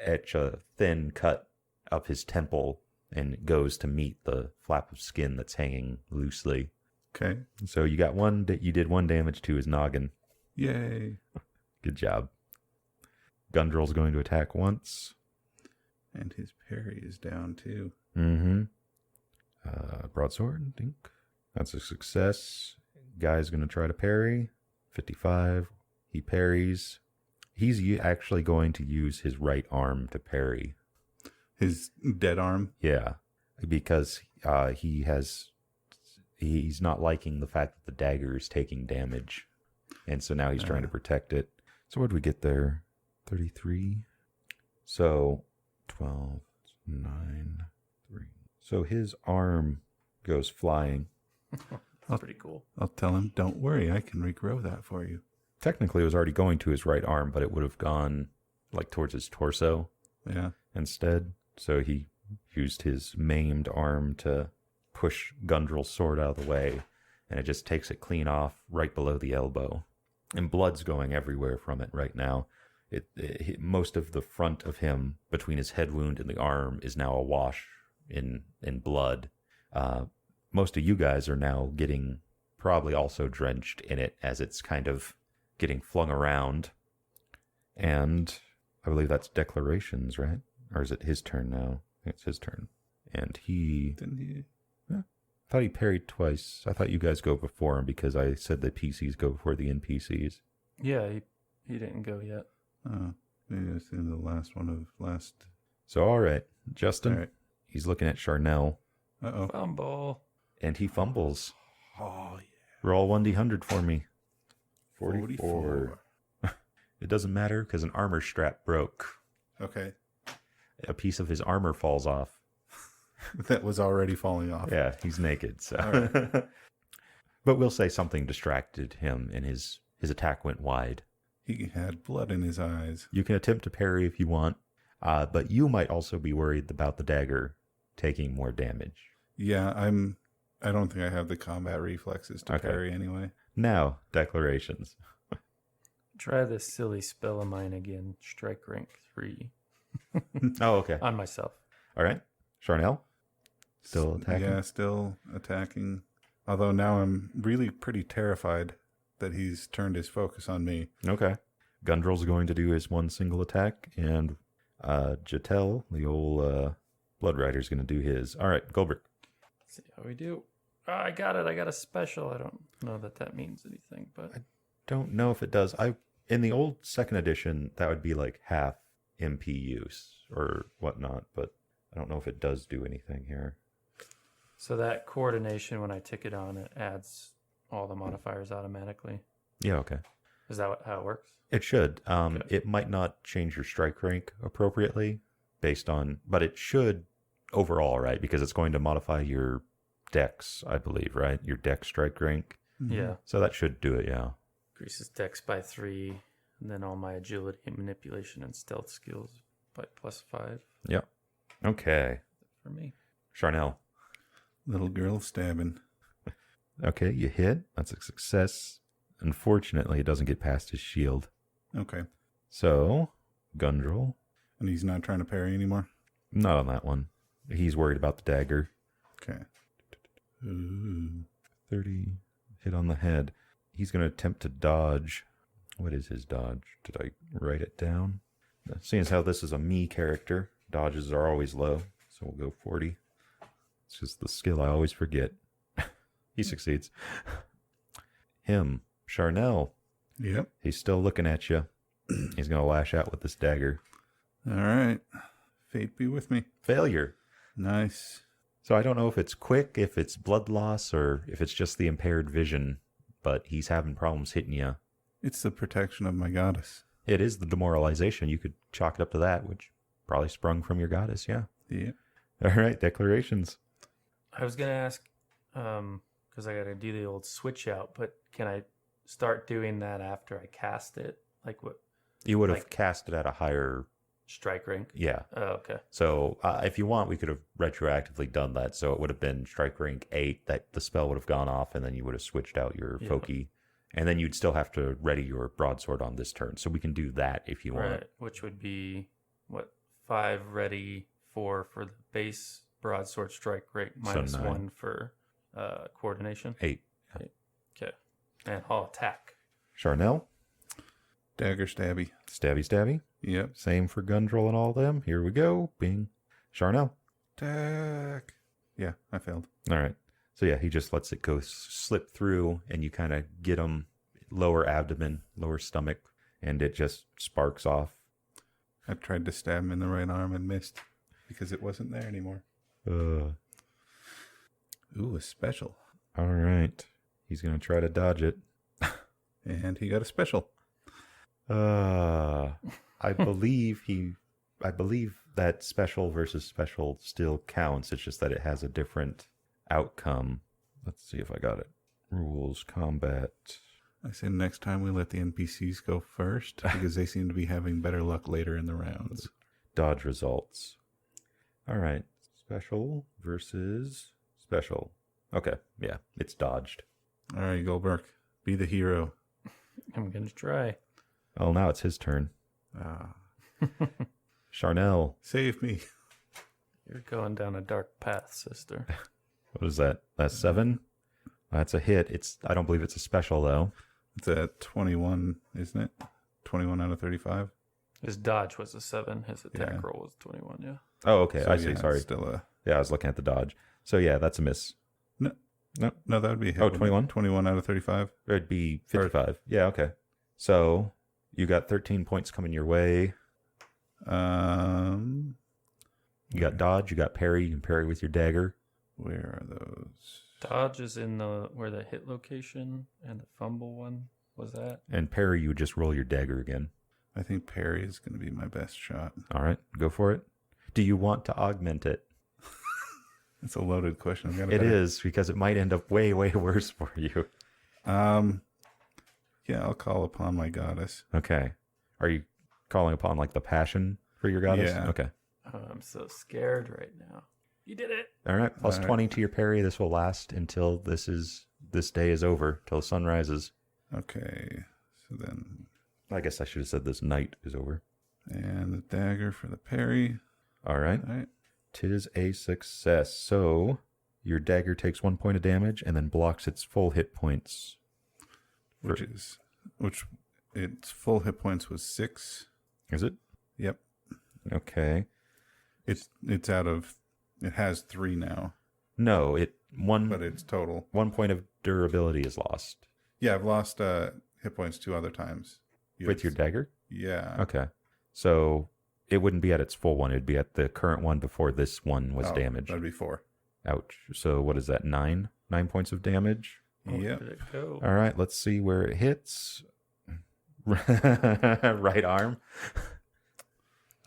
etch a thin cut up his temple, and it goes to meet the flap of skin that's hanging loosely. Okay. So you got you did 1 damage to his noggin. Yay. Good job. Gundrel's going to attack once. And his parry is down too. Mm-hmm. Broadsword, I think. That's a success. Guy's going to try to parry. 55. He parries. He's actually going to use his right arm to parry. His dead arm? Yeah. Because he's not liking the fact that the dagger is taking damage. And so now he's trying to protect it. So what did we get there? 33. So 12, 9, 3. So his arm goes flying. That's pretty cool. I'll tell him, don't worry, I can regrow that for you. Technically, it was already going to his right arm, but it would have gone like towards his torso Yeah. instead. So he used his maimed arm to push Gundrel's sword out of the way, and it just takes it clean off right below the elbow. And blood's going everywhere from it right now. Most of the front of him, between his head wound and the arm, is now awash in blood. Most of you guys are now getting probably also drenched in it as it's kind of getting flung around. And I believe that's declarations, right? Or is it his turn now? I think it's his turn. And he... Didn't he? I thought he parried twice. I thought you guys go before him because I said the PCs go before the NPCs. Yeah, he didn't go yet. Oh, maybe it's in the last one of last... So, all right. Justin, All right. he's looking at Charnel, Uh-oh. Fumble. and he fumbles. Oh, yeah. Roll 1d100 for me. 44. It doesn't matter because an armor strap broke. Okay. A piece of his armor falls off. That was already falling off. Yeah, he's naked. So. All right. But we'll say something distracted him and his attack went wide. He had blood in his eyes. You can attempt to parry if you want, but you might also be worried about the dagger taking more damage. Yeah, I don't think I have the combat reflexes to parry anyway. Now, declarations. Try this silly spell of mine again. Strike rank 3. Oh, okay. On myself. All right. Charnel? Still attacking? Yeah, still attacking. Although now I'm really pretty terrified that he's turned his focus on me. Okay. Gundrel's going to do his one single attack, and Jatel, the old Blood Rider's going to do his. All right, Goldberg. Let's see how we do. Oh, I got it. I got a special. I don't know that means anything, but... I don't know if it does. In the old second edition, that would be like half MP use or whatnot, but I don't know if it does do anything here. So that coordination, when I tick it on, it adds all the modifiers automatically. Yeah, okay. Is that how it works? It should. Okay. It might not change your strike rank appropriately but it should overall, right? Because it's going to modify your dex, I believe, right? Your dex strike rank. Mm-hmm. Yeah. So that should do it, yeah. Increases dex by 3, and then all my agility, manipulation, and stealth skills by +5 Yep. Okay. for me. Charnel. Little girl stabbing. Okay, you hit. That's a success. Unfortunately, it doesn't get past his shield. Okay. So, Gundrel. And he's not trying to parry anymore? Not on that one. He's worried about the dagger. Okay. Ooh. 30. Hit on the head. He's going to attempt to dodge. What is his dodge? Did I write it down? Seeing as how this is a me character, dodges are always low. So we'll go 40. It's just the skill I always forget. He succeeds. Him. Charnel. Yep. He's still looking at you. He's going to lash out with this dagger. All right. Fate be with me. Failure. Nice. So I don't know if it's quick, if it's blood loss, or if it's just the impaired vision, but he's having problems hitting you. It's the protection of my goddess. It is the demoralization. You could chalk it up to that, which probably sprung from your goddess, yeah. Yeah. All right, declarations. I was going to ask, because I got to do the old switch out, but can I start doing that after I cast it? Like what? You would have cast it at a higher... Strike rank? Yeah. Oh, okay. So if you want, we could have retroactively done that. So it would have been strike rank 8, that the spell would have gone off, and then you would have switched out your Foki. And then you'd still have to ready your broadsword on this turn. So we can do that if you want. Right, which would be, 5 ready, 4 for the base broadsword strike rate, minus 1 for coordination? 8. Okay. And I'll attack. Charnel. Dagger stabby. Stabby. Yep. Same for Gundrel and all of them. Here we go. Bing. Charnel. Attack. Yeah, I failed. All right. So yeah, he just lets it go slip through, and you kind of get him lower abdomen, lower stomach, and it just sparks off. I tried to stab him in the right arm and missed because it wasn't there anymore. Ooh, a special. All right. He's going to try to dodge it. And he got a special. I believe that special versus special still counts. It's just that it has a different outcome. Let's see if I got it. Rules, combat. I say next time we let the NPCs go first because they seem to be having better luck later in the rounds. Dodge results. All right. Special versus special. Okay. Yeah, it's dodged. All right, Goldberg. Be the hero. I'm going to try. Oh, now it's his turn. Charnel. Save me. You're going down a dark path, sister. What is that? That's 7? That's a hit. I don't believe it's a special, though. It's at 21, isn't it? 21 out of 35. His dodge was a 7. His attack roll was 21, yeah. Oh, okay. So, I see. yeah, Sorry. Still Yeah, I was looking at the dodge. So, yeah, that's a miss. No, that would be a hit. Oh, 21? 21 out of 35. It'd be 55. Yeah, okay. So, you got 13 points coming your way. You got dodge, you got parry. You can parry with your dagger. Where are those? Dodge is in where the hit location, and the fumble one was that. And parry, you would just roll your dagger again. I think parry is going to be my best shot. All right, go for it. Do you want to augment it? It's a loaded question. I've got a It better- is, because it might end up way, way worse for you. Yeah, I'll call upon my goddess. Okay. Are you calling upon like the passion for your goddess? Yeah. Okay. Oh, I'm so scared right now. You did it. All right. Plus All right. 20 to your parry. This will last until this day is over, till the sun rises. Okay. So then, I guess I should have said this night is over. and the dagger for the parry. All right. All right. 'Tis a success. So your dagger takes 1 point of damage and then blocks its full hit points. Which its full hit points was 6. Is it? Yep. Okay. It's out of, it has 3 now, No, but it's total. 1 point of durability is lost. Yeah, I've lost hit points 2 other times. With your dagger? Yeah. Okay. So it wouldn't be at its full one. It'd be at the current one before this one was Oh, damaged. That'd be 4. Ouch. So what is that? 9? 9 points of damage? Where Yep. did it go? All right. Let's see where it hits. Right arm.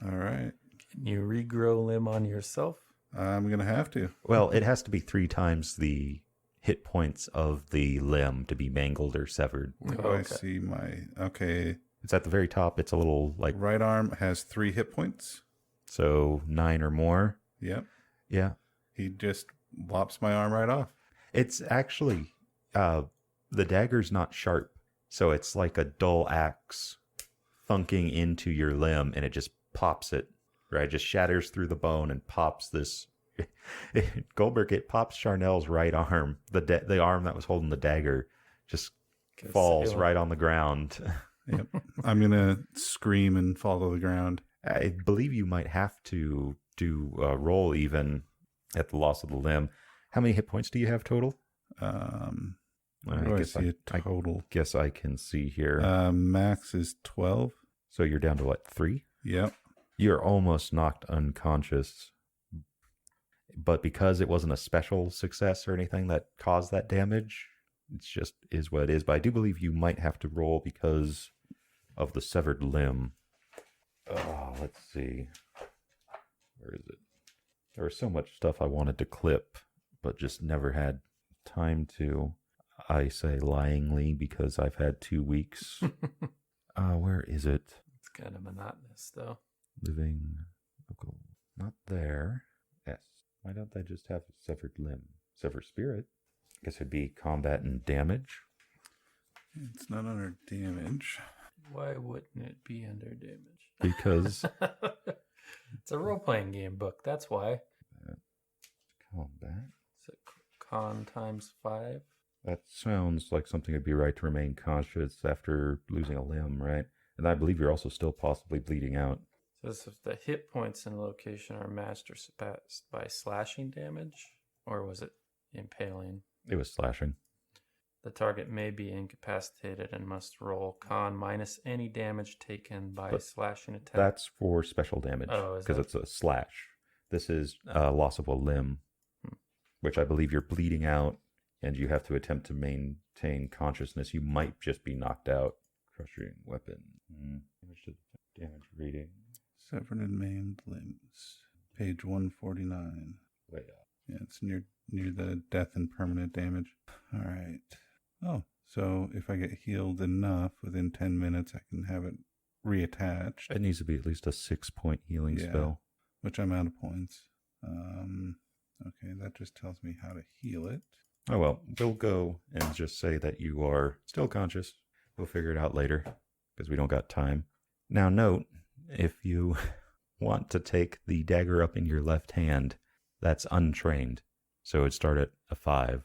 All right. Can you regrow limb on yourself? I'm going to have to. Well, it has to be 3 times the hit points of the limb to be mangled or severed. Where do Oh, I okay. see my... Okay. It's at the very top. It's a little like, Right arm has 3 hit points. so 9 or more. Yep. Yeah. He just lops my arm right off. It's actually, the dagger's not sharp. So it's like a dull axe thunking into your limb, and it just pops it, right? Just shatters through the bone and pops this. Goldberg, it pops Charnel's right arm. The arm that was holding the dagger just Can falls sail. right on the ground. Yep. I'm going to scream and fall to the ground. I believe you might have to do a roll even at the loss of the limb. How many hit points do you have total? Where do I see a total? Guess I can see here. Max is 12. So you're down to what, 3? Yep. You're almost knocked unconscious. But because it wasn't a special success or anything that caused that damage, it's just is what it is. But I do believe you might have to roll because of the severed limb. Oh, let's see. Where is it? There was so much stuff I wanted to clip, but just never had time to. I say lyingly because I've had 2 weeks. Where is it? It's kind of monotonous, though. Living. Okay. Not there. Yes. Why don't I just have a severed limb? Severed spirit? Guess it'd be combat and damage. It's not under damage. Why wouldn't it be under damage? Because It's a role-playing game book. That's why. combat. Is it con times 5? That sounds like something that'd be right to remain conscious after losing a limb, right? And I believe you're also still possibly bleeding out. Says if the hit points in a location are matched or surpassed by slashing damage, or was it impaling? It was slashing. The target may be incapacitated and must roll con minus any damage taken by But slashing attack. That's for special damage Oh, is because that- it's a slash. This is loss of a limb, which I believe you're bleeding out and you have to attempt to maintain consciousness. You might just be knocked out. Crushing weapon. Damage reading. Severed and maimed limbs. Page 149. Way up. Yeah, it's near the death and permanent damage. All right. Oh, so if I get healed enough within 10 minutes, I can have it reattached, It needs to be at least a 6-point healing Yeah. spell. which I'm out of points. Okay, that just tells me how to heal it. Oh well, we'll go and just say that you are still conscious. We'll figure it out later because we don't got time. Now note, if you want to take the dagger up in your left hand, that's untrained. So it'd start at a 5.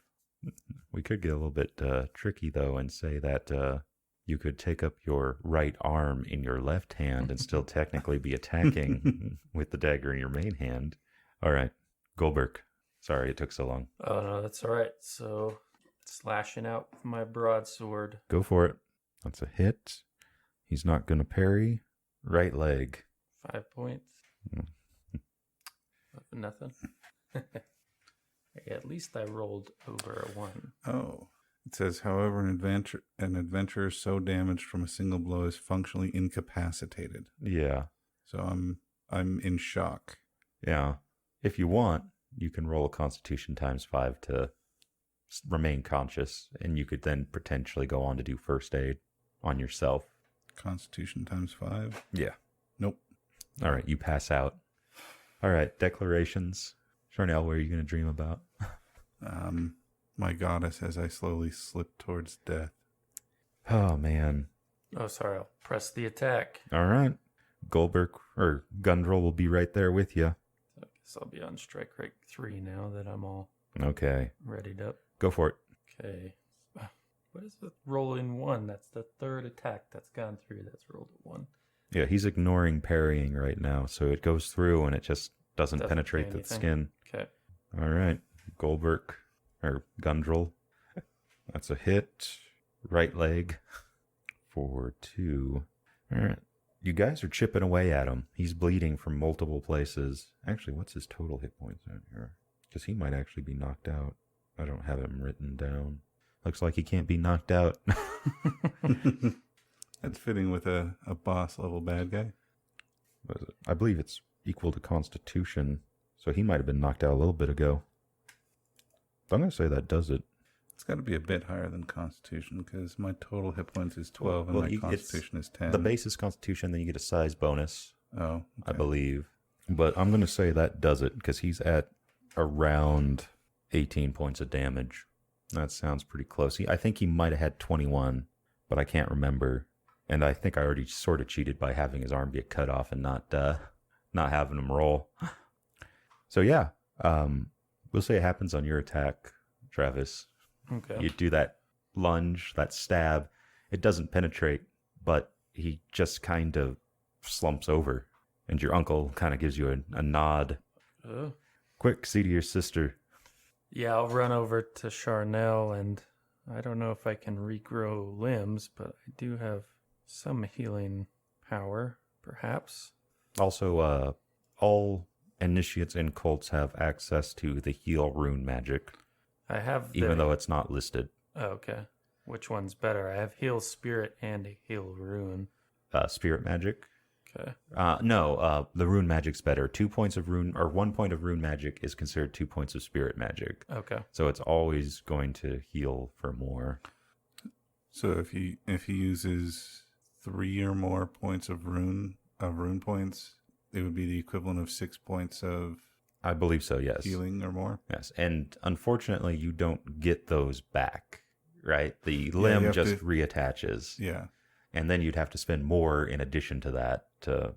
We could get a little bit tricky though and say that you could take up your right arm in your left hand and still technically be attacking with the dagger in your main hand. All right, Goldberg. Sorry it took so long. Oh, no, that's all right. So, slashing out with my broadsword. Go for it. That's a hit. He's not going to parry. Right leg. 5 points. Nothing. At least I rolled over a 1. Oh. It says, however, an adventurer so damaged from a single blow is functionally incapacitated. Yeah. So I'm in shock. Yeah. If you want, you can roll a Constitution ×5 to remain conscious, and you could then potentially go on to do first aid on yourself. Constitution ×5? Yeah. Nope. All right, you pass out. All right, declarations. Charnel, what are you going to dream about? My goddess as I slowly slip towards death. Oh, man. Oh, sorry. I'll press the attack. All right. Goldberg or Gundrel will be right there with you. So I guess I'll be on strike rate 3 now that I'm all Okay. readied up. Go for it. Okay. What is the rolling 1? That's the third attack that's gone through. That's rolled a 1. Yeah, he's ignoring parrying right now, so it goes through and it just doesn't penetrate do the anything. skin. Okay. All right. Goldberg or Gundrel. That's a hit. Right leg for 2. All right. You guys are chipping away at him. He's bleeding from multiple places. Actually, what's his total hit points out here? Because he might actually be knocked out. I don't have him written down. Looks like he can't be knocked out. That's fitting with a boss level bad guy. What is it? I believe it's equal to Constitution, so he might have been knocked out a little bit ago. I'm going to say that does it. It's got to be a bit higher than Constitution because my total hit points is 12 Well, and my Constitution is 10. The base is Constitution, then you get a size bonus, Oh, I okay. believe. But I'm going to say that does it because he's at around 18 points of damage. That sounds pretty close. I think he might have had 21, but I can't remember. And I think I already sort of cheated by having his arm get cut off and not having him roll. So yeah, we'll say it happens on your attack, Travis. Okay. You do that lunge, that stab. It doesn't penetrate, but he just kind of slumps over. And your uncle kind of gives you a nod. Quick, see to your sister. Yeah, I'll run over to Charnel, and I don't know if I can regrow limbs, but I do have some healing power, perhaps. Also, all initiates and cults have access to the heal rune magic, I have even though it's not listed. Oh, okay. Which one's better? I have heal spirit and a heal rune. Spirit magic. Okay. No, the rune magic's better. 2 points of rune, or 1 point of rune magic is considered 2 points of spirit magic. Okay. So it's always going to heal for more. So if he uses 3 or more points of rune points, it would be the equivalent of 6 points of I believe so, yes. healing or more. Yes, and unfortunately, you don't get those back, right? The limb just reattaches. Yeah. And then you'd have to spend more in addition to that to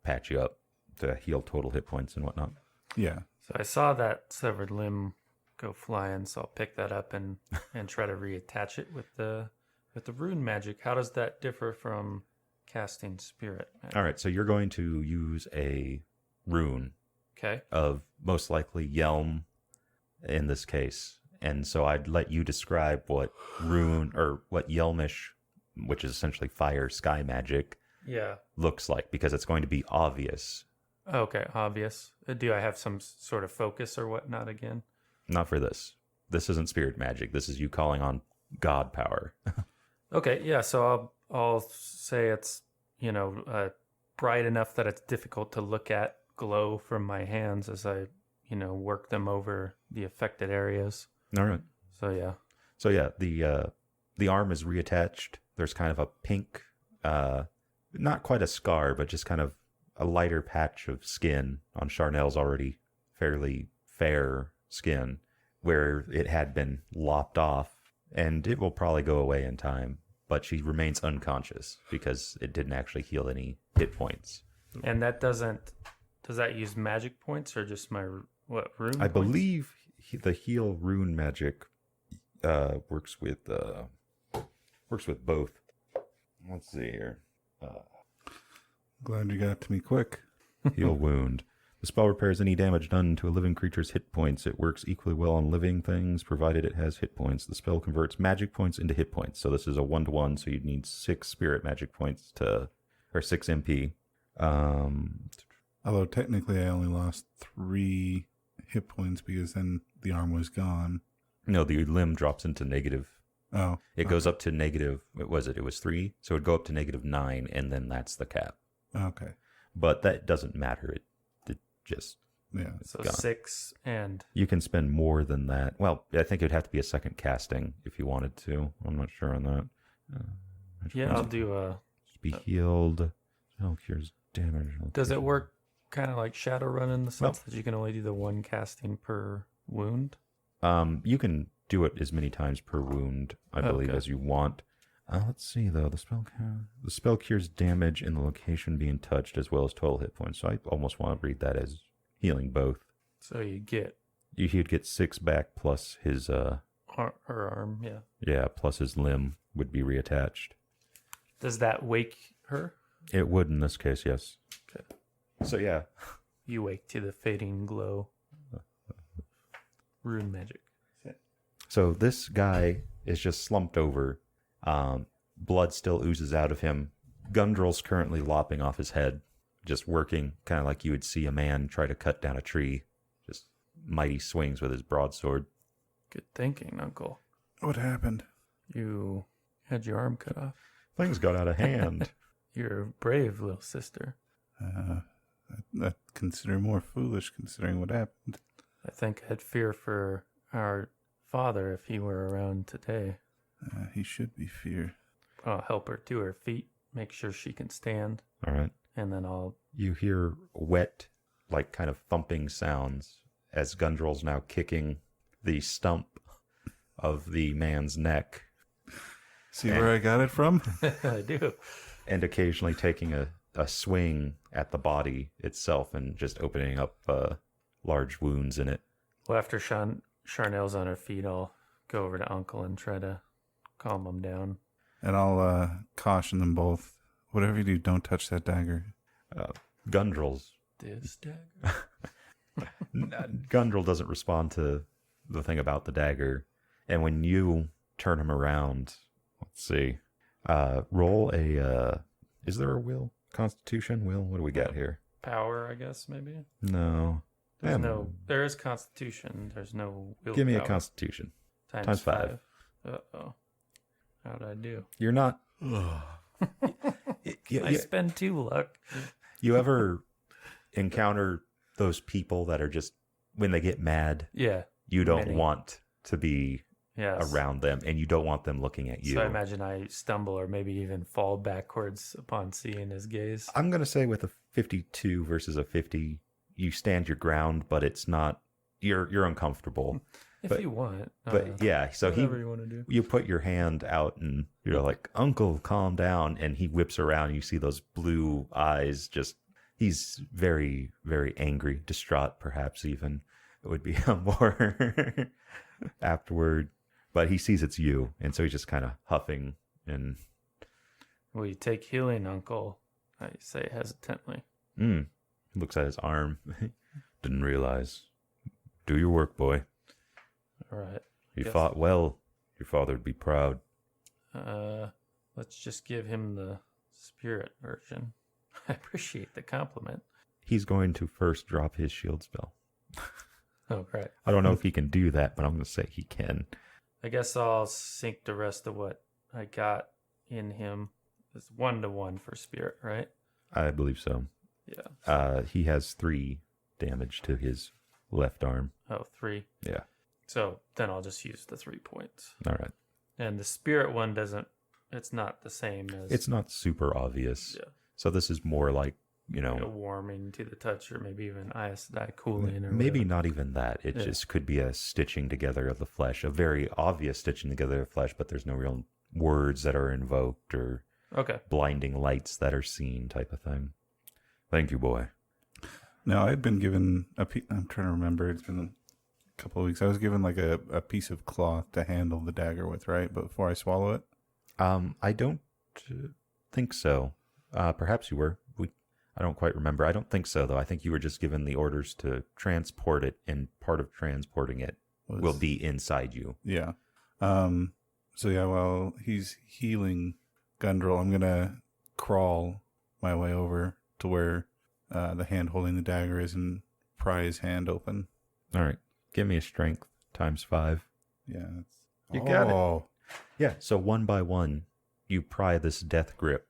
patch you up, to heal total hit points and whatnot. Yeah. So I saw that severed limb go flying, so I'll pick that up and try to reattach it with the rune magic. How does that differ from casting spirit magic? All right, so you're going to use a rune Okay. of most likely Yelm in this case. And so I'd let you describe what rune or what Yelmish, which is essentially fire sky magic, Yeah. looks like, because it's going to be obvious. Okay, obvious. Do I have some sort of focus or whatnot again? Not for this. This isn't spirit magic. This is you calling on god power. Okay, yeah, so I'll say it's, bright enough that it's difficult to look at glow from my hands as I, work them over the affected areas. All right. So yeah. So yeah, the arm is reattached. There's kind of a pink, not quite a scar, but just kind of a lighter patch of skin on Charnel's already fairly fair skin, where it had been lopped off, and it will probably go away in time. But she remains unconscious because it didn't actually heal any hit points. And that does that use magic points or just my rune I points? believe the heal rune magic works with both. Let's see here. Glad you got to me quick. Heal wound. The spell repairs any damage done to a living creature's hit points. It works equally well on living things, provided it has hit points. The spell converts magic points into hit points. So this is a 1-to-1, so you'd need 6 spirit magic points or 6 MP. Although technically I only lost 3 hit points because then the arm was gone. No, the limb drops into negative. Oh. It goes up to negative, what was it? It was 3. So it'd go up to -9, and then that's the cap. Okay. But that doesn't matter. It just Yeah. So Gone. 6 and You can spend more than that. Well, I think it'd have to be a second casting if you wanted to. I'm not sure on that. yeah, I'll do a. Be healed. Spell cures damage. Does it work kind of like Shadowrun in the sense that you can only do the one casting per wound? You can do it as many times per wound, I believe, as you want. Let's see though. The spell cures damage in the location being touched as well as total hit points. So I almost want to read that as healing both. So he'd get 6 back plus his her arm, yeah. Yeah, plus his limb would be reattached. Does that wake her? It would in this case, yes. Okay. So yeah. You wake to the fading glow. Rune magic. So this guy is just slumped over. Blood still oozes out of him. Gundrel's currently lopping off his head, just working kind of like you would see a man try to cut down a tree. Just mighty swings with his broadsword. Good thinking, Uncle. What happened? You had your arm cut off. Things got out of hand. You're a brave little sister. I consider more foolish considering what happened. I think I'd fear for our father if he were around today. He should be feared. I'll help her to her feet, make sure she can stand, All right. and then I'll... You hear wet, like kind of thumping sounds as Gundrel's now kicking the stump of the man's neck. See where I got it from? I do. And occasionally taking a swing at the body itself and just opening up large wounds in it. Well, after Charnel's on her feet, I'll go over to Uncle and try to calm him down. And I'll caution them both. Whatever you do, don't touch that dagger. Gundrel's. This dagger? Gundrel doesn't respond to the thing about the dagger. And when you turn him around, let's see. Roll a... is there a will? Constitution? Will? What do we got here? Power, I guess, maybe? No. There is Constitution. There's no will. Give me power. a Constitution. Times 5. Uh-oh. How'd I do? You're not... I spend 2 luck. You ever encounter those people that are just, when they get mad, Yeah. you don't Many. want to be Yes. around them and you don't want them looking at you? So I imagine I stumble or maybe even fall backwards upon seeing his gaze. I'm going to say with a 52 versus a 50, you stand your ground, but it's not, you're uncomfortable. If you want. But yeah, so whatever you want to do. you put your hand out and you're like, Uncle, calm down. And he whips around and you see those blue eyes. Just, he's very, very angry, distraught, perhaps even. It would be a more afterward. But he sees it's you. And so he's just kind of huffing and... Will you take healing, Uncle? I say hesitantly. Looks at his arm. Didn't realize. Do your work, boy. All right. You Yes. fought well. Your father would be proud. Let's just give him the spirit version. I appreciate the compliment. He's going to first drop his shield spell. Oh, right. I don't know if he can do that, but I'm going to say he can. I guess I'll sync the rest of what I got in him. It's 1-to-1 for spirit, right? I believe so. Yeah. He has 3 damage to his left arm. Oh, 3. Yeah. So then I'll just use the 3 points. All right. And the spirit one doesn't, it's not the same as... It's not super obvious. Yeah. So this is more like, A warming to the touch or maybe even Aes Sedai cooling. Or maybe whatever. not even that. It just could be a stitching together of the flesh, a very obvious stitching together of flesh, but there's no real words that are invoked or Okay. blinding lights that are seen type of thing. Thank you, boy. No, I had been given I'm trying to remember. It's been a couple of weeks. I was given like a piece of cloth to handle the dagger with, right? But before I swallow it? I don't think so. Perhaps you were. I don't quite remember. I don't think so, though. I think you were just given the orders to transport it, and part of transporting it will be inside you. Yeah. So yeah, while he's healing Gundrel, I'm gonna crawl my way over to where the hand holding the dagger is and pry his hand open. All right. Give me a strength times 5. Yeah. You got it. Yeah. So one by one, you pry this death grip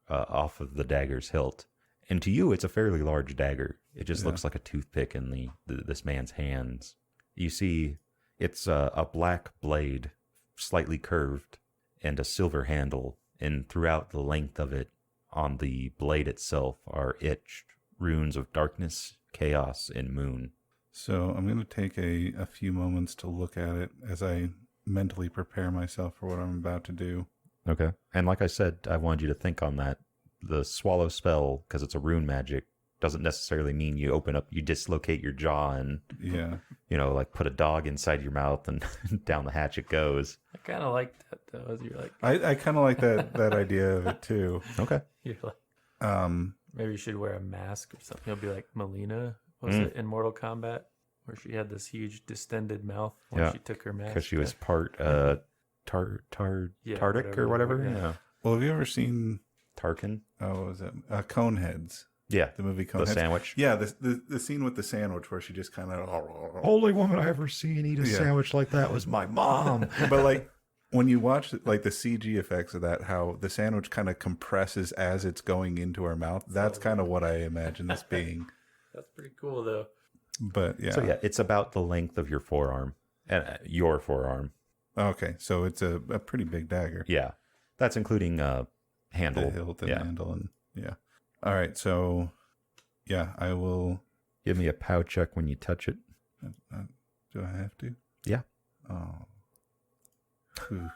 off of the dagger's hilt, And to you, it's a fairly large dagger. It just Yeah. looks like a toothpick in this man's hands. You see, it's a black blade, slightly curved, and a silver handle. And throughout the length of it, on the blade itself, are etched runes of darkness, chaos, and moon. So I'm going to take a few moments to look at it as I mentally prepare myself for what I'm about to do. Okay. And like I said, I wanted you to think on that. The swallow spell, because it's a rune magic, doesn't necessarily mean you open up, you dislocate your jaw and, Yeah. like put a dog inside your mouth and down the hatch it goes. I kind of like that though. As you're like, I kind of like that idea of it too. Okay. you're like, Um, maybe you should wear a mask or something. You'll be like Melina, was it in Mortal Kombat, where she had this huge distended mouth when Yeah, she took her mask. Because she was part Yeah, Tardic or whatever. yeah. Yeah. well, have you ever seen, Tarkin. what was it? Coneheads, Yeah. the movie The Coneheads. sandwich. Yeah, the scene with the sandwich where she just kind of... Only woman I ever seen eat a Yeah. sandwich like that was my mom. But like when you watch like the CG effects of that, how the sandwich kind of compresses as it's going into her mouth, that's kind of what I imagine this being. That's pretty cool though. But yeah. So yeah, it's about the length of your forearm. And your forearm. Okay, so it's a pretty big dagger. Yeah. That's including handle. The hilt and Yeah. handle and yeah. All right, so yeah, I will. Give me a pow check when you touch it. Do I have to? Yeah. Oh. Ooh.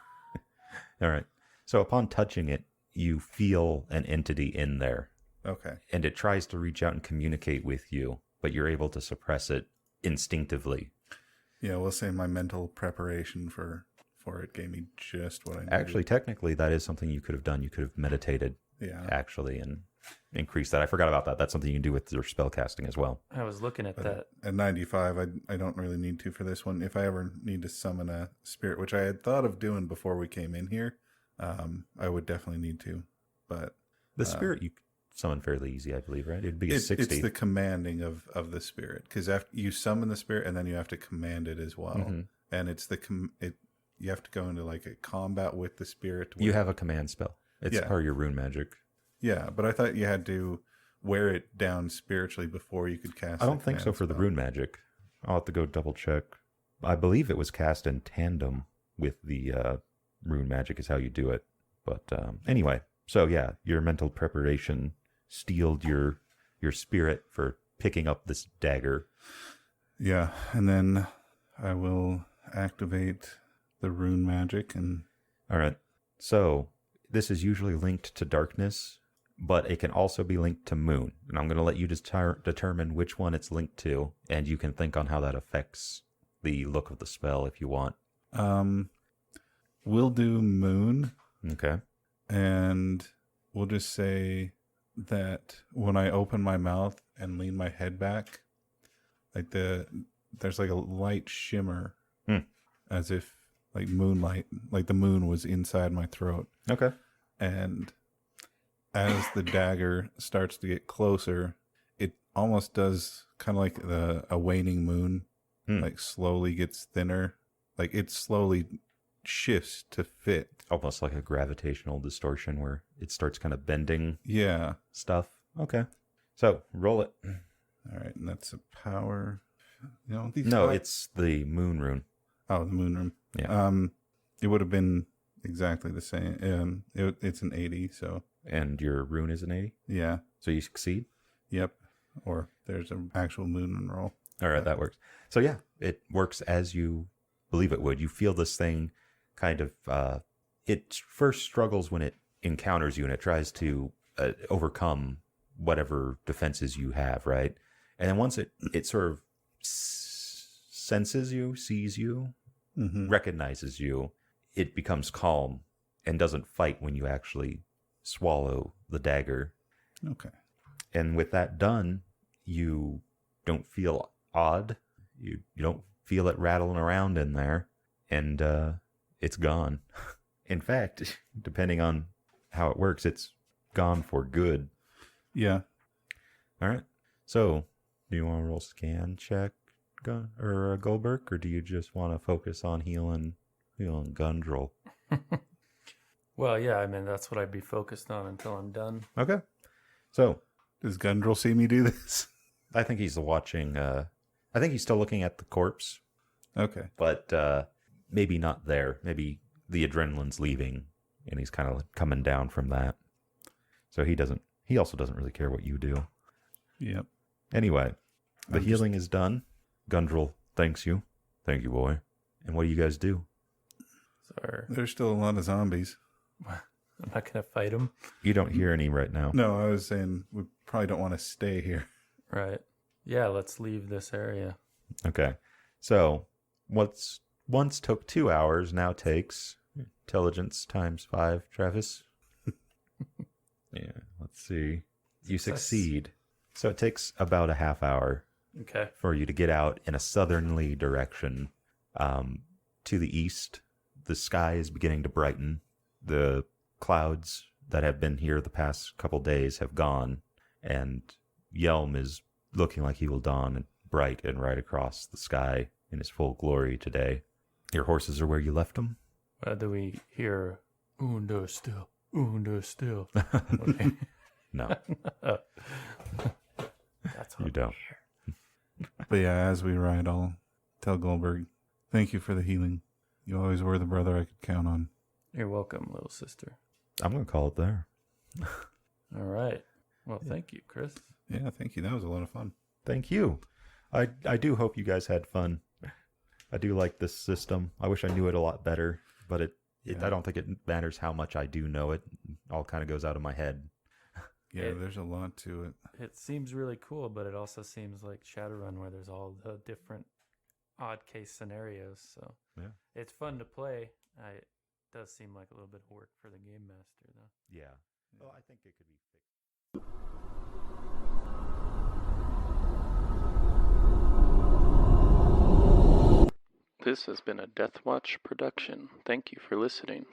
All right. So upon touching it, you feel an entity in there, Okay. and it tries to reach out and communicate with you, but you're able to suppress it instinctively. Yeah, we'll say my mental preparation for it gave me just what I needed. Actually, technically, that is something you could have done. You could have meditated, yeah. actually, and increased that. I forgot about that. That's something you can do with your spell casting as well. I was looking at that. At 95, I don't really need to for this one. If I ever need to summon a spirit, which I had thought of doing before we came in here, I would definitely need to. But The spirit you summon fairly easy, I believe, right? It'd be a 60. it's the commanding of the spirit, because after you summon the spirit and then you have to command it as well. Mhm. And it's you have to go into like a combat with the spirit. You have a command spell. It's Yeah. part of your rune magic. Yeah, but I thought you had to wear it down spiritually before you could cast. I don't the think so command for the spell. rune magic. I'll have to go double check. I believe it was cast in tandem with the rune magic is how you do it. But anyway, so yeah, your mental preparation steeled your spirit for picking up this dagger. Yeah, and then I will activate the rune magic and All right. So this is usually linked to darkness, but it can also be linked to moon. And I'm going to let you just determine which one it's linked to, and you can think on how that affects the look of the spell if you want. we'll do moon, Okay. and we'll just say that when I open my mouth and lean my head back, like there's like a light shimmer, as if like moonlight, like the moon was inside my throat. Okay. And as the dagger starts to get closer, it almost does kind of like a waning moon, like slowly gets thinner. Like it slowly shifts to fit. Almost like a gravitational distortion where it starts kind of bending Yeah. stuff. Okay. So roll it. All right. And that's a power. You know, these No, five- it's the moon rune. Oh, the moon room. Yeah. It would have been exactly the same. It's an 80, so And your rune is an 80. yeah. So you succeed. Yep. Or there's an actual moon roll. All right, that works. So yeah, it works as you believe it would. You feel this thing kind of, it first struggles when it encounters you and it tries to overcome whatever defenses you have, right? And then once it sort of senses you, sees you, recognizes you, it becomes calm and doesn't fight when you actually swallow the dagger. Okay. And with that done, you don't feel odd. You don't feel it rattling around in there, and it's gone. In fact, depending on how it works, it's gone for good. Yeah. All right. So, do you want to roll scan check, Goldberg, or do you just want to focus on healing Gundrel? Well, yeah, I mean, that's what I'd be focused on until I'm done. Okay. So, Does Gundrel see me do this? I think he's watching. I think he's still looking at the corpse, Okay. but maybe not there. Maybe the adrenaline's leaving, and he's kind of coming down from that. So he doesn't. He also doesn't really care what you do. Yep. Anyway, the healing is done. Gundrel thanks you. Thank you, boy. And what do you guys do? Sorry. There's still a lot of zombies. I'm not going to fight him. You don't hear any right now. No, I was saying we probably don't want to stay here. Right. Yeah, let's leave this area. Okay. So what's once took 2 hours now takes intelligence times 5, Travis. Yeah, let's see. You succeed. So it takes about a half hour Okay. for you to get out in a southerly direction. To the east, the sky is beginning to brighten. The clouds that have been here the past couple days have gone, and Yelm is looking like he will dawn bright and right across the sky in his full glory today. Your horses are where you left them? Do we hear Undo still? Undo still. Okay. No, That's what you don't. But yeah, as we ride, I'll tell Goldberg, thank you for the healing. You always were the brother I could count on. You're welcome, little sister. I'm going to call it there. All right. Well, thank you, Chris. Yeah, thank you. That was a lot of fun. Thank you. I do hope you guys had fun. I do like this system. I wish I knew it a lot better, but I don't think it matters how much I do know it. It all kind of goes out of my head. Yeah, there's a lot to it. It seems really cool, but it also seems like Shadowrun where there's all the different odd case scenarios. So Yeah. it's fun to play. It does seem like a little bit of work for the game master, though. Yeah. Well, I think it could be fixed. This has been a Deathwatch production. Thank you for listening.